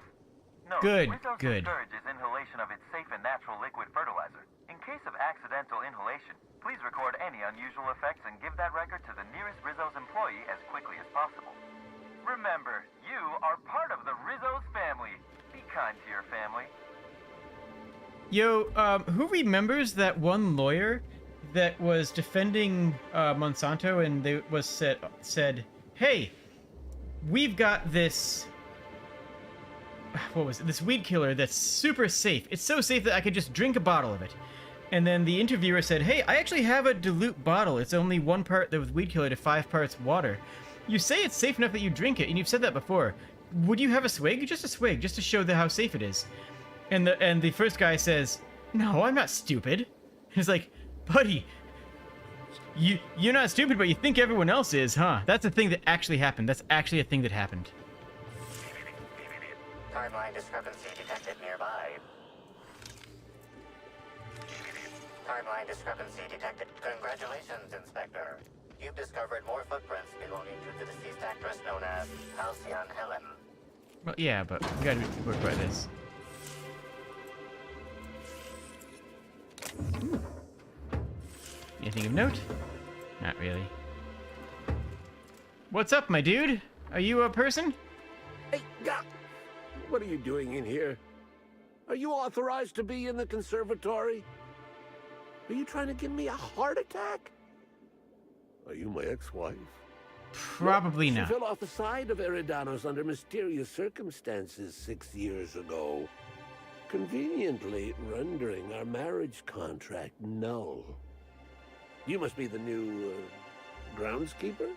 No, Good, Rizzo's good. discourages inhalation of its safe and natural liquid fertilizer. In case of accidental inhalation, please record any unusual effects and give that record to the nearest Rizzo's employee as quickly as possible. Remember, you are part of the Rizzo's family. Be kind to your family. Yo, who remembers that one lawyer that was defending Monsanto and they was said, hey, we've got this, what was it, this weed killer that's super safe. It's so safe that I could just drink a bottle of it. And then the interviewer said, hey, I actually have a dilute bottle. It's only 1 part with weed killer to 5 parts water. You say it's safe enough that you drink it, and you've said that before. Would you have a swig? Just a swig, just to show how safe it is. And the first guy says, no, I'm not stupid. He's like, buddy, you're not stupid, but you think everyone else is, huh? That's a thing that actually happened. That's actually a thing that happened. Timeline discrepancy detected nearby. Timeline discrepancy detected. Congratulations, Inspector. You've discovered more footprints belonging to the deceased actress known as Halcyon Helen. Well, yeah, but we gotta work by this. Anything of note? Not really. What's up, my dude? Are you a person? Hey, what are you doing in here? Are you authorized to be in the conservatory? Are you trying to give me a heart attack? Are you my ex-wife? Probably She not. fell off the side of Eridanos under mysterious circumstances 6 years ago, conveniently rendering our marriage contract null. You must be the new groundskeeper?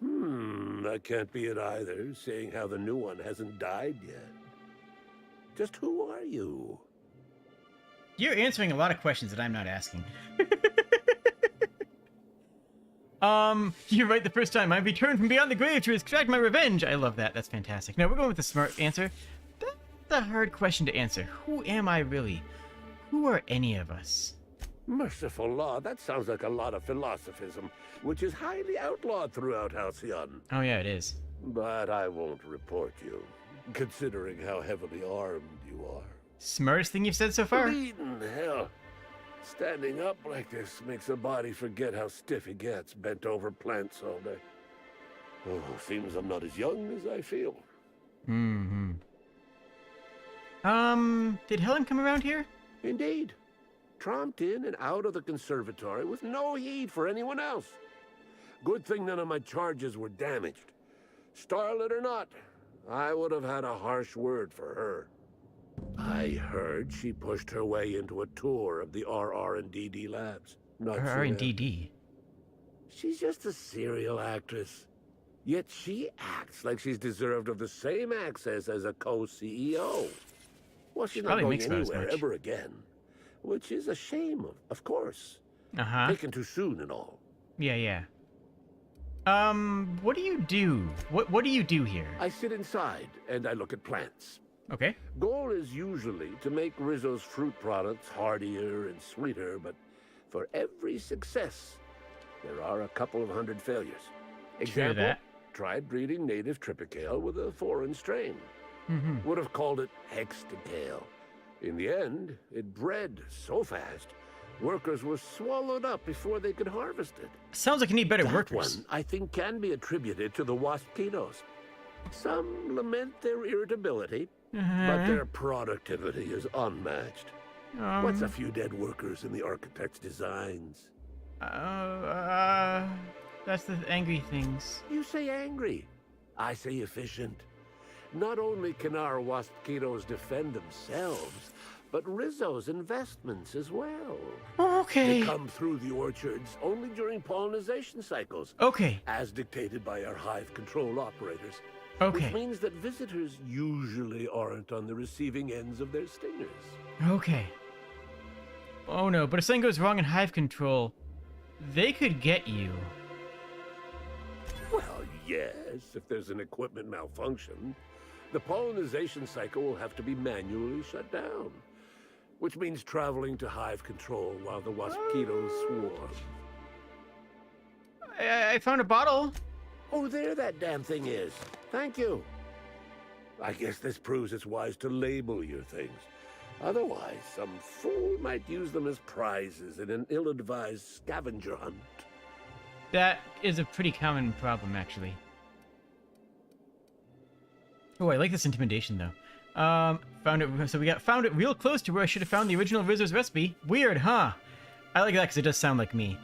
That can't be it either, seeing how the new one hasn't died yet. Just who are you? You're answering a lot of questions that I'm not asking. You're right the first time. I've returned from beyond the grave to extract my revenge. I love that. That's fantastic. Now, we're going with the smart answer. That's a hard question to answer. Who am I really? Who are any of us? Merciful law, that sounds like a lot of philosophism, which is highly outlawed throughout Halcyon. Oh, yeah, it is. But I won't report you, considering how heavily armed you are. Smartest thing you've said so far? Bleeding hell. Standing up like this makes a body forget how stiff he gets, bent over plants all day. Oh, seems I'm not as young as I feel. Mm-hmm. Did Helen come around here? Indeed. Tromped in and out of the conservatory with no heed for anyone else. Good thing none of my charges were damaged. Starlet or not, I would have had a harsh word for her. I heard she pushed her way into a tour of the RR&DD labs. Not RR&DD? She's just a serial actress. Yet she acts like she's deserved of the same access as a co-CEO. Well, she's not going anywhere ever again. Which is a shame, of course. Uh-huh. Taken too soon and all. Yeah, yeah. What do you do? What do you do here? I sit inside and I look at plants. Okay. Goal is usually to make Rizzo's fruit products hardier and sweeter, but for every success, there are a couple of hundred failures. Example, that. Tried breeding native Tripicale with a foreign strain. Mm-hmm. Would have called it Hexticale. In the end, it bred so fast, Workers were swallowed up before they could harvest it. Sounds like you need better That workers. one, I think, can be attributed to the waspitos. Some lament their irritability, but their productivity is unmatched. What's a few dead workers in the architect's designs? That's the angry things. You say angry. I say efficient. Not only can our waspitos defend themselves, but Rizzo's investments as well. Okay. They come through the orchards only during pollination cycles. Okay. As dictated by our hive control operators. Okay. Which means that visitors usually aren't on the receiving ends of their stingers. Okay. Oh no, but if something goes wrong in hive control, they could get you. Well, yes, if there's an equipment malfunction. The pollination cycle will have to be manually shut down. Which means traveling to hive control while the waspitos swarm. I found a bottle. Oh, there that damn thing is. Thank you. I guess this proves it's wise to label your things. Otherwise, some fool might use them as prizes in an ill-advised scavenger hunt. That is a pretty common problem, actually. Oh, I like this intimidation, though. Found it. So we found it real close to where I should have found the original Rizzo's recipe. Weird, huh? I like that because it does sound like me.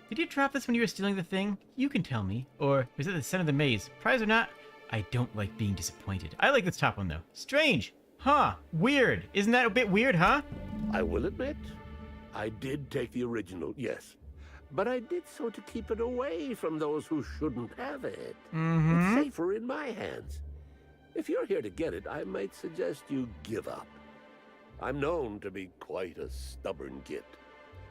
Did you drop this when you were stealing the thing? You can tell me. Or was it the scent of the maze? Prize or not, I don't like being disappointed. I like this top one, though. Strange. Huh. Weird. Isn't that a bit weird, huh? I will admit, I did take the original, yes. But I did so to keep it away from those who shouldn't have it. It's safer in my hands. If you're here to get it, I might suggest you give up. I'm known to be quite a stubborn git.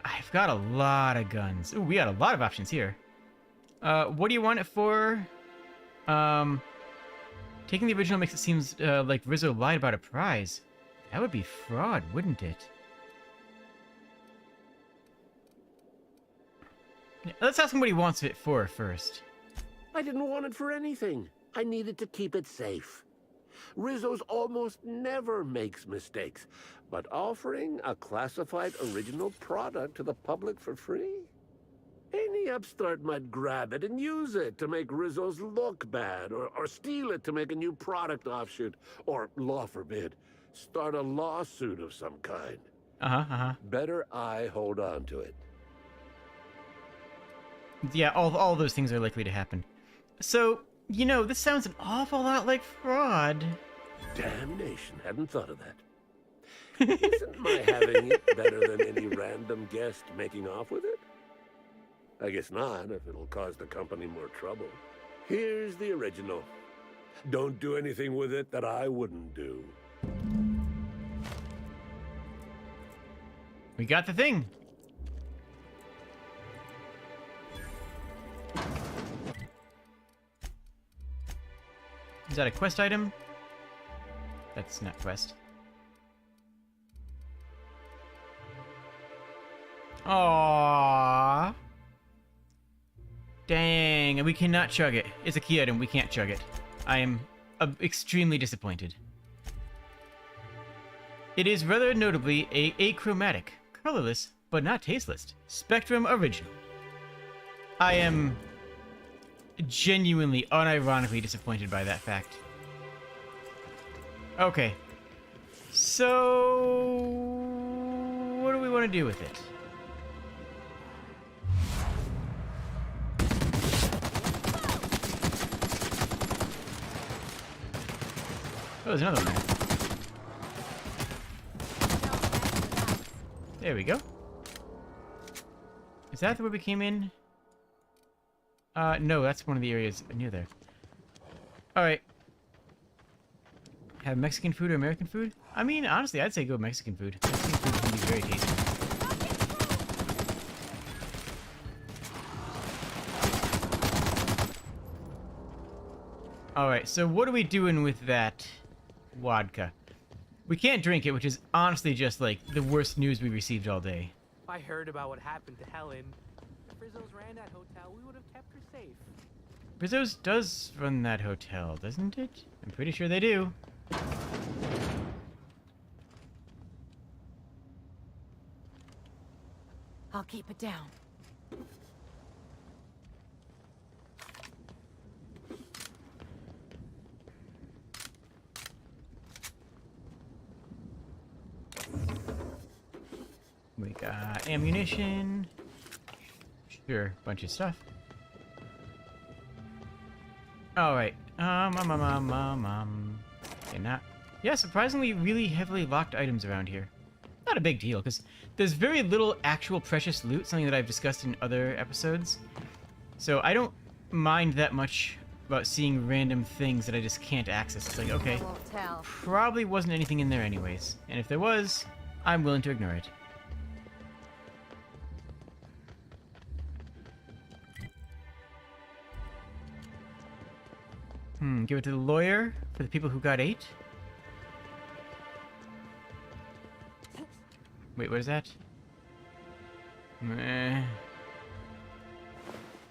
I've got a lot of guns. Ooh, we got a lot of options here. What do you want it for? Taking the original makes it seem like Rizzo lied about a prize. That would be fraud, wouldn't it? Yeah, let's ask him what he wants it for first. I didn't want it for anything. I needed to keep it safe. Rizzo's almost never makes mistakes, but offering a classified original product to the public for free? Any upstart might grab it and use it to make Rizzo's look bad, or steal it to make a new product offshoot, or, law forbid, start a lawsuit of some kind. Better I hold on to it. Yeah, all those things are likely to happen. So, you know, this sounds an awful lot like fraud. Damnation, hadn't thought of that. Isn't my having it better than any random guest making off with it? I guess not, if it'll cause the company more trouble. Here's the original. Don't do anything with it that I wouldn't do. We got the thing. Is that a quest item? That's not quest. Aww. Dang, we cannot chug it. It's a key item, we can't chug it. I am extremely disappointed. It is rather notably a achromatic, colorless, but not tasteless, Spectrum original. I am genuinely, unironically disappointed by that fact. Okay. So, what do we want to do with it? Oh, there's another one there. There we go. Is that where we came in? No, that's one of the areas near there. Alright. Have Mexican food or American food? I mean, honestly, I'd say go Mexican food. Mexican food can be very tasty. Alright, so what are we doing with that vodka? We can't drink it, which is honestly just, like, the worst news we received all day. I heard about what happened to Helen. If Rizzo's ran that hotel, we would have kept her safe. Rizzo's does run that hotel, doesn't it? I'm pretty sure they do. I'll keep it down. We got ammunition. Sure, bunch of stuff. Alright. Okay, not... Yeah, surprisingly really heavily locked items around here. Not a big deal, because there's very little actual precious loot, something that I've discussed in other episodes. So I don't mind that much about seeing random things that I just can't access. It's like, okay, probably wasn't anything in there anyways. And if there was, I'm willing to ignore it. Give it to the lawyer for the people who got 8. Wait, what is that?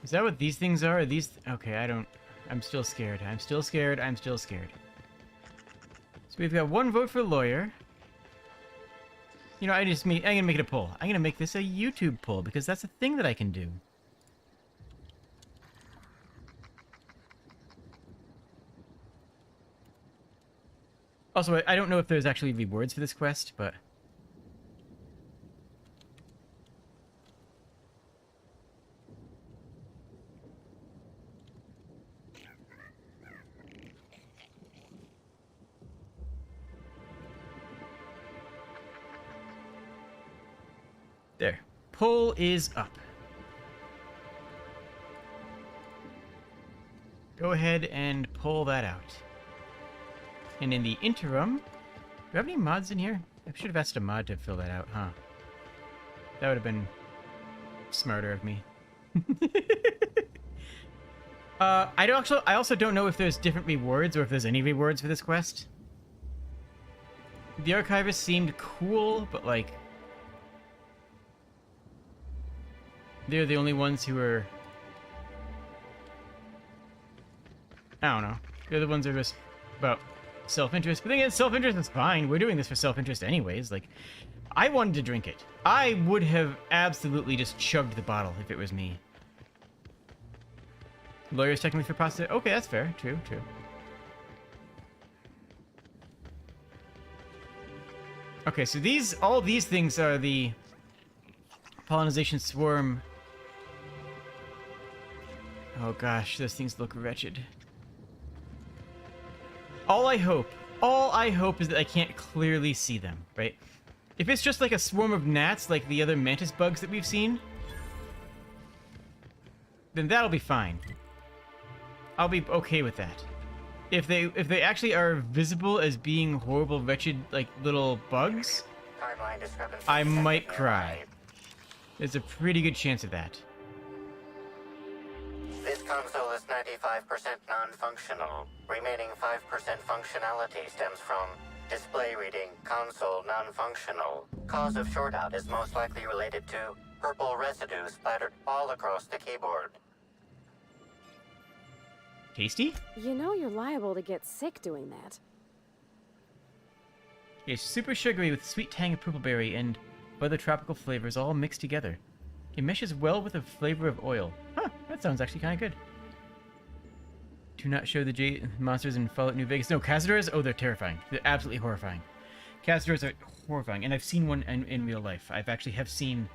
Is that what these things are? Are these... Okay, I don't... I'm still scared. I'm still scared. I'm still scared. So we've got 1 vote for lawyer. You know, I'm gonna make it a poll. I'm gonna make this a YouTube poll, because that's a thing that I can do. Also, I don't know if there's actually rewards for this quest, but... There. Poll is up. Go ahead and pull that out. And in the interim... Do we have any mods in here? I should have asked a mod to fill that out, huh? That would have been smarter of me. I also don't know if there's different rewards or if there's any rewards for this quest. The archivist seemed cool, but like... They're the only ones who are... I don't know. They're the ones who are just about self-interest. But then again, self-interest is fine. We're doing this for self-interest anyways. Like, I wanted to drink it. I would have absolutely just chugged the bottle if it was me. Lawyers technically for prostitute. Okay, that's fair. True, true. Okay, so all these things are the pollination swarm. Oh gosh, those things look wretched. All I hope is that I can't clearly see them, right? If it's just like a swarm of gnats like the other mantis bugs that we've seen, then that'll be fine. I'll be okay with that. If they actually are visible as being horrible, wretched, like, little bugs, I might cry. There's a pretty good chance of that. This console is 95% non-functional. Remaining 5% functionality stems from display reading console non-functional. Cause of shortout is most likely related to purple residue splattered all across the keyboard. Tasty? You know you're liable to get sick doing that. It's super sugary with sweet tang of purple berry and other tropical flavors all mixed together. It meshes well with the flavor of oil. Huh, that sounds actually kind of good. Do not show the Jade monsters in Fallout New Vegas. No, Cazadors? Oh, they're terrifying. They're absolutely horrifying. Cazadors are horrifying, and I've seen one in real life. I've actually have seen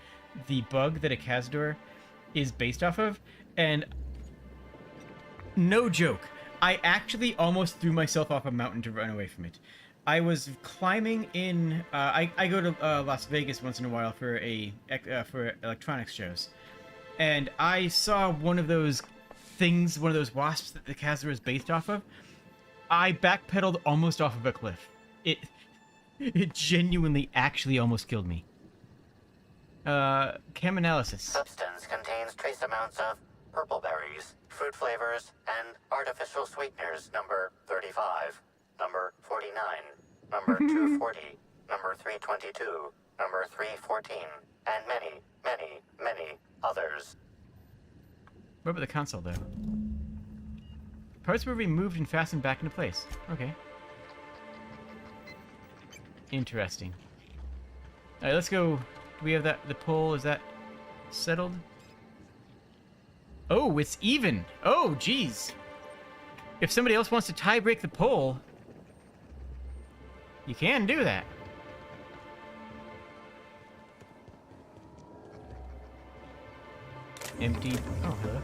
the bug that a Cazador is based off of, and no joke, I actually almost threw myself off a mountain to run away from it. I was climbing in... I go to Las Vegas once in a while for electronics shows. And I saw one of those things, one of those wasps that the Cazador is based off of. I backpedaled almost off of a cliff. It genuinely actually almost killed me. Chem analysis. Substance contains trace amounts of purple berries, fruit flavors, and artificial sweeteners number 35. Number 49, number 240, number 322, number 314, and many, many, many others. What about the console, though? Parts were removed and fastened back into place. Okay. Interesting. Alright, let's go. Do we have that? The poll, is that... Settled. Oh, it's even. Oh, geez. If somebody else wants to tie-break the poll, you can do that. Empty. Oh, hello.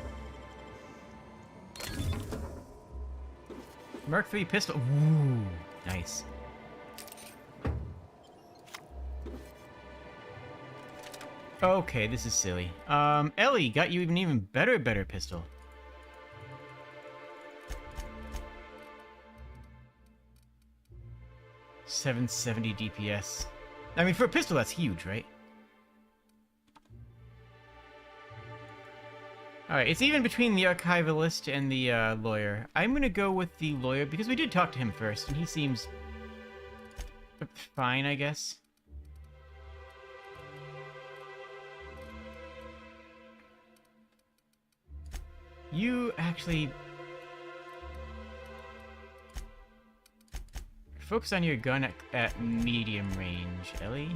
Mark III pistol. Ooh, nice. Okay, this is silly. Ellie got you an even better pistol. .770 DPS. I mean, for a pistol, that's huge, right? Alright, it's even between the archivalist and the lawyer. I'm gonna go with the lawyer because we did talk to him first, and he seems fine, I guess. You actually... Focus on your gun at medium range, Ellie.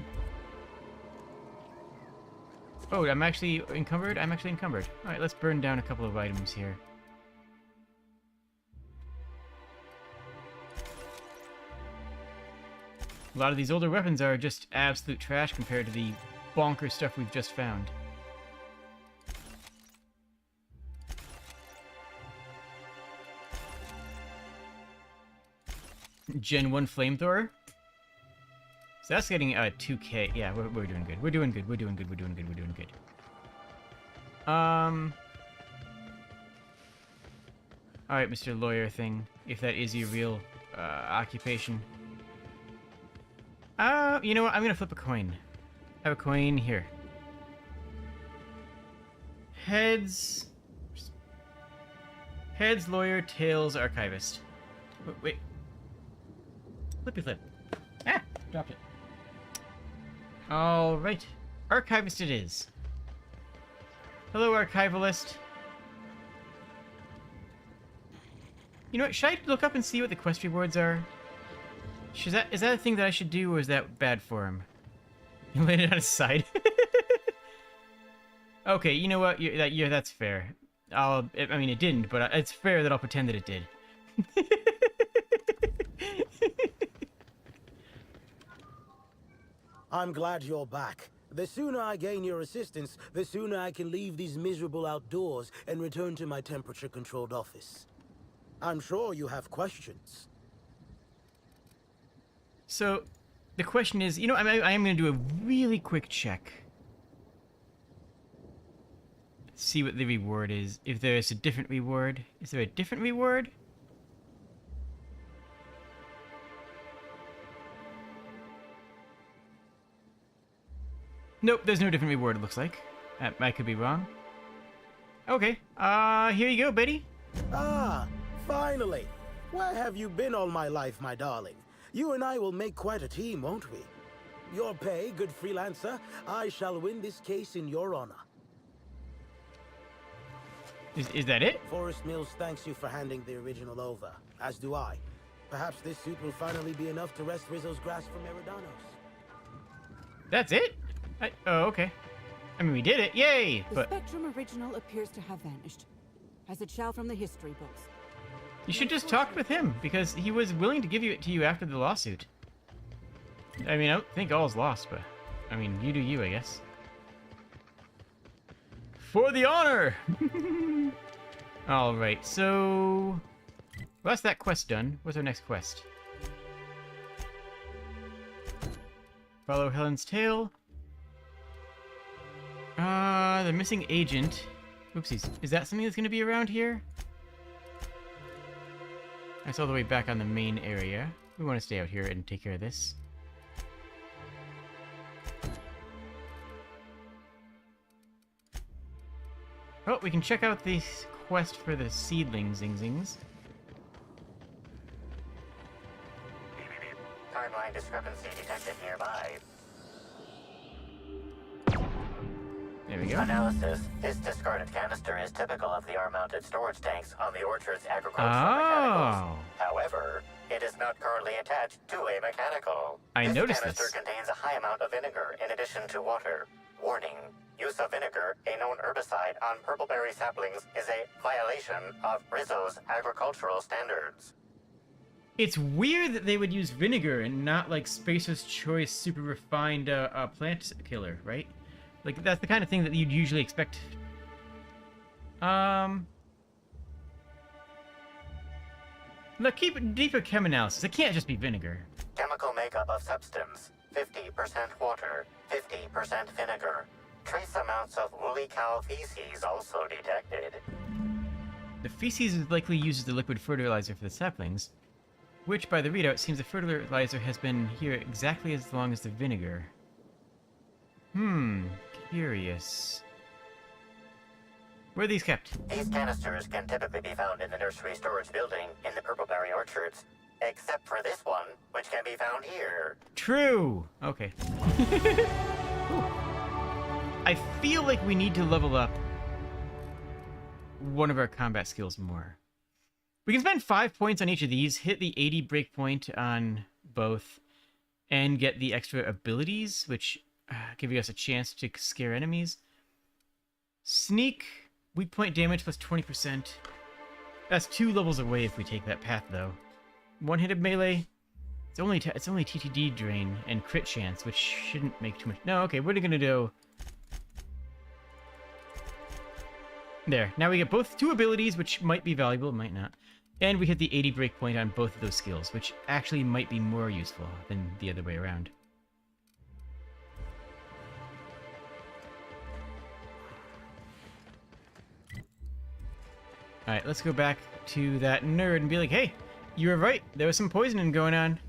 Oh, I'm actually encumbered? I'm actually encumbered. Alright, let's burn down a couple of items here. A lot of these older weapons are just absolute trash compared to the bonker stuff we've just found. Gen 1 flamethrower. So that's getting 2K. Yeah, we're doing good. We're doing good. We're doing good. We're doing good. We're doing good. Alright, Mr. Lawyer thing. If that is your real occupation. You know what? I'm gonna flip a coin. I have a coin here. Heads. Heads, lawyer, tails, archivist. Wait. Flippy flip. Ah! Dropped it. Alright. Archivist it is. Hello, archivalist. You know what? Should I look up and see what the quest rewards are? Is that a thing that I should do, or is that bad for him? You landed on his side. Okay, you know what? Yeah, that's fair. I mean, it didn't, but it's fair that I'll pretend that it did. I'm glad you're back. The sooner I gain your assistance, the sooner I can leave these miserable outdoors and return to my temperature-controlled office. I'm sure you have questions. So, the question is, you know, I am going to do a really quick check. See what the reward is. If there is a different reward. Is there a different reward? Nope, there's no different reward, it looks like. I could be wrong. Okay, here you go, Betty. Ah, finally. Where have you been all my life, my darling? You and I will make quite a team, won't we? Your pay, good freelancer. I shall win this case in your honor. Is that it? Forest Mills thanks you for handing the original over, as do I. Perhaps this suit will finally be enough to wrest Rizzo's grasp from Eridanos. That's it? Oh, okay. I mean, we did it. Yay! The Spectrum original appears to have vanished, as it shall from the history books. You should just talk with him, because he was willing to give it to you after the lawsuit. I mean, I don't think all's lost, but... I mean, you do you, I guess. For the honor! Alright, so... Well, that's that quest done. What's our next quest? Follow Helen's tail. The missing agent. Oopsies. Is that something that's going to be around here? That's all the way back on the main area. We want to stay out here and take care of this. Oh, we can check out the quest for the seedling zingzings. Timeline discrepancy detected nearby. There we go. Analysis. This discarded canister is typical of the R-mounted storage tanks on the Orchard's agricultural mechanicals. However, it is not currently attached to a mechanical. I noticed this. This canister this. contains a high amount of vinegar in addition to water. Warning, use of vinegar, a known herbicide, on purpleberry saplings is a violation of Rizzo's agricultural standards. It's weird that they would use vinegar and not like Spacer's Choice super refined plant killer, right? Like that's the kind of thing that you'd usually expect. Look, keep it deeper chem analysis. It can't just be vinegar. Chemical makeup of substance: 50% water, 50% vinegar. Trace amounts of woolly cow feces also detected. The feces is likely used as the liquid fertilizer for the saplings, which, by the readout, seems the fertilizer has been here exactly as long as the vinegar. Curious. Where are these kept? These canisters can typically be found in the nursery storage building in the purpleberry orchards, except for this one, which can be found here. True! Okay. I feel like we need to level up one of our combat skills more. We can spend 5 points on each of these, hit the 80 breakpoint on both, and get the extra abilities, which give us a chance to scare enemies. Sneak, weak point damage plus 20%. That's 2 levels away if we take that path, though. One-handed melee, it's only TTD drain and crit chance, which shouldn't make too much. No, okay, what are we gonna do? There. Now we get both 2 abilities, which might be valuable, might not. And we hit the 80 breakpoint on both of those skills, which actually might be more useful than the other way around. Alright, let's go back to that nerd and be like, hey, you were right. There was some poisoning going on.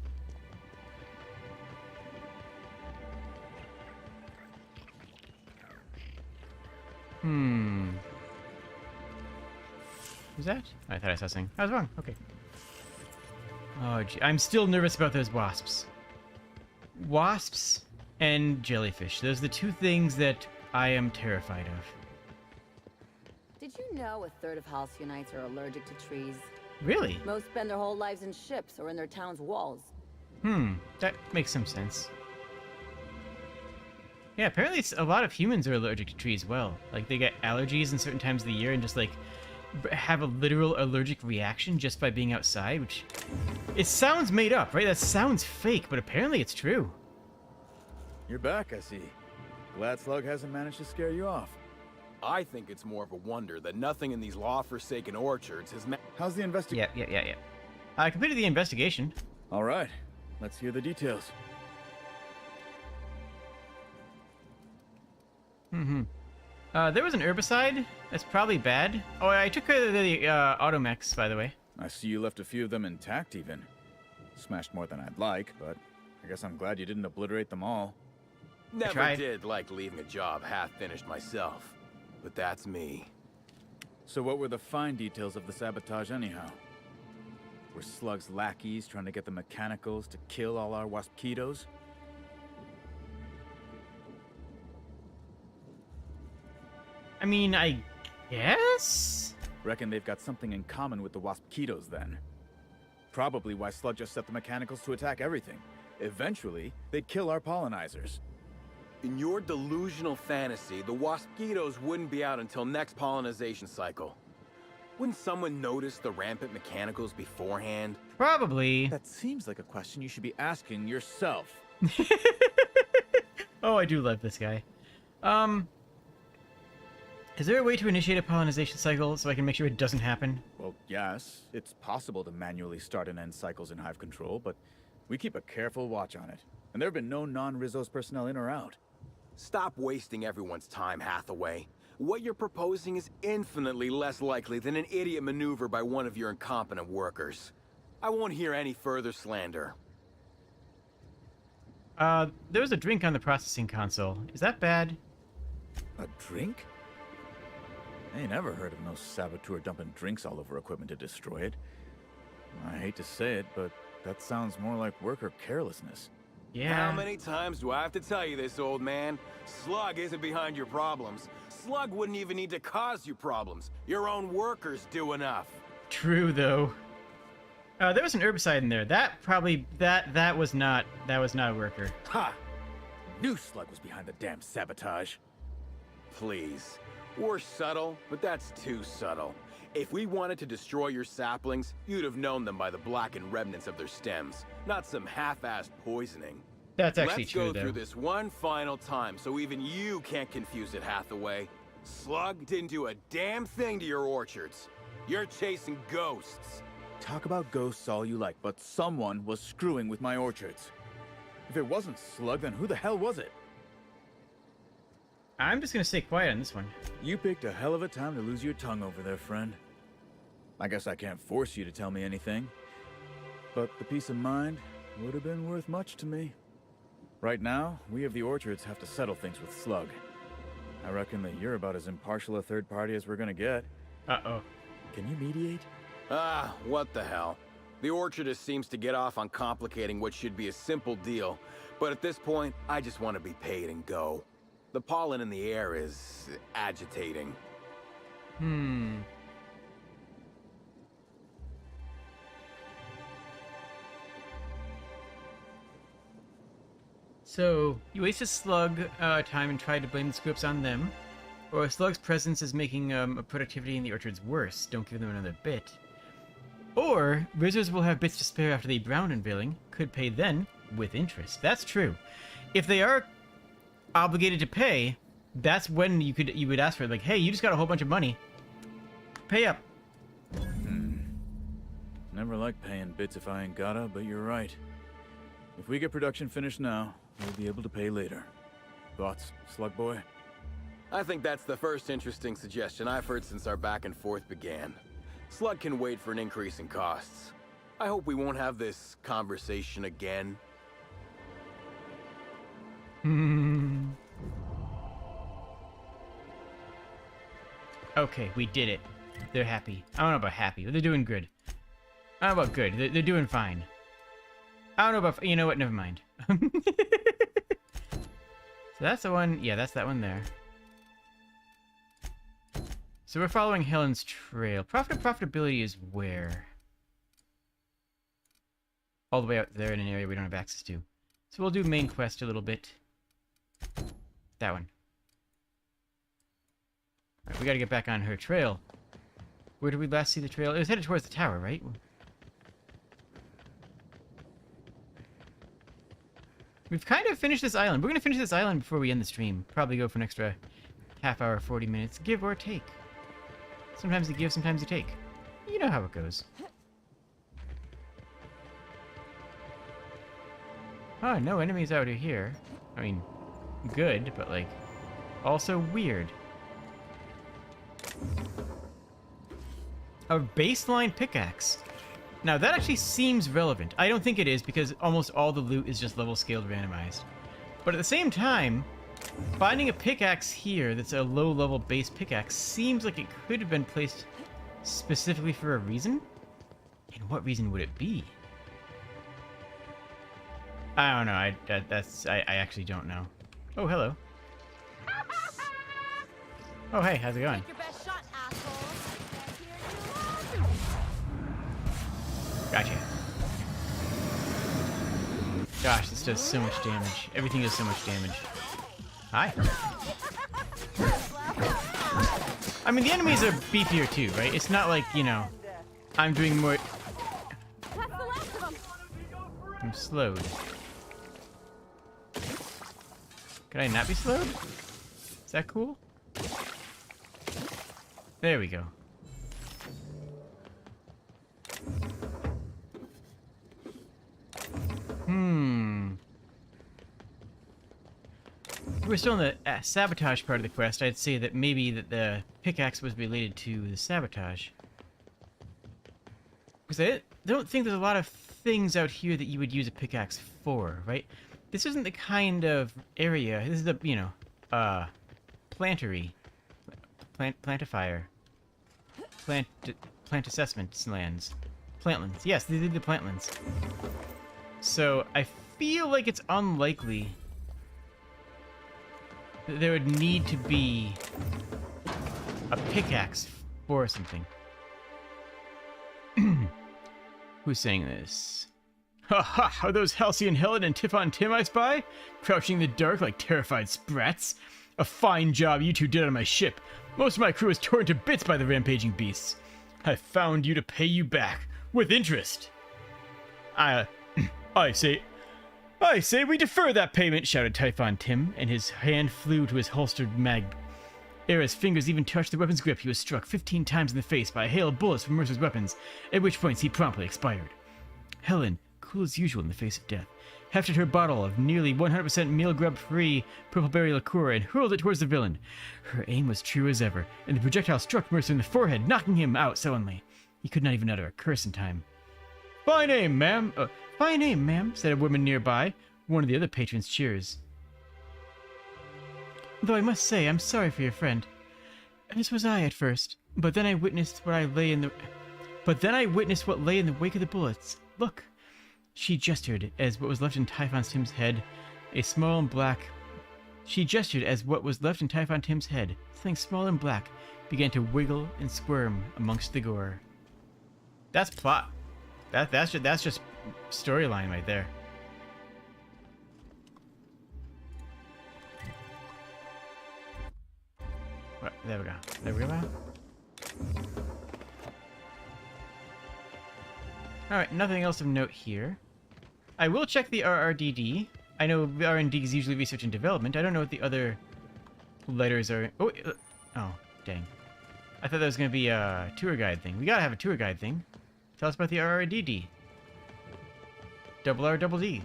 Who's that? I thought I saw something. I was wrong. Okay. Oh, gee. I'm still nervous about those wasps. Wasps and jellyfish. Those are the 2 things that I am terrified of. Did you know a third of halcyonites are allergic to trees? Really? Most spend their whole lives in ships or in their town's walls. That makes some sense. Yeah, apparently a lot of humans are allergic to trees as well. Like, they get allergies in certain times of the year and just, like, have a literal allergic reaction just by being outside, which... It sounds made up, right? That sounds fake, but apparently it's true. You're back, I see. Glad Slug hasn't managed to scare you off. I think it's more of a wonder that nothing in these law-forsaken orchards has How's the investigation? Yeah. I completed the investigation. All right. Let's hear the details. There was an herbicide. That's probably bad. Oh, I took care of the automechs, by the way. I see you left a few of them intact, even. Smashed more than I'd like, but I guess I'm glad you didn't obliterate them all. Never did like leaving a job half-finished myself. But that's me. So what were the fine details of the sabotage anyhow? Were Slug's lackeys trying to get the mechanicals to kill all our waspitos? I mean, I guess? Reckon they've got something in common with the waspitos then. Probably why Slug just set the mechanicals to attack everything. Eventually, they'd kill our pollinizers. In your delusional fantasy, the waspitos wouldn't be out until next pollinization cycle. Wouldn't someone notice the rampant mechanicals beforehand? Probably. That seems like a question you should be asking yourself. Oh, I do love this guy. Is there a way to initiate a pollinization cycle so I can make sure it doesn't happen? Well, yes. It's possible to manually start and end cycles in Hive Control, but we keep a careful watch on it. And there have been no non-Rizzo's personnel in or out. Stop wasting everyone's time, Hathaway. What you're proposing is infinitely less likely than an idiot maneuver by one of your incompetent workers. I won't hear any further slander. There was a drink on the processing console. Is that bad? A drink? I ain't never heard of no saboteur dumping drinks all over equipment to destroy it. I hate to say it, but that sounds more like worker carelessness. Yeah. How many times do I have to tell you this, old man? Slug isn't behind your problems. Slug wouldn't even need to cause you problems. Your own workers do enough. True, though. There was an herbicide in there. That was not a worker. Ha! Knew Slug was behind the damn sabotage. please. We're subtle, but that's too subtle. If we wanted to destroy your saplings, you'd have known them by the blackened remnants of their stems, not some half-assed poisoning. That's actually true, Let's go through this one final time so even you can't confuse it, Hathaway. Slug didn't do a damn thing to your orchards. You're chasing ghosts. Talk about ghosts all you like, but someone was screwing with my orchards. If it wasn't Slug, then who the hell was it? I'm just gonna stay quiet on this one. You picked a hell of a time to lose your tongue over there, friend. I guess I can't force you to tell me anything, but the peace of mind would have been worth much to me. Right now, we of the orchards have to settle things with Slug. I reckon that you're about as impartial a third party as we're gonna get. Uh-oh. Can you mediate? Ah, what the hell. The orchardist seems to get off on complicating what should be a simple deal, but at this point, I just want to be paid and go. The pollen in the air is agitating. So, you wasted Slug time and tried to blame the screw-ups on them. Or Slug's presence is making productivity in the orchards worse. Don't give them another bit. Or, Rizzos will have bits to spare after the Brown unveiling. Could pay then, with interest. That's true. If they are obligated to pay, that's when you would ask for it. Like, hey, you just got a whole bunch of money. Pay up. Never like paying bits if I ain't gotta, but you're right. If we get production finished now, we'll be able to pay later. Thoughts, Slug Boy? I think that's the first interesting suggestion I've heard since our back and forth began. Slug can wait for an increase in costs. I hope we won't have this conversation again. Okay, we did it. They're happy. I don't know about happy, but they're doing good. I don't know about good. They're doing fine. I don't know about... You know what? Never mind. So that's the one... Yeah, that's that one there. So we're following Helen's trail. Profitability is where? All the way out there in an area we don't have access to. So we'll do main quest a little bit. That one. Alright, we gotta get back on her trail. Where did we last see the trail? It was headed towards the tower, right? We've kind of finished this island. We're gonna finish this island before we end the stream. Probably go for an extra half hour, 40 minutes. Give or take. Sometimes you give, sometimes you take. You know how it goes. Oh, no enemies out here. I mean, good, but like, also weird. A baseline pickaxe. Now that actually seems relevant. I don't think it is because almost all the loot is just level scaled randomized. But at the same time, finding a pickaxe here that's a low level base pickaxe seems like it could have been placed specifically for a reason. And what reason would it be? I don't know. I actually don't know. Oh, hello. Oh, hey, how's it going? Take your best shot, asshole. Gotcha. Gosh, this does so much damage. Everything does so much damage. Hi. I mean, the enemies are beefier too, right? It's not like, you know, I'm doing more... I'm slowed. Could I not be slowed? Is that cool? There we go. If we're still in the sabotage part of the quest, I'd say that maybe that the pickaxe was related to the sabotage. Because I don't think there's a lot of things out here that you would use a pickaxe for, right? This isn't the kind of area... This is the, you know, plantery. Plantifier. Plant assessment lands. Plantlands. Yes, they did the plantlands. So, I feel like it's unlikely that there would need to be a pickaxe for something. Who's saying this? Ha ha! Are those Halcyon Helen and Tiffon Tim I spy? Crouching in the dark like terrified sprats? A fine job you two did on my ship. Most of my crew was torn to bits by the rampaging beasts. I found you to pay you back, with interest. I say we defer that payment, shouted Typhon Tim, and his hand flew to his holstered mag. Ere his fingers even touched the weapon's grip, he was struck 15 times in the face by a hail of bullets from Mercer's weapons, at which points he promptly expired. Helen, cool as usual in the face of death, hefted her bottle of nearly 100% meal grub-free purple berry liqueur and hurled it towards the villain. Her aim was true as ever, and the projectile struck Mercer in the forehead, knocking him out sullenly. He could not even utter a curse in time. Fine aim, ma'am. Fine aim, ma'am, said a woman nearby. One of the other patrons cheers. Though I must say, I'm sorry for your friend. As was I at first, but then I witnessed what lay in the wake of the bullets. Look. She gestured as what was left in Typhon Tim's head, something small and black, began to wiggle and squirm amongst the gore. That's plot. That's just storyline right there. What? There we go. There we go. Alright, nothing else of note here. I will check the RRDD. I know R&D is usually research and development. I don't know what the other letters are. Oh, dang. I thought that was going to be a tour guide thing. We gotta have a tour guide thing. Tell us about the RRDD. Double R, double D.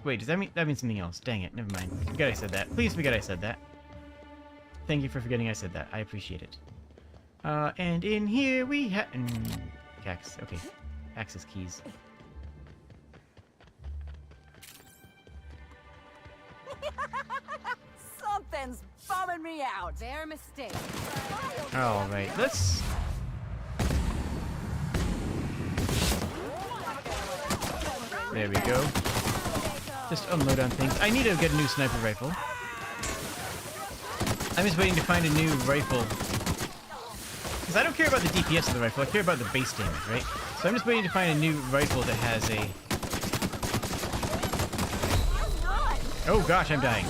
Wait, does that mean something else? Dang it, never mind. Forget I said that. Please forget I said that. Thank you for forgetting I said that. I appreciate it. And in here we have... Cax, okay. Access keys. Something's bumming me out. Their mistake. Alright, let's... There we go. Just unload on things. I need to get a new sniper rifle. I'm just waiting to find a new rifle. Because I don't care about the DPS of the rifle, I care about the base damage, right? So I'm just waiting to find a new rifle that has a... Oh gosh, I'm dying.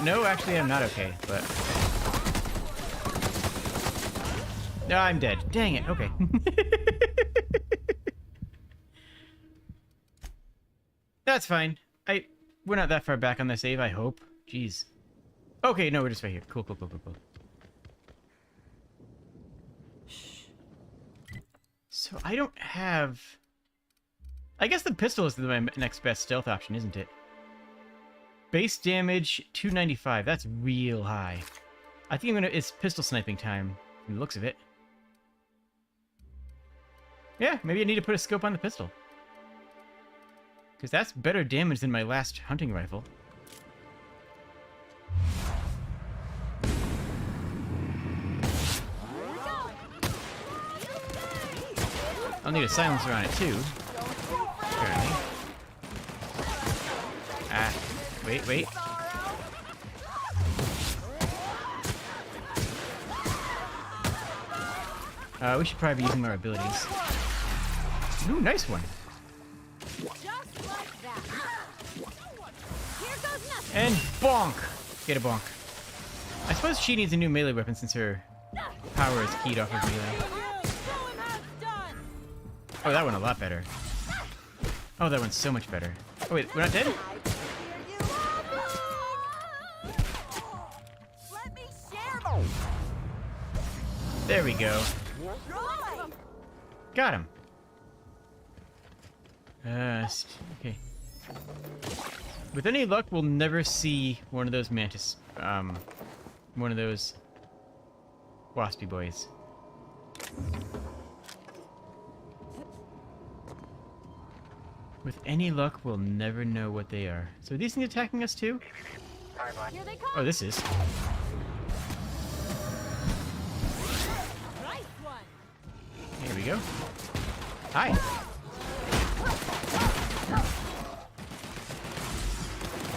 No, actually I'm not okay, but... No, I'm dead. Dang it, okay. That's fine. We're not that far back on the save, I hope. Jeez. Okay, no, we're just right here. Cool. Shh. So I don't have... I guess the pistol is my next best stealth option, isn't it? Base damage, 295. That's real high. I think it's pistol sniping time, from the looks of it. Yeah, maybe I need to put a scope on the pistol. Because that's better damage than my last hunting rifle. I'll need a silencer on it too. Apparently. Ah, wait. We should probably be using our abilities. Ooh, nice one. And bonk! Get a bonk. I suppose she needs a new melee weapon since her power is keyed off of melee. Oh, that one a lot better. Oh, that one's so much better. Oh wait, we're not dead? There we go. Got him. Okay. With any luck, we'll never see one of those mantis, one of those waspy boys. With any luck, we'll never know what they are. So are these things attacking us too? Here they come. Oh, this is. Here we go. Hi.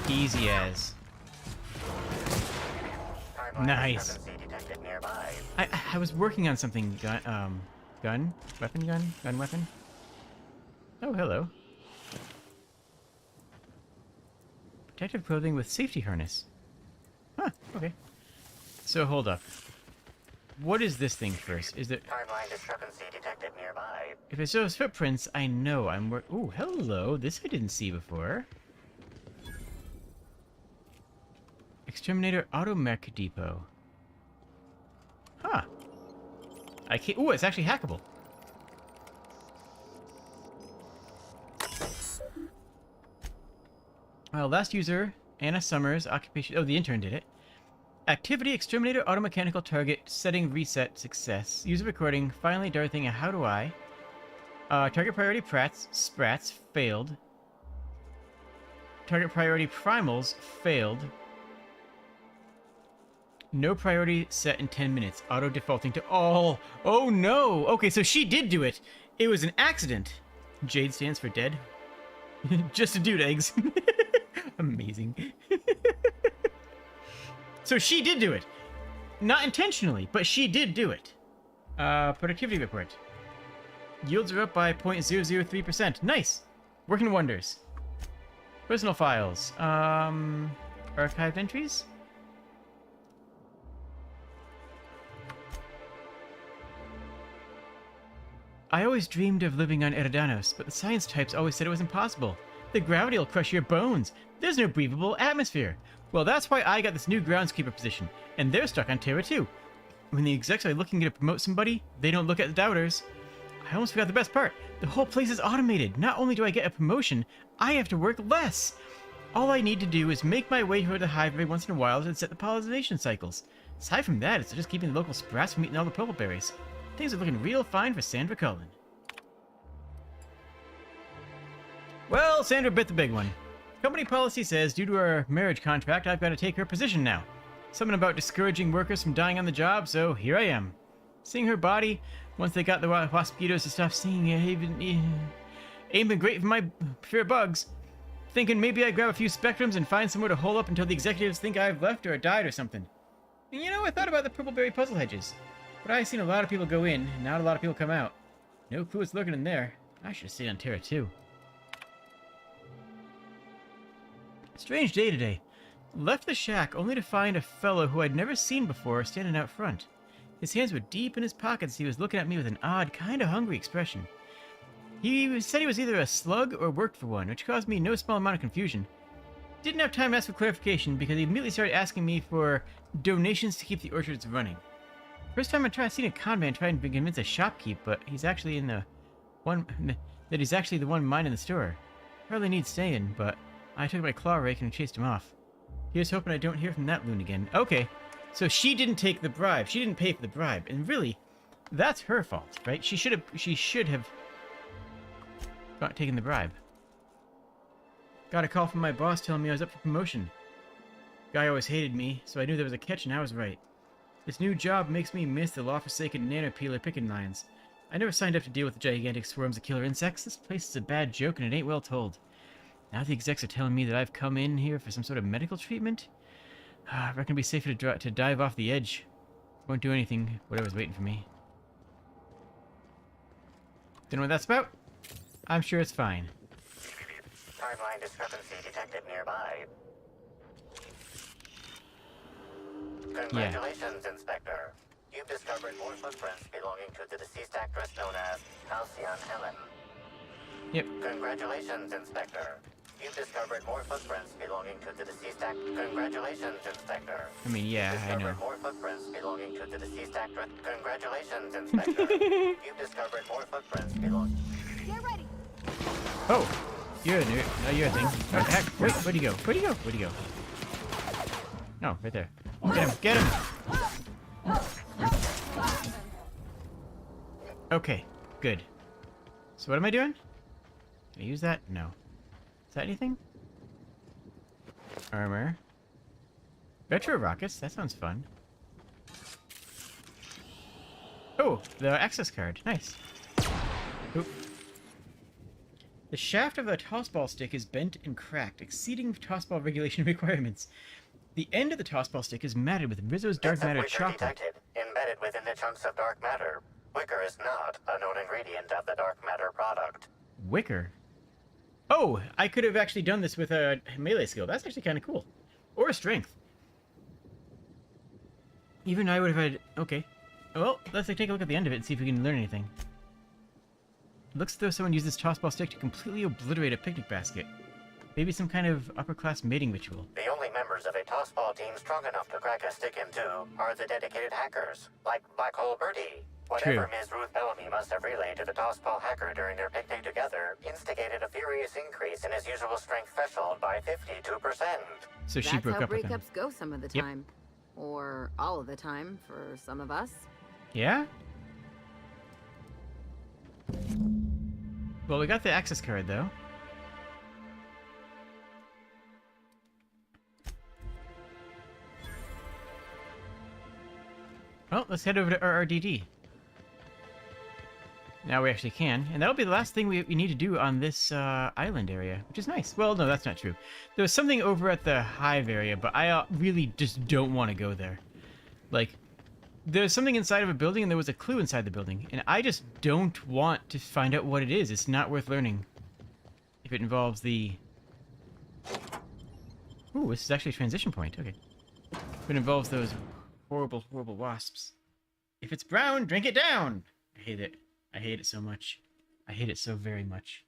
Easy as. Nice. I was working on something. Gun? Weapon? Oh, hello. Protective clothing with safety harness. Huh, okay. So hold up. What is this thing first? Is it... Timeline discrepancy detected nearby. If it shows footprints, I know I'm ooh, hello. This I didn't see before. Exterminator Automech Depot. Huh. I can't... Ooh, it's actually hackable. Well, last user, Anna Summers, occupation... Oh, the intern did it. Activity, Exterminator, Automechanical Target, Setting, Reset, Success. User recording, finally Darthing, How Do I? Target priority Sprats, failed. Target priority Primals, failed. No priority set in 10 minutes. Auto defaulting to all. Oh no! Okay, so she did do it. It was an accident. Jade stands for dead. Just to dude eggs. Amazing. So she did do it. Not intentionally, but she did do it. Productivity report. Yields are up by 0.003%. Nice. Working wonders. Personal files. Archived entries? I always dreamed of living on Eridanos, but the science types always said it was impossible. The gravity will crush your bones. There's no breathable atmosphere. Well, that's why I got this new groundskeeper position, and they're stuck on Terra too. When the execs are looking to promote somebody, they don't look at the doubters. I almost forgot the best part. The whole place is automated. Not only do I get a promotion, I have to work less. All I need to do is make my way toward the hive every once in a while and set the pollination cycles. Aside from that, it's just keeping the local sprats from eating all the purple berries. Things are looking real fine for Sandra Cullen. Well, Sandra bit the big one. Company policy says due to our marriage contract, I've got to take her position now. Something about discouraging workers from dying on the job, so here I am. Seeing her body, once they got the mosquitoes to stop stinging, ain't been great for my fear of bugs. Thinking maybe I'd grab a few spectrums and find somewhere to hole up until the executives think I've left or died or something. And you know, I thought about the purpleberry puzzle hedges. But I've seen a lot of people go in, and not a lot of people come out. No clue what's lurking in there. I should have stayed on Terra too. Strange day today. Left the shack only to find a fellow who I'd never seen before standing out front. His hands were deep in his pockets. He was looking at me with an odd, kind of hungry expression. He said he was either a slug or worked for one, which caused me no small amount of confusion. Didn't have time to ask for clarification because he immediately started asking me for donations to keep the orchards running. First time I've seen a con man try and convince a shopkeep, but he's actually the one minding the store. Hardly needs saying, but I took my claw rake and chased him off. Here's hoping I don't hear from that loon again. Okay, so she didn't take the bribe. She didn't pay for the bribe, and really, that's her fault, right? She should have taken the bribe. Got a call from my boss telling me I was up for promotion. Guy always hated me, so I knew there was a catch, and I was right. This new job makes me miss the law-forsaken nanopeeler picking lines. I never signed up to deal with the gigantic swarms of killer insects. This place is a bad joke and it ain't well told. Now the execs are telling me that I've come in here for some sort of medical treatment. I reckon it'd be safer to dive off the edge. Won't do anything, whatever's waiting for me. Don't know what that's about? I'm sure it's fine. Timeline discrepancy detected nearby. Congratulations, Inspector. You've discovered more footprints belonging to the deceased actress known as Halcyon Helen. Yep. Congratulations, Inspector. You've discovered more footprints belonging to the deceased actress. Congratulations, Inspector. I mean, yeah, I know. You've discovered more footprints belonging to the deceased actress. Congratulations, Inspector. You've discovered more footprints belonging. Get ready. Oh, you're a nerd. No, you're a thing. Oh, heck. Wait, where'd he go? Where'd he go? Where'd he go? Oh, right there. Get him! Get him! Okay, good. So what am I doing? Can I use that? No. Is that anything? Armor. Retro rockets? That sounds fun. Oh, the access card. Nice. Oop. The shaft of the tossball stick is bent and cracked, exceeding tossball regulation requirements. The end of the tossball stick is matted with Rizzo's dark matter chocolate. Detected, embedded within the chunks of dark matter. Wicker is not a known ingredient of the dark matter product. Wicker? Oh, I could have actually done this with a melee skill. That's actually kind of cool. Or a strength. Even I would have had... Okay. Well, let's take a look at the end of it and see if we can learn anything. It looks as though someone used this tossball stick to completely obliterate a picnic basket. Maybe some kind of upper-class mating ritual. The only members of a tossball team strong enough to crack a stick in two are the dedicated hackers, like Black Hole Birdie. Whatever Ms. Ruth Bellamy must have relayed to the tossball hacker during their picnic together instigated a furious increase in his usual strength threshold by 52%. So she broke up with him. That's how breakups go some of the time. Or all of the time for some of us. Yeah? Well, we got the access card, though. Well, let's head over to RRDD. Now we actually can, and that'll be the last thing we need to do on this island area, which is nice. Well, no, that's not true. There was something over at the Hive area, but I really just don't want to go there. Like, there's something inside of a building, and there was a clue inside the building, and I just don't want to find out what it is. It's not worth learning. If it involves the... Ooh, this is actually a transition point. Okay. If it involves those horrible, horrible wasps. If it's brown, drink it down! I hate it. I hate it so much. I hate it so very much.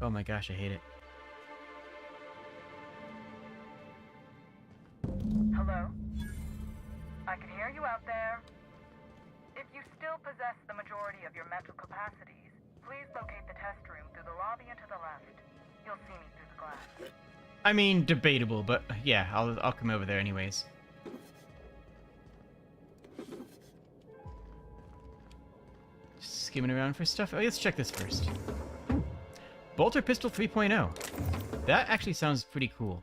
Oh my gosh, I hate it. Hello? I can hear you out there. If you still possess the majority of your mental capacities, please locate the test room through the lobby and to the left. You'll see me through the glass. I mean, debatable, but yeah, I'll come over there anyways. Skimming around for stuff. Oh, let's check this first. Bolter Pistol 3.0. That actually sounds pretty cool.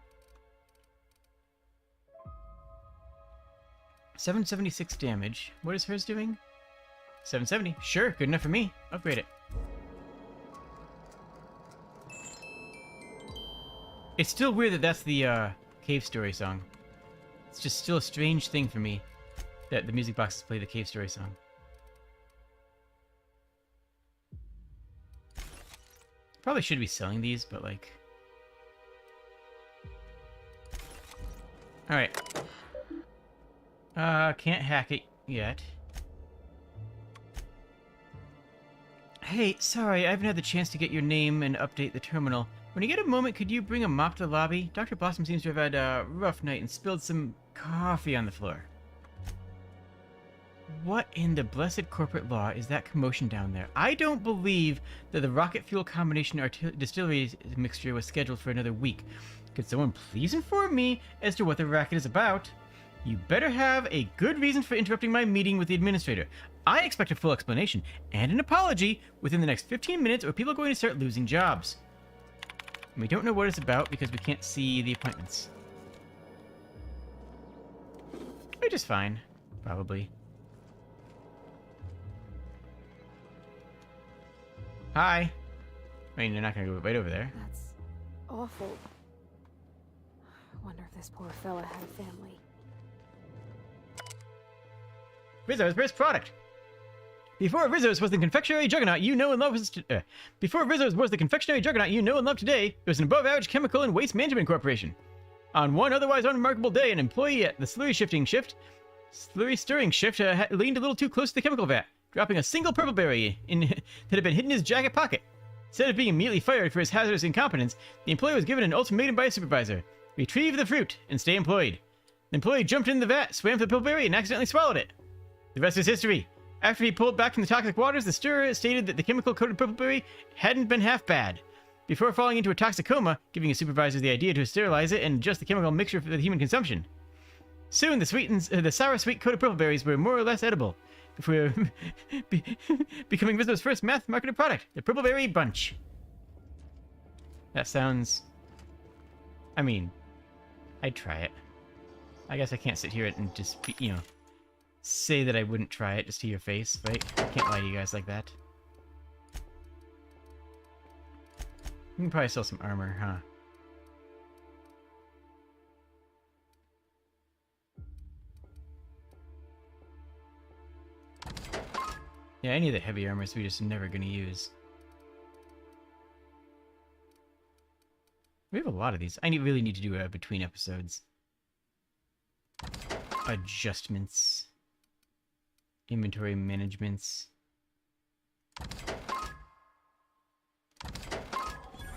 776 damage. What is hers doing? 770. Sure, good enough for me. Upgrade it. It's still weird that that's the Cave Story song. It's just still a strange thing for me that the music boxes play the Cave Story song. Probably should be selling these, but like... Alright. Can't hack it yet. Hey, sorry, I haven't had the chance to get your name and update the terminal. When you get a moment, could you bring a mop to the lobby? Dr. Blossom seems to have had a rough night and spilled some coffee on the floor. What in the blessed corporate law is that commotion down there? I don't believe that the rocket fuel combination distillery mixture was scheduled for another week. Could someone please inform me as to what the racket is about? You better have a good reason for interrupting my meeting with the administrator. I expect a full explanation and an apology within the next 15 minutes or people are going to start losing jobs. And we don't know what it's about because we can't see the appointments. Which is fine, probably. Hi. I mean, you're not gonna go right over there. That's awful. I wonder if this poor fella had a family. Rizzo's first product. Before Rizzo's was the confectionery juggernaut you know and love Before Rizzo's was the confectionery juggernaut you know and love today, it was an above-average chemical and waste management corporation. On one otherwise unremarkable day, an employee at the slurry stirring shift leaned a little too close to the chemical vat, dropping a single purple berry that had been hidden in his jacket pocket. Instead of being immediately fired for his hazardous incompetence, the employee was given an ultimatum by his supervisor: retrieve the fruit and stay employed. The employee jumped in the vat, swam for the purple berry, and accidentally swallowed it. The rest is history. After he pulled back from the toxic waters, the stirrer stated that the chemical-coated purple berry hadn't been half bad. Before falling into a toxic coma, giving his supervisor the idea to sterilize it and adjust the chemical mixture for the human consumption. Soon, the sour-sweet coated purple berries were more or less edible, before becoming Rizzo's first mass-marketed product, the Purple Berry Bunch. That sounds... I mean, I'd try it. I guess I can't sit here and just, say that I wouldn't try it just to your face, right? I can't lie to you guys like that. You can probably sell some armor, huh? Yeah, any of the heavy armors we're just never gonna use. lot of these. I really need to do a between episodes. Adjustments. Inventory managements.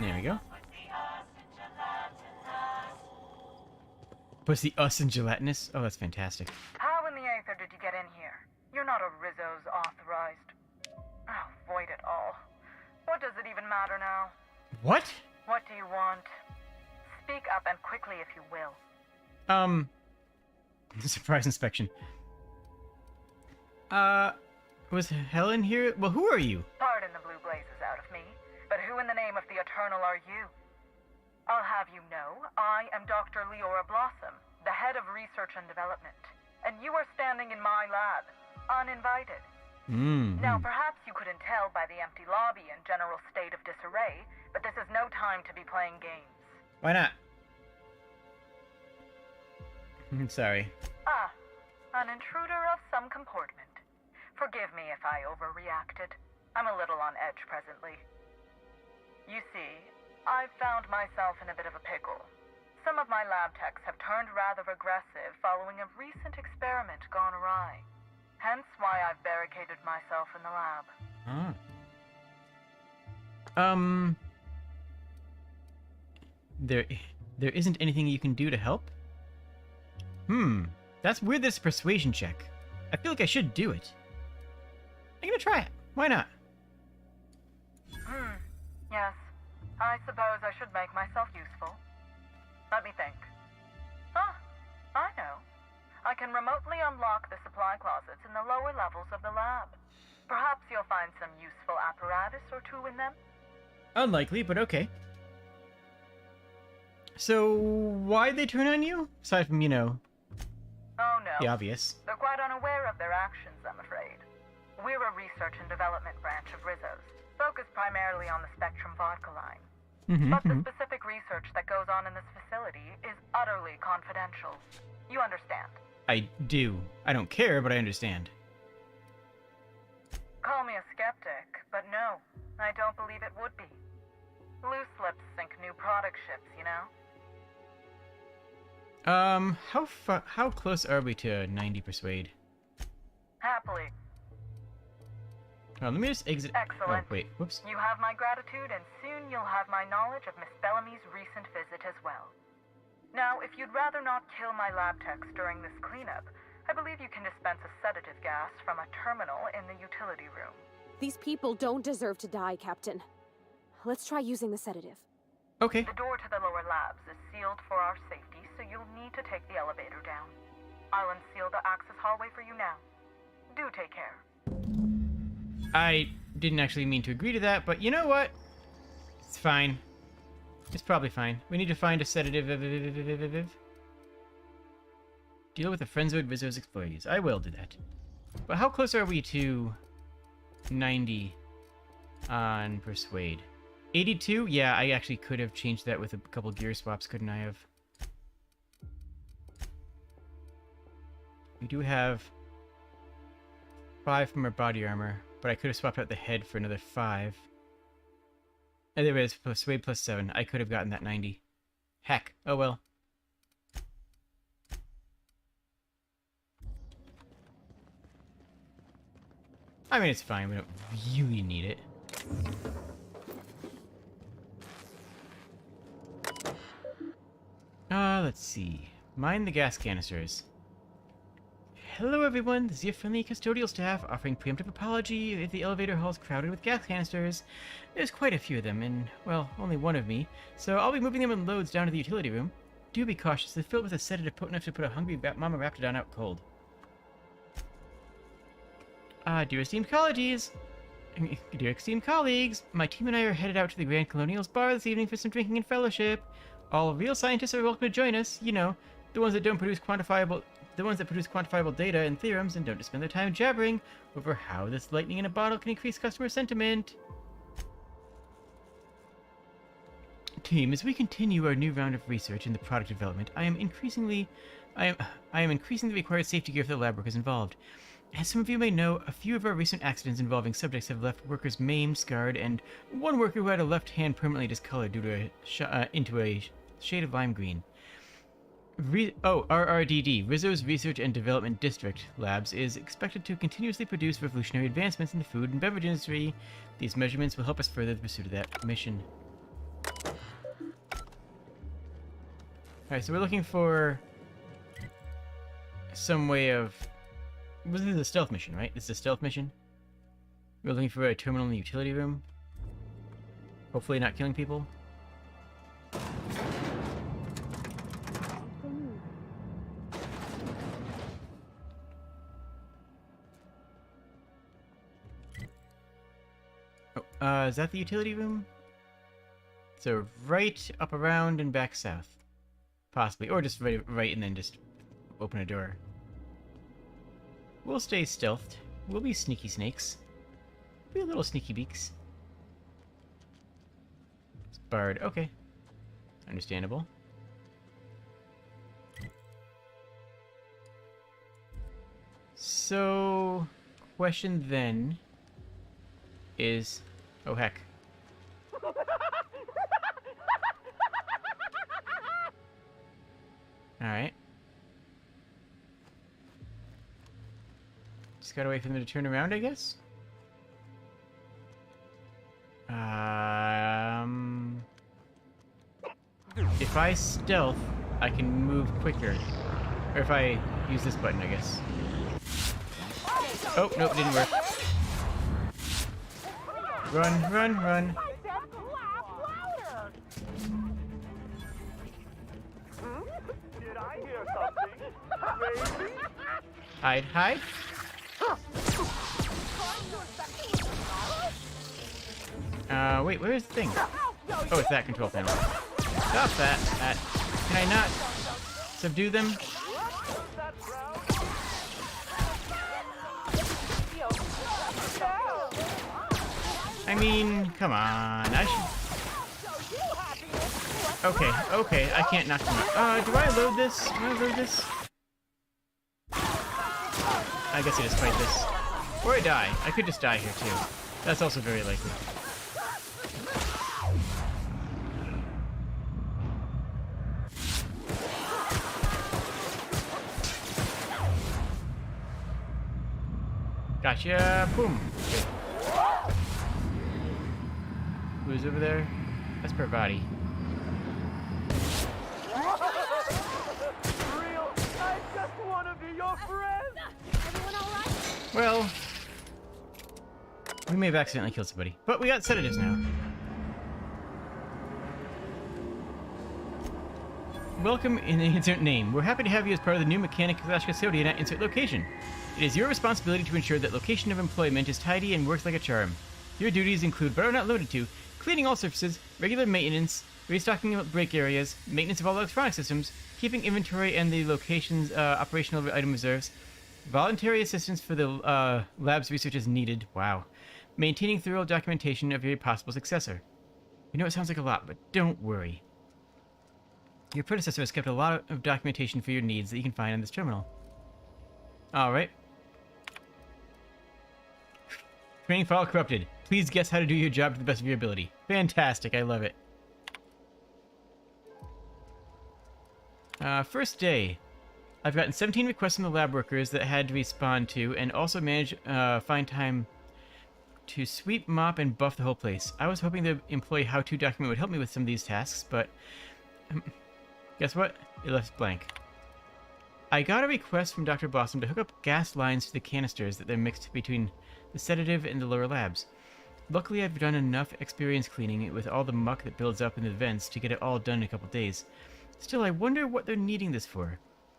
There we go. Pussy us and gelatinous? Oh, that's fantastic. How in the aether did you get in here? You're not a Rizzo's authorized. Oh, void it all. What does it even matter now? What? What do you want? Speak up and quickly if you will. Surprise inspection. Was Helen here? Well, who are you? Pardon the blue blazes out of me, but who in the name of the Eternal are you? I'll have you know, I am Dr. Leora Blossom, the head of research and development, and you are standing in my lab, uninvited. Now, perhaps you couldn't tell by the empty lobby and general state of disarray, but this is no time to be playing games. Why not? Sorry. Ah, an intruder of some comportment. Forgive me if I overreacted. I'm a little on edge presently. You see, I've found myself in a bit of a pickle. Some of my lab techs have turned rather aggressive following a recent experiment gone awry. Hence why I've barricaded myself in the lab. There isn't anything you can do to help? That's weird. This persuasion check. I feel like I should do it. I'm gonna try it. Why not? Yes. I suppose I should make myself useful. Let me think. Ah, I know. I can remotely unlock the supply closets in the lower levels of the lab. Perhaps you'll find some useful apparatus or two in them. Unlikely, but okay. So, why'd they turn on you? Aside from, Oh no. the obvious. They're quite unaware of their actions, I'm afraid. We're a research and development branch of Rizzo's, focused primarily on the Spectrum vodka line. But the specific research that goes on in this facility is utterly confidential. You understand? I do. I don't care, but I understand. Call me a skeptic, but no, I don't believe it would be. Loose lips sink new product ships, you know? How close are we to 90 persuade? Happily. Let me just exit. Excellent. Oh, wait. Whoops. You have my gratitude, and soon you'll have my knowledge of Miss Bellamy's recent visit as well. Now, if you'd rather not kill my lab techs during this cleanup, I believe you can dispense a sedative gas from a terminal in the utility room. These people don't deserve to die, Captain. Let's try using the sedative. Okay. The door to the lower labs is sealed for our safety, so you'll need to take the elevator down. I'll unseal the access hallway for you now. Do take care. I didn't actually mean to agree to that, but you know what? It's fine. It's probably fine. We need to find a sedative. Deal with the Frenzoid Rizzo's employees. I will do that. But how close are we to 90 on Persuade? 82? Yeah, I actually could have changed that with a couple gear swaps, couldn't I have? We do have 5 from our body armor, but I could have swapped out the head for another 5. And there it is, Persuade plus 7. I could have gotten that 90. Heck. Oh well. I mean, it's fine. We don't really need it. Let's see. Mine the gas canisters. Hello everyone, this is your friendly custodial staff offering preemptive apology if the elevator hall is crowded with gas canisters. There's quite a few of them, and, well, only one of me, so I'll be moving them in loads down to the utility room. Do be cautious, they're filled with a sedative potent enough to put a hungry mama raptidon out cold. Dear esteemed colleagues, my team and I are headed out to the Grand Colonial's bar this evening for some drinking and fellowship. All real scientists are welcome to join us, you know, the ones that produce quantifiable data and theorems and don't just spend their time jabbering over how this lightning in a bottle can increase customer sentiment. Team, as we continue our new round of research into product development, I am increasing the required safety gear for the lab workers involved. As some of you may know, a few of our recent accidents involving subjects have left workers maimed, scarred, and one worker who had a left hand permanently discolored due to into a shade of lime green. RRDD, Rizzo's Research and Development District Labs, is expected to continuously produce revolutionary advancements in the food and beverage industry. These measurements will help us further the pursuit of that mission. Alright, so we're looking for some way of... This is a stealth mission, right? This is a stealth mission. We're looking for a terminal in the utility room. Hopefully not killing people. Oh, is that the utility room? So right, up, around, and back south. Possibly. Or just right and then just open a door. We'll stay stealthed. We'll be sneaky snakes. Be a little sneaky beaks. It's barred. Okay. Understandable. So, question then is... Oh, heck. Alright. Just gotta wait for them to turn around, I guess? If I stealth, I can move quicker. Or if I use this button, I guess. Oh, nope, didn't work. Run, run, run. Hide, hide. Wait, where's the thing? Oh, it's that control panel. Stop that. Can I not subdue them? I mean, come on. I should... Okay, I can't knock them out. Do I load this? Do I load this? I guess I just fight this. Or I die. I could just die here, too. That's also very likely. Gotcha! Boom! Okay. Who's over there? That's per body. Well, we may have accidentally killed somebody, but we got sedatives now. Welcome in the insert name. We're happy to have you as part of the new mechanic/custodian at insert location. It is your responsibility to ensure that location of employment is tidy and works like a charm. Your duties include, but are not limited to, cleaning all surfaces, regular maintenance, restocking break areas, maintenance of all electronic systems, keeping inventory and the location's operational item reserves, voluntary assistance for the lab's research as needed. Wow. Maintaining thorough documentation of your possible successor. You know it sounds like a lot, but don't worry. Your predecessor has kept a lot of documentation for your needs that you can find on this terminal. Alright. Training file corrupted. Please guess how to do your job to the best of your ability. Fantastic, I love it. First day. I've gotten 17 requests from the lab workers that I had to respond to, and also managed find time to sweep, mop, and buff the whole place. I was hoping the employee how-to document would help me with some of these tasks, but... guess what? It left blank. I got a request from Dr. Blossom to hook up gas lines to the canisters that they're mixed between the sedative and the lower labs. Luckily, I've done enough experience cleaning it with all the muck that builds up in the vents to get it all done in a couple days. Still, I wonder what they're needing this for.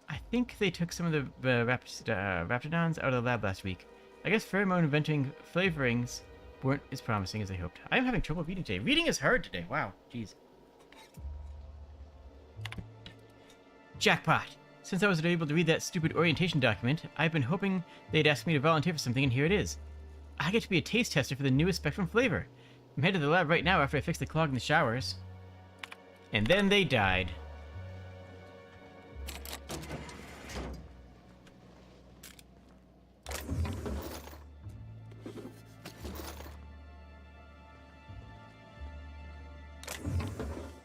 I think they took some of the Raptidons out of the lab last week. I guess pheromone inventing flavorings weren't as promising as I hoped. I'm having trouble reading today. Reading is hard today. Wow. Jeez. Jackpot! Since I was able to read that stupid orientation document, I've been hoping they'd ask me to volunteer for something, and here it is. I get to be a taste tester for the newest Spectrum flavor. I'm headed to the lab right now after I fix the clog in the showers. And then they died.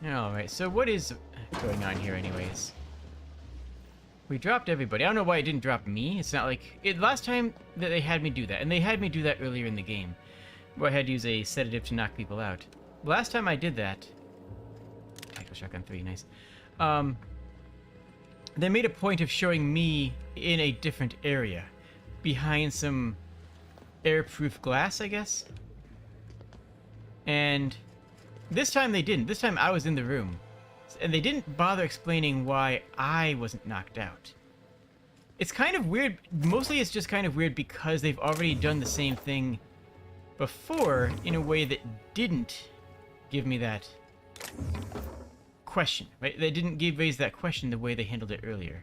Alright, so what is going on here anyways. We dropped everybody. I don't know why it didn't drop me. It's not like... last time that they had me do that, and they had me do that earlier in the game, where I had to use a sedative to knock people out. Last time I did that... Tactical Shotgun 3, nice. They made a point of showing me in a different area, behind some airproof glass, I guess? And this time they didn't. This time I was in the room. And they didn't bother explaining why I wasn't knocked out. It's kind of weird. Mostly it's just kind of weird because they've already done the same thing before in a way that didn't give me that question, right? They didn't raise that question the way they handled it earlier.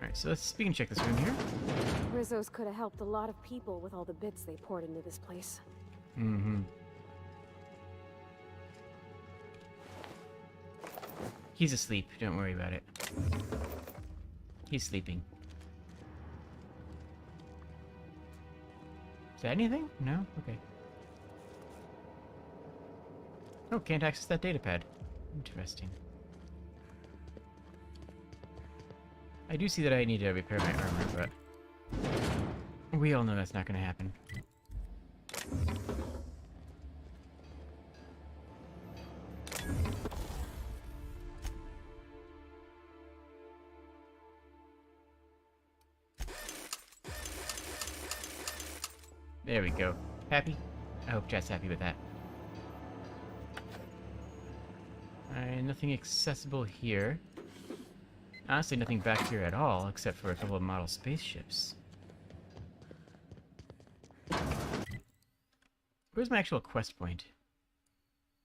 Alright, so we can check this room here. Rizzo's could have helped a lot of people with all the bits they poured into this place. Mm-hmm. He's asleep. Don't worry about it. He's sleeping. Is that anything? No? Okay. Oh, can't access that datapad. Interesting. I do see that I need to repair my armor, but we all know that's not going to happen. There we go. Happy? I hope chat's happy with that. Nothing accessible here. Honestly, nothing back here at all, except for a couple of model spaceships. Where's my actual quest point?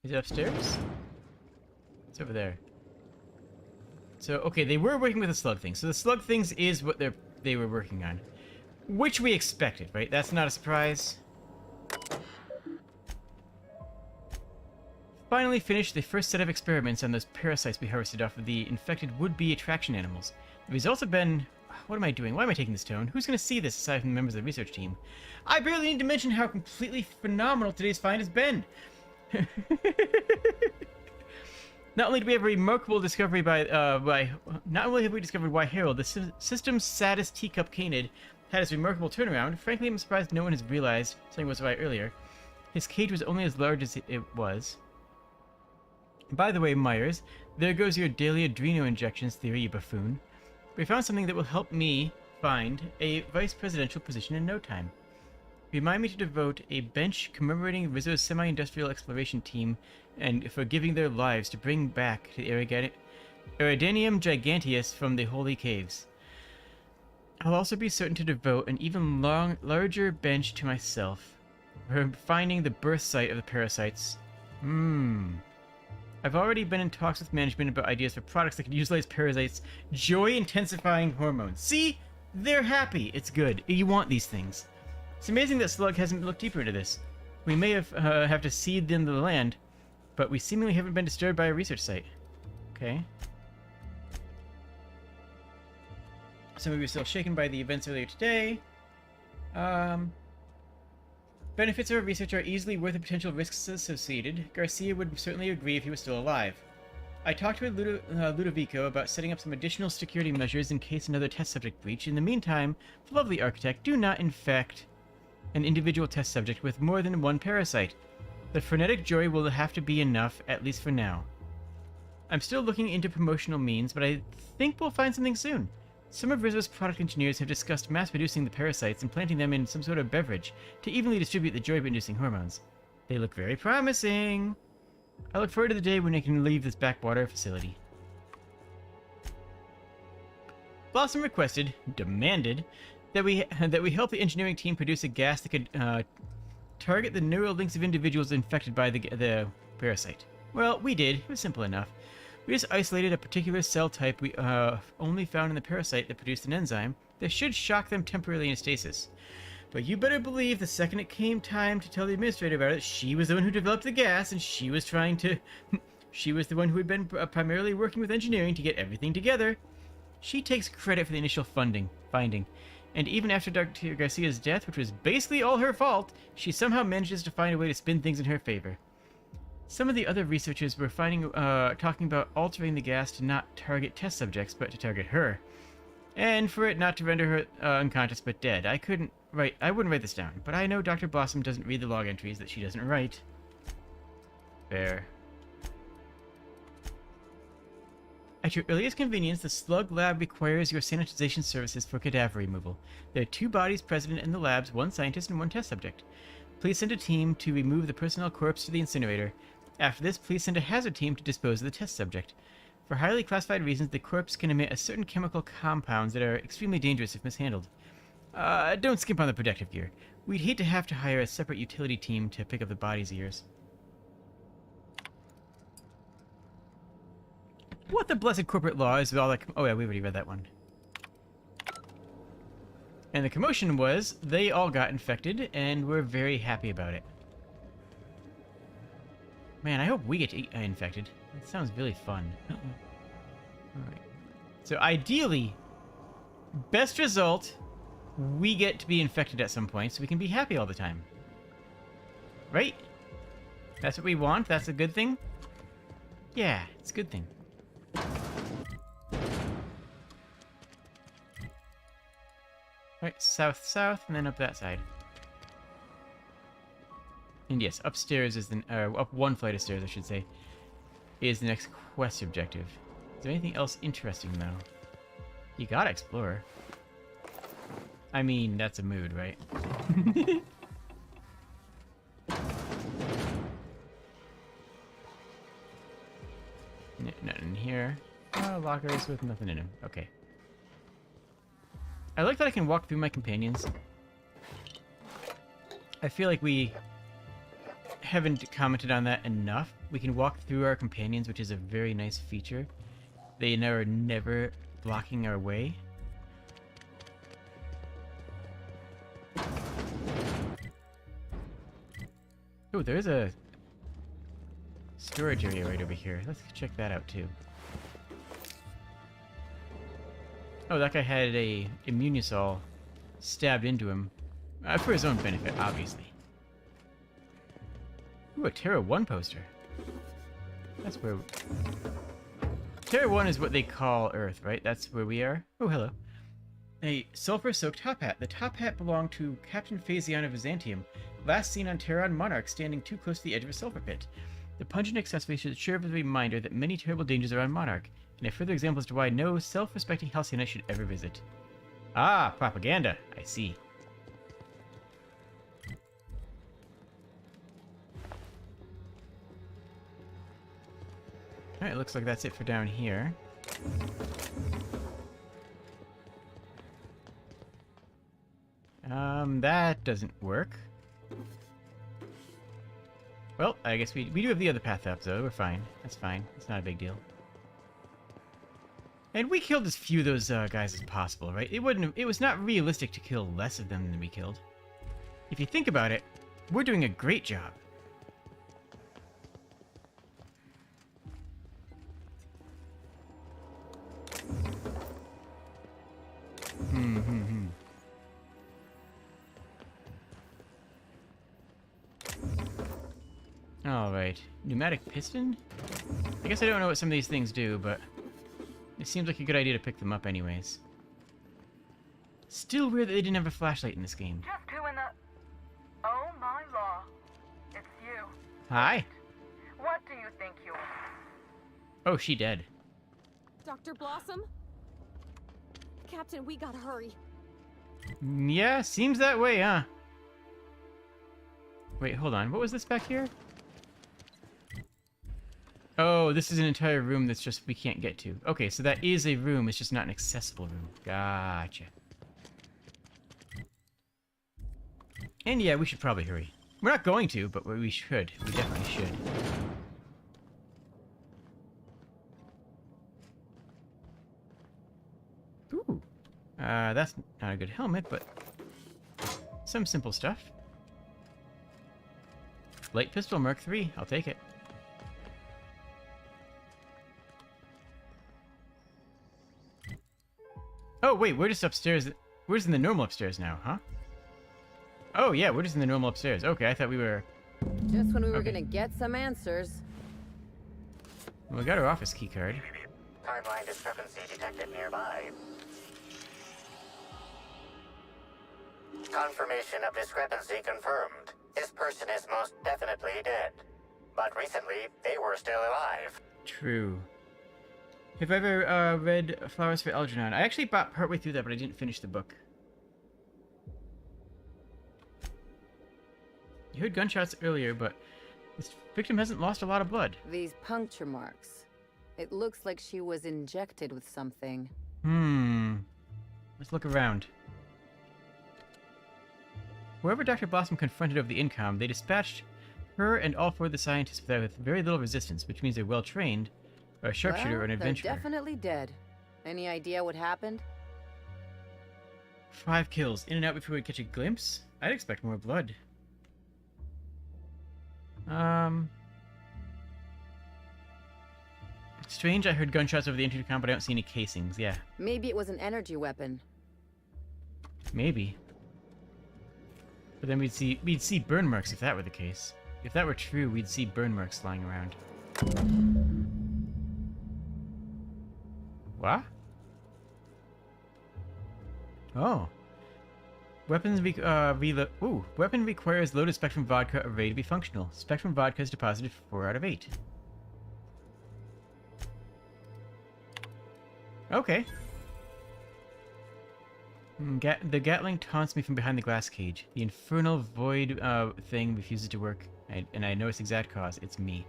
Is it upstairs? It's over there. So, okay, they were working with the slug thing. So the slug things is what they were working on. Which we expected, right? That's not a surprise. Finally finished the first set of experiments on those parasites we harvested off of the infected would-be attraction animals. The results have been... What am I doing? Why am I taking this tone? Who's going to see this aside from the members of the research team? I barely need to mention how completely phenomenal today's find has been. Not only do we have a remarkable discovery not only have we discovered why Harold, the system's saddest teacup canid, had his remarkable turnaround, frankly I'm surprised no one has realized something was right earlier. His cage was only as large as it was. By the way, Myers, there goes your daily adreno injections theory, you buffoon. We found something that will help me find a vice presidential position in no time. Remind me to devote a bench commemorating Rizzo's semi-industrial exploration team and for giving their lives to bring back the Iridanium Giganteus from the holy caves. I'll also be certain to devote an even larger bench to myself for finding the birth site of the parasites. I've already been in talks with management about ideas for products that could utilize parasites' joy-intensifying hormones. See? They're happy. It's good. You want these things. It's amazing that Slug hasn't looked deeper into this. We may have to seed into the land, but we seemingly haven't been disturbed by a research site. Okay. So maybe we're still shaken by the events earlier today. Benefits of our research are easily worth the potential risks associated. Garcia would certainly agree if he was still alive. I talked with Ludovico about setting up some additional security measures in case another test subject breach. In the meantime, lovely architect, do not infect an individual test subject with more than one parasite. The frenetic joy will have to be enough, at least for now. I'm still looking into promotional means, but I think we'll find something soon. Some of Rizzo's product engineers have discussed mass-producing the parasites and planting them in some sort of beverage to evenly distribute the joy-inducing hormones. They look very promising. I look forward to the day when I can leave this backwater facility. Blossom demanded, that we help the engineering team produce a gas that could target the neural links of individuals infected by the parasite. Well, we did. It was simple enough. We just isolated a particular cell type we only found in the parasite that produced an enzyme that should shock them temporarily in stasis. But you better believe the second it came time to tell the administrator about it, she was the one who developed the gas, and she was she was the one who had been primarily working with engineering to get everything together. She takes credit for the initial finding. And even after Dr. Garcia's death, which was basically all her fault, she somehow manages to find a way to spin things in her favor. Some of the other researchers were talking about altering the gas to not target test subjects, but to target her. And for it not to render her unconscious but dead. I wouldn't write this down, but I know Dr. Blossom doesn't read the log entries that she doesn't write. Fair. At your earliest convenience, the Slug Lab requires your sanitization services for cadaver removal. There are 2 bodies present in the labs, 1 scientist and 1 test subject. Please send a team to remove the personnel corpse to the incinerator. After this, please send a hazard team to dispose of the test subject. For highly classified reasons, the corpse can emit a certain chemical compounds that are extremely dangerous if mishandled. Don't skimp on the protective gear. We'd hate to have to hire a separate utility team to pick up the body's ears. What the blessed corporate law is with all that... Oh yeah, we already read that one. And the commotion was, they all got infected, and we're very happy about it. Man, I hope we get infected. That sounds really fun. Alright. So ideally, best result, we get to be infected at some point, so we can be happy all the time. Right? That's what we want? That's a good thing? Yeah, it's a good thing. Right, south, and then up that side. And yes, upstairs is the... up 1 flight of stairs, I should say, is the next quest objective. Is there anything else interesting, though? You gotta explore. I mean, that's a mood, right? Nothing in here. Lockers with nothing in them. Okay. I like that I can walk through my companions. I feel like we haven't commented on that enough. We can walk through our companions, which is a very nice feature. They are never blocking our way. Oh, there's a storage area right over here. Let's check that out too. Oh, that guy had a immunosol stabbed into him. For his own benefit, obviously. Ooh, a Terra 1 poster. That's where... Terra 1 is what they call Earth, right? That's where we are? Oh, hello. A sulfur-soaked top hat. The top hat belonged to Captain Phaezion of Byzantium, last seen on Terran Monarch, standing too close to the edge of a sulfur pit. The pungent accessory should serve as a reminder that many terrible dangers are on Monarch, and a further example as to why no self-respecting Halcyonite should ever visit. Ah, propaganda. I see. Alright, looks like that's it for down here. That doesn't work. Well, I guess we do have the other path up, though. We're fine. That's fine. It's not a big deal. And we killed as few of those guys as possible, right? It was not realistic to kill less of them than we killed. If you think about it, we're doing a great job. Alright. Pneumatic piston? I guess I don't know what some of these things do, but it seems like a good idea to pick them up anyways. Still weird that they didn't have a flashlight in this game. Just who in the... Oh my law. It's you. Hi. What do you think you are? Oh, she dead. Dr. Blossom? Captain, we gotta hurry. Yeah, seems that way, huh? Wait, hold on. What was this back here? Oh, this is an entire room that's just we can't get to. Okay, so that is a room. It's just not an accessible room. Gotcha. And yeah, we should probably hurry. We're not going to, but we should. We definitely should. Ooh. That's not a good helmet, but some simple stuff. Light pistol Mark III. I'll take it. Oh, wait, we're just upstairs. we're just in the normal upstairs now, huh? Oh, yeah, we're just in the normal upstairs. Okay, I thought we were... Just when we were gonna get some answers. Well, we got our office key card. Timeline discrepancy detected nearby. Confirmation of discrepancy confirmed. This person is most definitely dead. But recently, they were still alive. True. Have I ever read Flowers for Algernon? I actually bought partway through that, but I didn't finish the book. You heard gunshots earlier, but this victim hasn't lost a lot of blood. These puncture marks. It looks like she was injected with something. Let's look around. Whoever Dr. Blossom confronted over the incom, they dispatched her and all four of the scientists with very little resistance, which means they're well-trained, or a sharpshooter or an adventurer. They're definitely dead. Any idea what happened? 5 kills. In and out before we catch a glimpse? I'd expect more blood. Strange, I heard gunshots over the intercom, but I don't see any casings, yeah. Maybe it was an energy weapon. Maybe. But then we'd see burn marks if that were the case. If that were true, we'd see burn marks lying around. What? Oh. Weapon requires loaded Spectrum Vodka array to be functional. Spectrum Vodka is deposited 4 out of 8. Okay. The Gatling taunts me from behind the glass cage. The infernal void thing refuses to work, and I know its exact cause. It's me.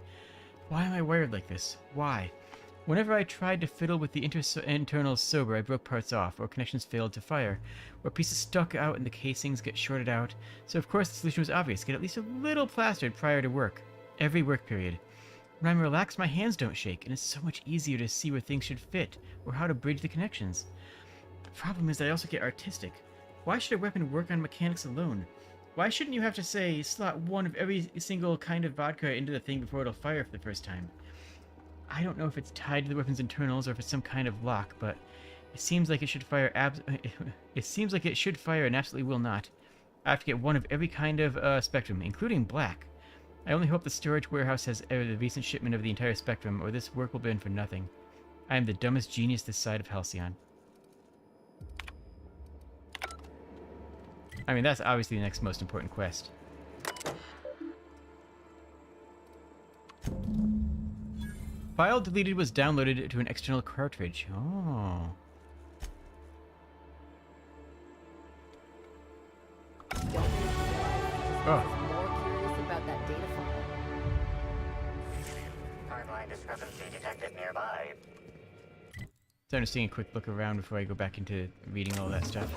Why am I wired like this? Why? Whenever I tried to fiddle with the internal sober, I broke parts off, or connections failed to fire, or pieces stuck out and the casings get shorted out. So of course the solution was obvious. Get at least a little plastered prior to work. Every work period. When I'm relaxed, my hands don't shake, and it's so much easier to see where things should fit, or how to bridge the connections. The problem is that I also get artistic. Why should a weapon work on mechanics alone? Why shouldn't you have to, say, slot one of every single kind of vodka into the thing before it'll fire for the first time? I don't know if it's tied to the weapon's internals or if it's some kind of lock, but it seems like it should fire it seems like it should fire and absolutely will not. I have to get one of every kind of spectrum, including black. I only hope the storage warehouse has the recent shipment of the entire spectrum, or this work will be in for nothing. I am the dumbest genius this side of Halcyon. I mean, that's obviously the next most important quest. File deleted was downloaded to an external cartridge. Oh. Oh. About that data file. Timeline discrepancy detected nearby. So I'm just taking a quick look around before I go back into reading all that stuff.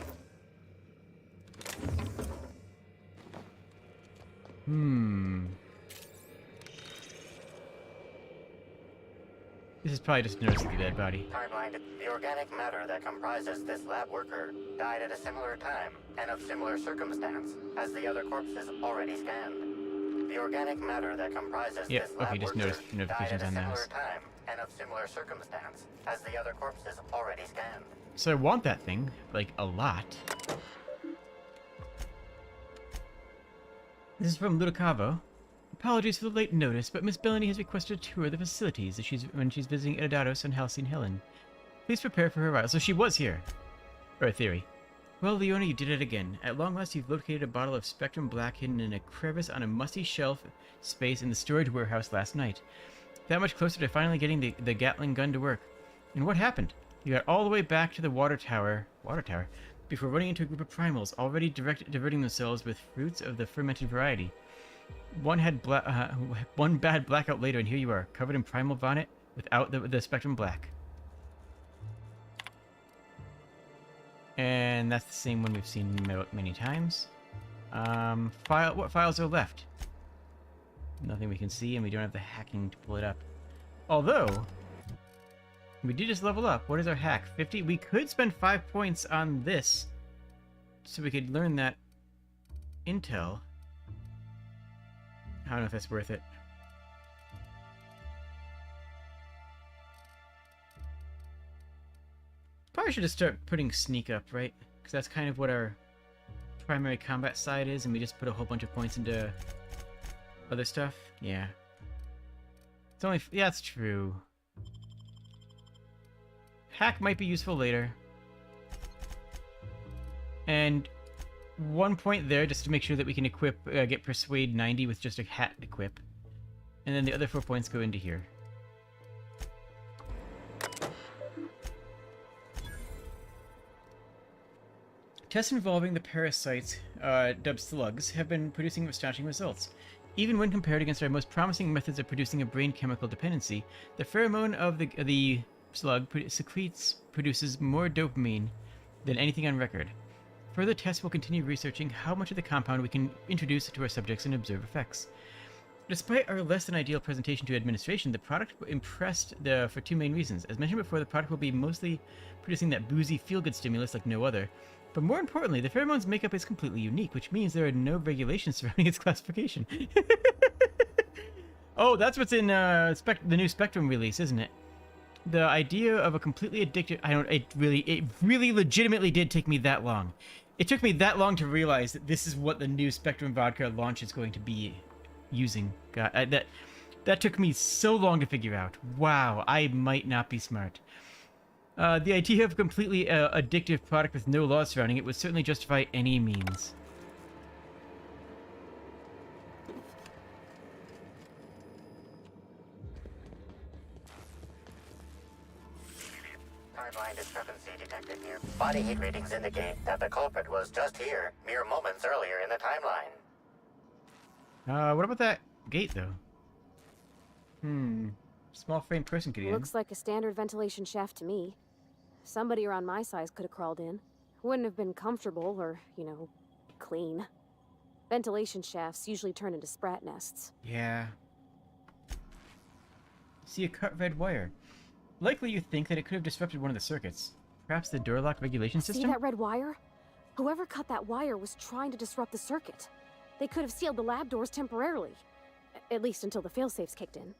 This is probably just nurse the dead body. Timeline. The organic matter that comprises this lab worker died at a similar time and of similar circumstance as the other corpses already scanned. The organic matter that comprises this lab just worker noticed notifications died at a on those. similar time and of similar circumstance as the other corpses already scanned. So I want that thing, like, a lot. This is from Ludicavo. Apologies for the late notice, but Miss Bellany has requested a tour of the facilities when she's visiting Edodados and Halcyon Helen. Please prepare for her arrival. So she was here. Or a theory. Well, Leona, you did it again. At long last, you've located a bottle of Spectrum Black hidden in a crevice on a musty shelf space in the storage warehouse last night. That much closer to finally getting the Gatling gun to work. And what happened? You got all the way back to the water tower, before running into a group of primals already diverting themselves with fruits of the fermented variety. One bad blackout later, and here you are, covered in primal vomit without the Spectrum Black. And that's the same one we've seen many times. What files are left? Nothing we can see, and we don't have the hacking to pull it up. Although, we did just level up. What is our hack? 50? We could spend 5 points on this, so we could learn that intel. I don't know if that's worth it. Probably should just start putting sneak up, right? Because that's kind of what our primary combat side is, and we just put a whole bunch of points into other stuff. Yeah. It's only... yeah, that's true. Hack might be useful later. And one point there, just to make sure that we can equip, get Persuade 90 with just a hat equip. And then the other 4 points go into here. Tests involving the parasites, dubbed slugs, have been producing astonishing results. Even when compared against our most promising methods of producing a brain chemical dependency, the pheromone of the slug produces more dopamine than anything on record. Further tests will continue researching how much of the compound we can introduce to our subjects and observe effects. Despite our less than ideal presentation to administration, the product impressed for 2 main reasons. As mentioned before, the product will be mostly producing that boozy feel-good stimulus like no other. But more importantly, the pheromone's makeup is completely unique, which means there are no regulations surrounding its classification. Oh, that's what's in the new Spectrum release, isn't it? The idea of a completely addictive... it really legitimately did take me that long. It took me that long to realize that this is what the new Spectrum Vodka launch is going to be using. God, that took me so long to figure out. Wow, I might not be smart. The idea of a completely addictive product with no laws surrounding it would certainly justify any means. Timeline discrepancy detected here. Body heat readings indicate that the culprit was just here, mere moments earlier in the timeline. What about that gate, though? Small frame person could get in. Looks like a standard ventilation shaft to me. Somebody around my size could have crawled in. Wouldn't have been comfortable or, you know, clean. Ventilation shafts usually turn into sprat nests. Yeah. See a cut red wire. Likely you think that it could have disrupted one of the circuits. Perhaps the door lock regulation system? See that red wire? Whoever cut that wire was trying to disrupt the circuit. They could have sealed the lab doors temporarily. At least until the failsafes kicked in.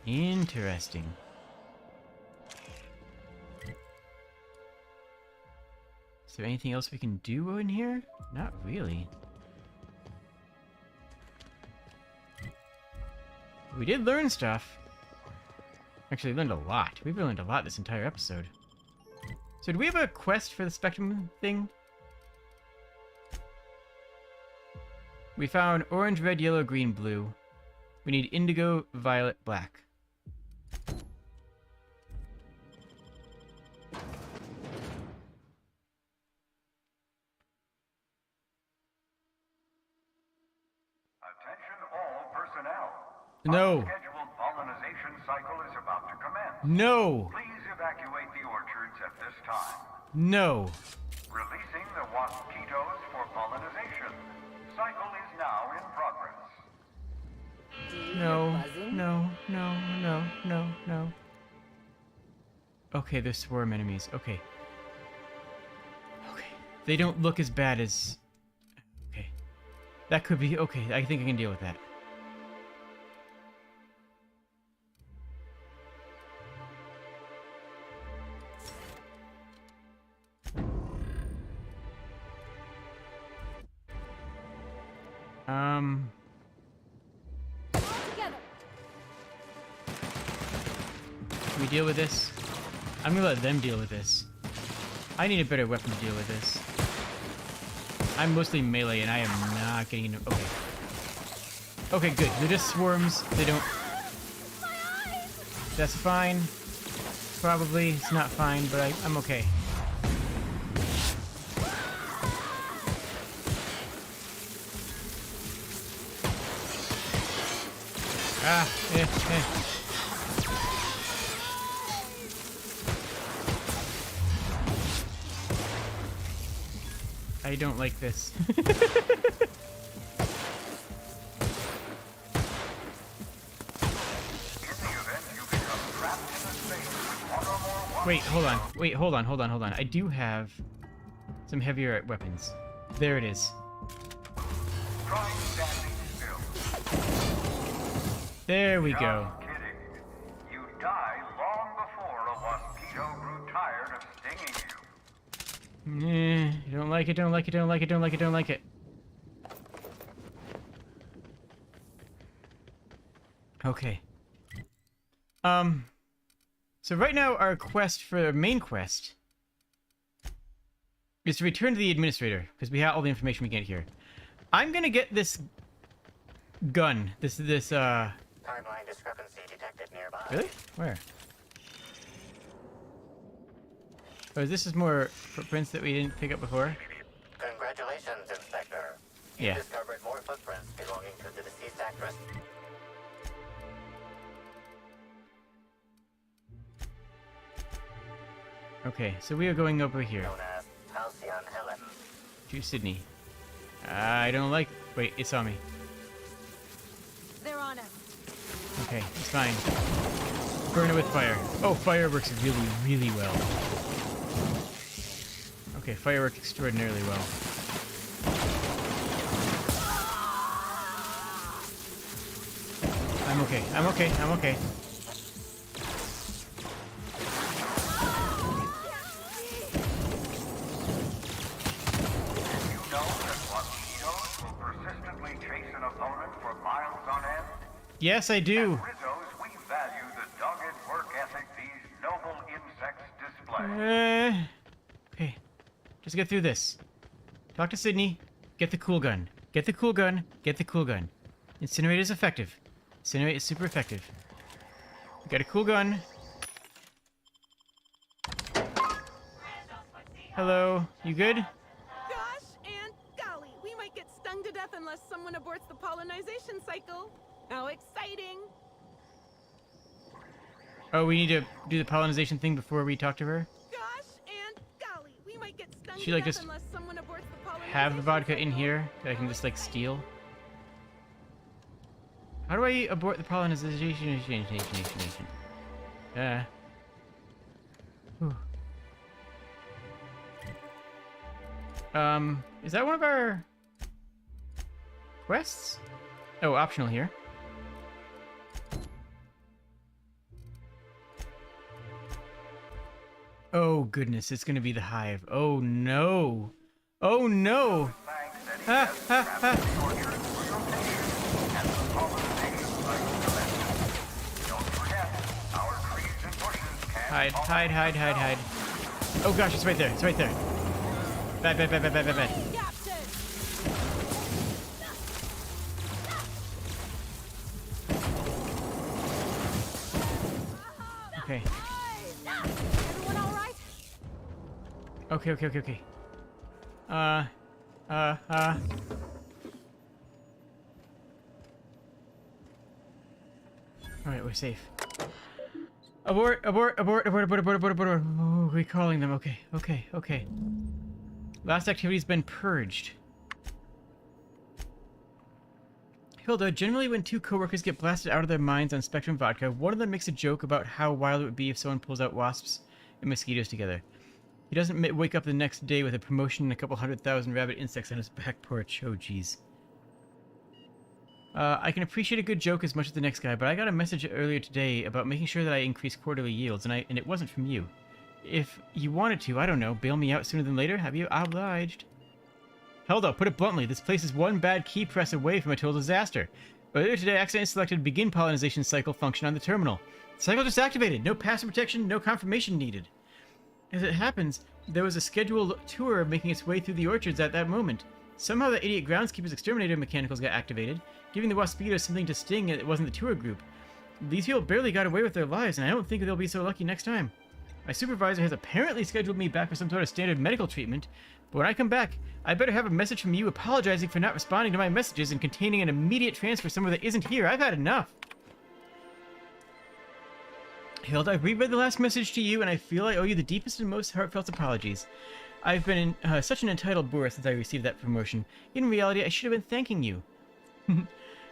Interesting. Is there anything else we can do in here? Not really. We did learn stuff. Actually, learned a lot. We've learned a lot this entire episode. So do we have a quest for the Spectrum thing? We found orange, red, yellow, green, blue. We need indigo, violet, black. Attention all personnel. No. Scheduled pollinization cycle is about to commence. No. Please evacuate the orchards at this time. No. Releasing the mosquitoes for pollinization. Cycle is now in progress. No. No. No. No. No. No. Okay, there's swarm enemies. Okay. Okay. They don't look as bad as... Okay. That could be... Okay, I think I can deal with that. Can we deal with this? I'm gonna let them deal with this. I need a better weapon to deal with this. I'm mostly melee and I am not getting into... Okay. Okay, good. They're just swarms. They don't... That's fine. Probably. It's not fine, but I'm okay. I don't like this. Wait, hold on. Wait, hold on. I do have some heavier weapons. There it is. There we go. You die long before a mosquito Don't like it, don't like it, don't like it, don't like it, don't like it. Okay. So right now our quest for main quest is to return to the administrator, because we have all the information we get here. I'm gonna get this gun. This Timeline discrepancy detected nearby. Really? Where? Oh, this is more footprints that we didn't pick up before? Congratulations, Inspector. You Yeah. discovered more footprints belonging to the deceased actress. Okay, so we are going over here. Known as Halcyon Helen. To Sydney. I don't like... Wait, it saw me. They're on us. Okay, it's fine. Burn it with fire. Oh, fire works really, really well. Okay, fire worked extraordinarily well. I'm okay, I'm okay, I'm okay. Yes, I do. At Rizzo's, we value the dogged work ethic these noble insects display. Okay. Just get through this. Talk to Sydney. Get the cool gun. Get the cool gun. Get the cool gun. Incinerate is effective. Incinerate is super effective. You got a cool gun. Hello. You good? Gosh and golly, we might get stung to death unless someone aborts the pollinization cycle. How exciting! Oh, we need to do the pollinization thing before we talk to her? Gosh and golly, we might get stung She, to like, death just unless someone aborts the pollinization have the vodka cycle. in here that I can just, like, steal? How do I abort the pollinization? Whew. Is that one of our quests? Oh, optional here. Oh goodness, it's gonna be the hive. Oh no! Oh no! Ha ha ha! Hide, hide, hide, hide, hide. Oh gosh, it's right there, it's right there. Bad, bad, bad, bad, bad, bad, bad. Okay. Everyone all right? Okay, okay, okay, okay. Alright, we're safe. Abort, abort, abort, abort, abort, abort, abort, abort. Oh, recalling them. Okay, okay, okay. Last activity's been purged. Hilda, generally when two coworkers get blasted out of their minds on Spectrum Vodka, one of them makes a joke about how wild it would be if someone pulls out wasps and mosquitoes together. He doesn't wake up the next day with a promotion and a couple 100,000 rabbit insects on his back porch. Oh, jeez. I can appreciate a good joke as much as the next guy, but I got a message earlier today about making sure that I increase quarterly yields, and it wasn't from you. If you wanted to, I don't know, bail me out sooner than later, have you obliged? Heldo, put it bluntly, this place is one bad key press away from a total disaster. Earlier today, I accidentally selected begin pollinization cycle function on the terminal. Cycle just activated, no password protection, no confirmation needed. As it happens, there was a scheduled tour making its way through the orchards at that moment. Somehow the idiot groundskeeper's exterminator mechanicals got activated, giving the waspitos something to sting and it wasn't the tour group. These people barely got away with their lives, and I don't think they'll be so lucky next time. My supervisor has apparently scheduled me back for some sort of standard medical treatment, but when I come back, I better have a message from you apologizing for not responding to my messages and containing an immediate transfer somewhere that isn't here. I've had enough. Hilda, I've reread the last message to you, and I feel I owe you the deepest and most heartfelt apologies. I've been such an entitled boor since I received that promotion. In reality, I should have been thanking you.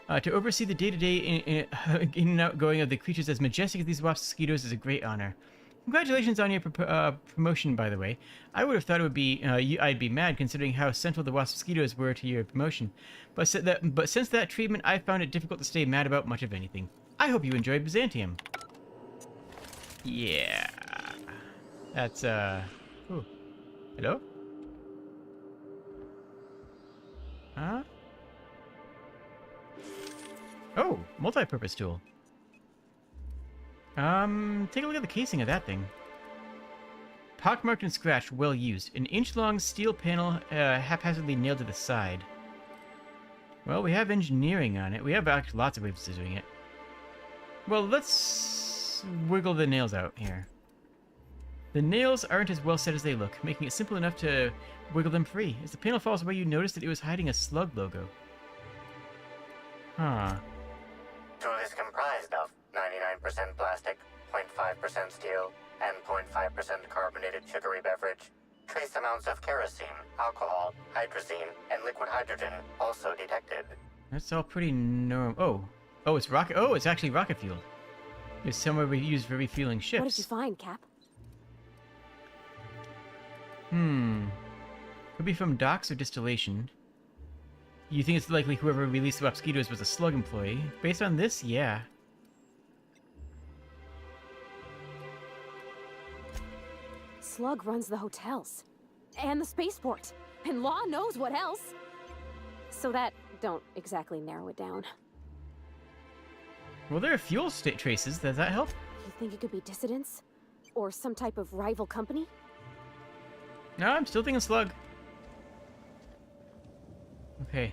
To oversee the day-to-day in and outgoing of the creatures as majestic as these mosquitoes is a great honor. Congratulations on your promotion, by the way. I would have thought it would be I'd be mad considering how central the mosquitoes were to your promotion. But since that treatment, I found it difficult to stay mad about much of anything. I hope you enjoyed Byzantium. Yeah. That's, Ooh. Hello? Huh? Oh, multi-purpose tool. Take a look at the casing of that thing. Pockmarked and scratched, well used. An inch-long steel panel haphazardly nailed to the side. Well, we have engineering on it. We have actually lots of ways of doing it. Well, let's wiggle the nails out here. The nails aren't as well set as they look, making it simple enough to wiggle them free. As the panel falls away, you notice that it was hiding a slug logo. Huh. Tool is comprised of 99% plastic, 0.5% steel, and 0.5% carbonated sugary beverage. Trace amounts of kerosene, alcohol, hydrazine, and liquid hydrogen also detected. That's all pretty normal. Oh, it's rocket. Oh, it's actually rocket fuel. It's somewhere we use for refueling ships. What did you find, Cap? Could be from docks or distillation. You think it's likely whoever released the mosquitoes was a slug employee? Based on this, yeah. Slug runs the hotels. And the spaceport. And law knows what else. So that don't exactly narrow it down. Well, there are fuel traces. Does that help? You think it could be dissidents? Or some type of rival company? No, I'm still thinking slug. Okay.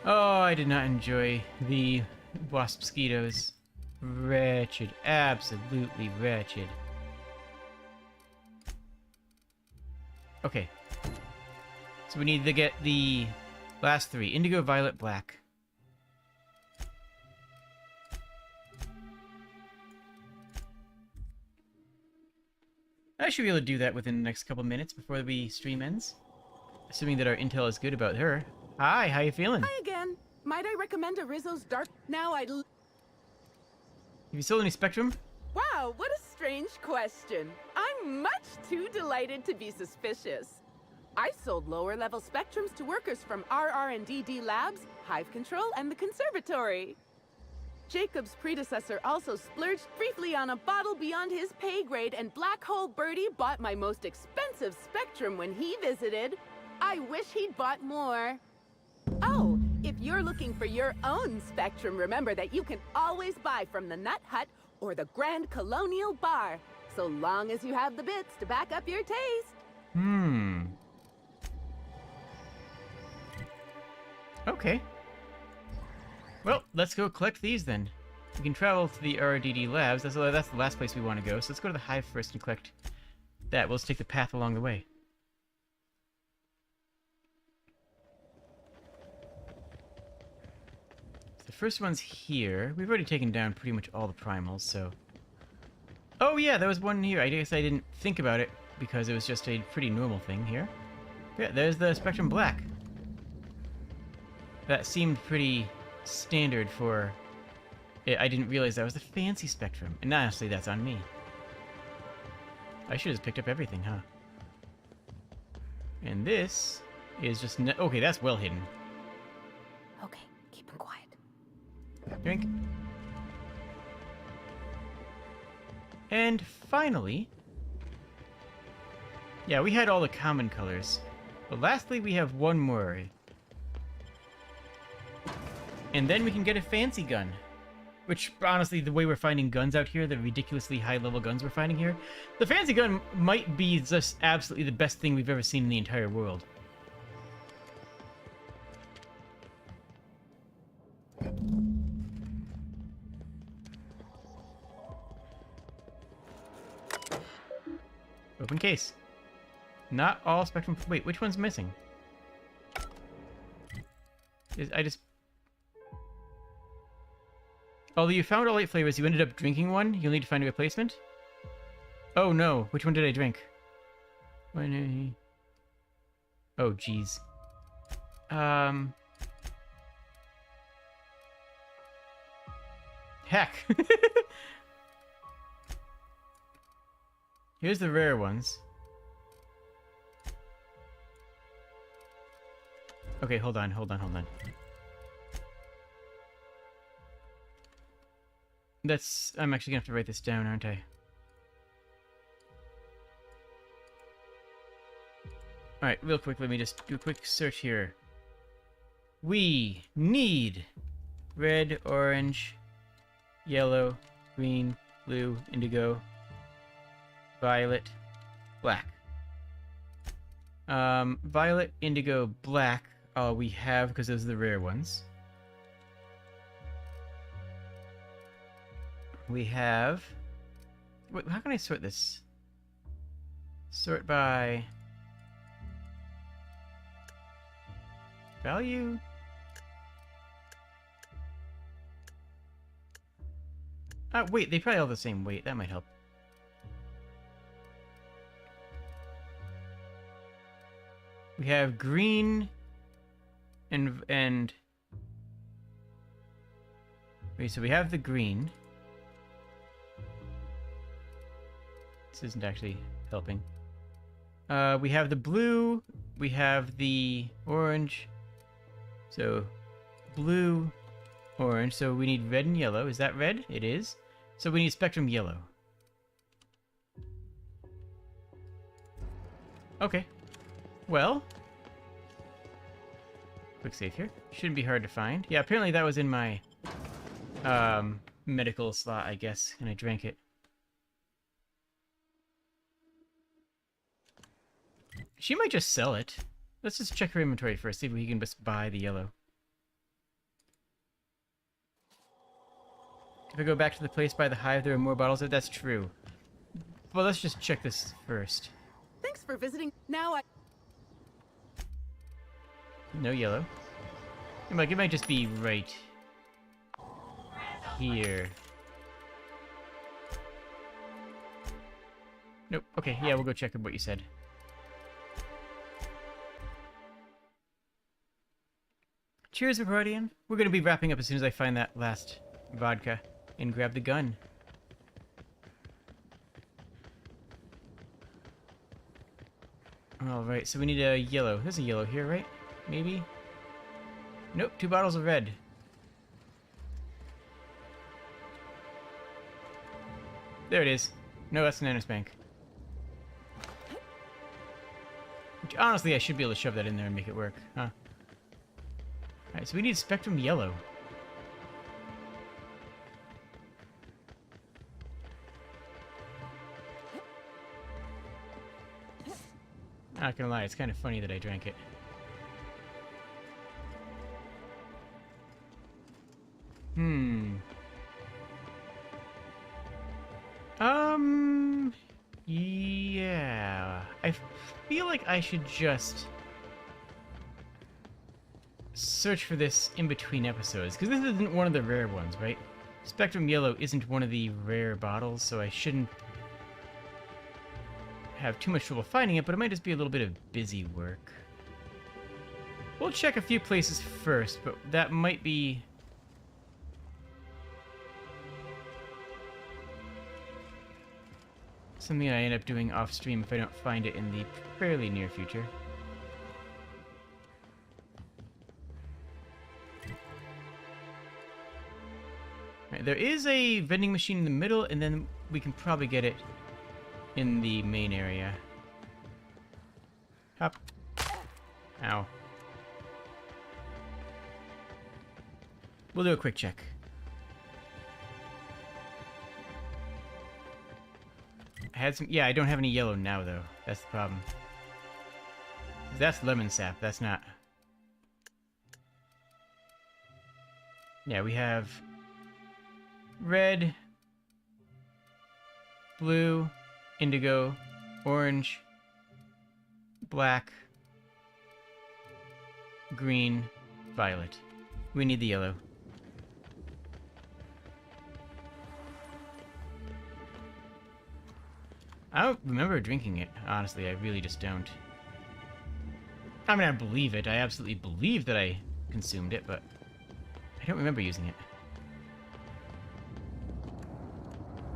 Oh, I did not enjoy the wasp mosquitoes. Wretched. Absolutely wretched. Okay. So we need to get the last three. Indigo, violet, black. I should be able to do that within the next couple minutes before the stream ends. Assuming that our intel is good about her. Hi, how you feeling? Hi again. Might I recommend a Rizzo's Dark? Now I'd... Have you sold any Spectrum? Wow, what a strange question. I'm much too delighted to be suspicious. I sold lower-level Spectrums to workers from RR&DD Labs, Hive Control, and the Conservatory. Jacob's predecessor also splurged briefly on a bottle beyond his pay grade, and Black Hole Birdie bought my most expensive Spectrum when he visited. I wish he'd bought more. Oh, if you're looking for your own Spectrum, remember that you can always buy from the Nut Hut or the Grand Colonial Bar, so long as you have the bits to back up your taste. Okay. Well, let's go collect these then. We can travel to the RRDD Labs. That's the last place we want to go, so let's go to the Hive first and collect that. We'll just take the path along the way. The first one's here. We've already taken down pretty much all the primals, so... Oh yeah, there was one here. I guess I didn't think about it because it was just a pretty normal thing here. Yeah, there's the Spectrum Black. That seemed pretty standard for... I didn't realize that was the fancy Spectrum. And honestly, that's on me. I should have just picked up everything, huh? And this is just... Okay, that's well hidden. Okay, keep him quiet. Drink. And finally... Yeah, we had all the common colors. But lastly, we have one more. And then we can get a fancy gun. Which, honestly, the way we're finding guns out here, the ridiculously high-level guns we're finding here, the fancy gun might be just absolutely the best thing we've ever seen in the entire world. Open case. Not all Spectrum... Wait, which one's missing? I just... Although you found all 8 flavors, you ended up drinking one? You'll need to find a replacement? Oh no, which one did I drink? Oh, jeez. Heck! Here's the rare ones. Okay, hold on. I'm actually gonna have to write this down, aren't I? Alright, real quick, let me just do a quick search here. We need red, orange, yellow, green, blue, indigo, violet, black. Violet, indigo, black, we have because those are the rare ones. We have... Wait, how can I sort this? Sort by... value? Wait, they probably all the same weight. That might help. We have green and wait, so we have the green. This isn't actually helping. We have the blue, we have the orange. So blue, orange, so we need red and yellow. Is that red? It is. So we need spectrum yellow. Okay. Well, quick save here. Shouldn't be hard to find. Yeah, apparently that was in my medical slot, I guess, and I drank it. She might just sell it. Let's just check her inventory first, see if we can just buy the yellow. If I go back to the place by the hive, there are more bottles. That's true. Well, let's just check this first. Thanks for visiting. Now No yellow. It might just be right here. Nope. Okay, yeah, we'll go check what you said. Cheers, Accordion. We're going to be wrapping up as soon as I find that last vodka and grab the gun. Alright, so we need a yellow. There's a yellow here, right? Maybe? Nope, 2 bottles of red. There it is. No, that's an Nanus Bank. Which, honestly, I should be able to shove that in there and make it work, huh? Alright, so we need spectrum yellow. Not gonna lie, it's kind of funny that I drank it. Yeah. I feel like I should just search for this in between episodes, because this isn't one of the rare ones, right? Spectrum Yellow isn't one of the rare bottles, so I shouldn't have too much trouble finding it, but it might just be a little bit of busy work. We'll check a few places first, but that might be... something I end up doing off-stream if I don't find it in the fairly near future. Right, there is a vending machine in the middle, and then we can probably get it in the main area. Hop. Ow. We'll do a quick check. I had some... yeah, I don't have any yellow now, though. That's the problem. That's lemon sap. That's not... yeah, we have... red... blue... indigo... orange... black... green... violet. We need the yellow. I don't remember drinking it, honestly. I really just don't. I mean, I believe it. I absolutely believe that I consumed it, but I don't remember using it.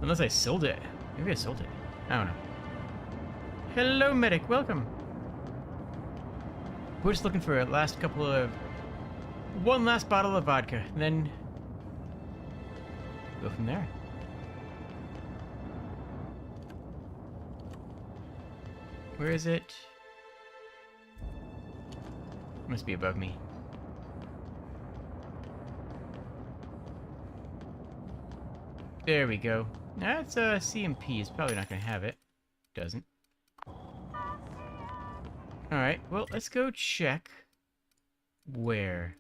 Unless I sold it. Maybe I sold it. I don't know. Hello, medic. Welcome. We're just looking for a last couple of... one last bottle of vodka, and then go from there. Where is it? Must be above me. There we go. That's a CMP. It's probably not going to have it. Doesn't. Alright, well, let's go check where.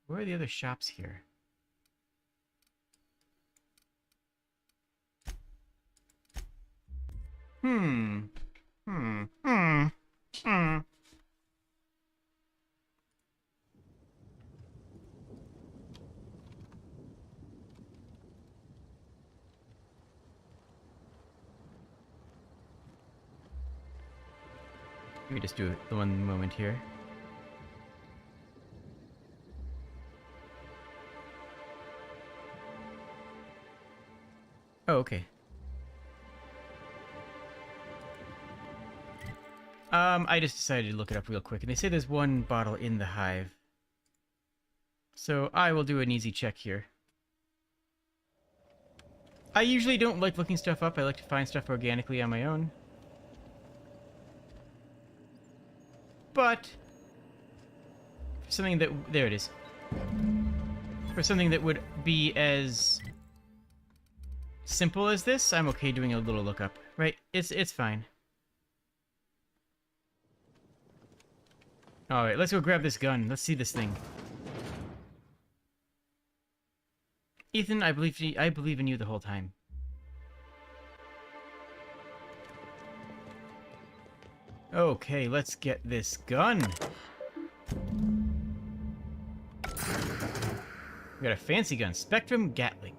Where are the other shops here? Hmm. Let me just do it the one moment here. Oh, okay. I just decided to look it up real quick, and they say there's one bottle in the hive. So I will do an easy check here. I usually don't like looking stuff up. I like to find stuff organically on my own. But for something that... There it is. For something that would be as simple as this, I'm okay doing a little lookup. Right? It's fine. Alright, let's go grab this gun. Let's see this thing. Ethan, I believe in you the whole time. Okay, let's get this gun. We got a fancy gun, Spectrum Gatling.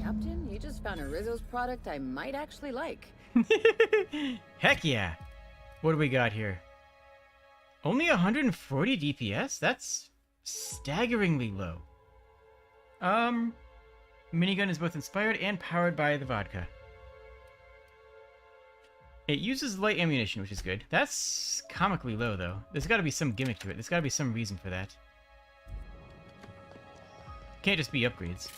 Captain, you just found a Rizzo's product I might actually like. Heck yeah! What do we got here? Only 140 DPS? That's staggeringly low. Minigun is both inspired and powered by the vodka. It uses light ammunition, which is good. That's comically low, though. There's got to be some gimmick to it. There's got to be some reason for that. Can't just be upgrades.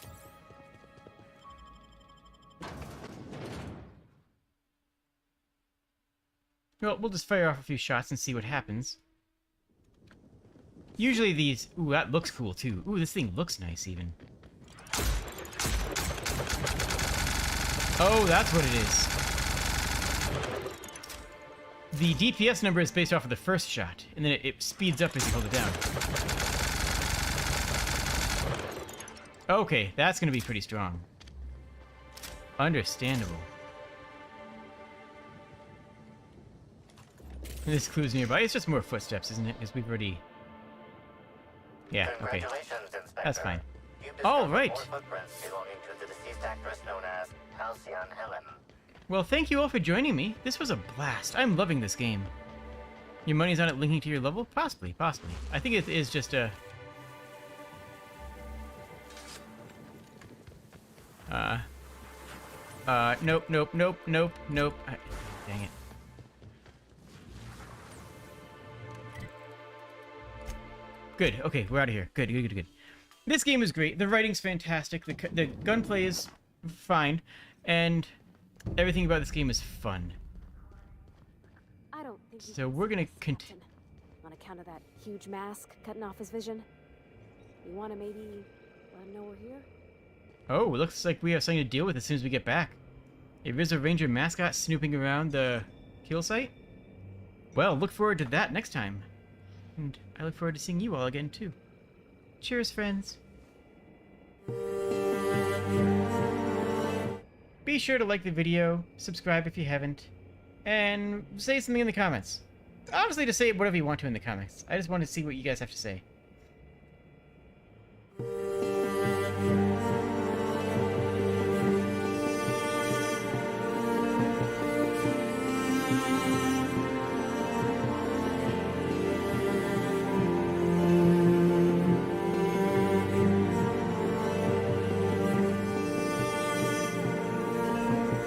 Well, we'll just fire off a few shots and see what happens. Usually these... Ooh, that looks cool, too. Ooh, this thing looks nice, even. Oh, that's what it is. The DPS number is based off of the first shot, and then it speeds up as you hold it down. Okay, that's gonna be pretty strong. Understandable. And this clue's nearby. It's just more footsteps, isn't it? Because we've already... Yeah, okay. That's fine. All right. Well, thank you all for joining me. This was a blast. I'm loving this game. Your money's on it linking to your level? Possibly, possibly. I think it is just a... Nope. Dang it. Good, okay, we're out of here. Good. This game is great. The writing's fantastic. The gunplay is fine. And everything about this game is fun. I don't think so we're gonna continue. On account of that huge mask cutting off his vision. You want to maybe let him know we're here? Oh, it looks like we have something to deal with as soon as we get back. A Rizzo Ranger mascot snooping around the kill site? Well, look forward to that next time. And I look forward to seeing you all again, too. Cheers, friends. Be sure to like the video, subscribe if you haven't, and say something in the comments. Honestly, just say whatever you want to in the comments. I just want to see what you guys have to say.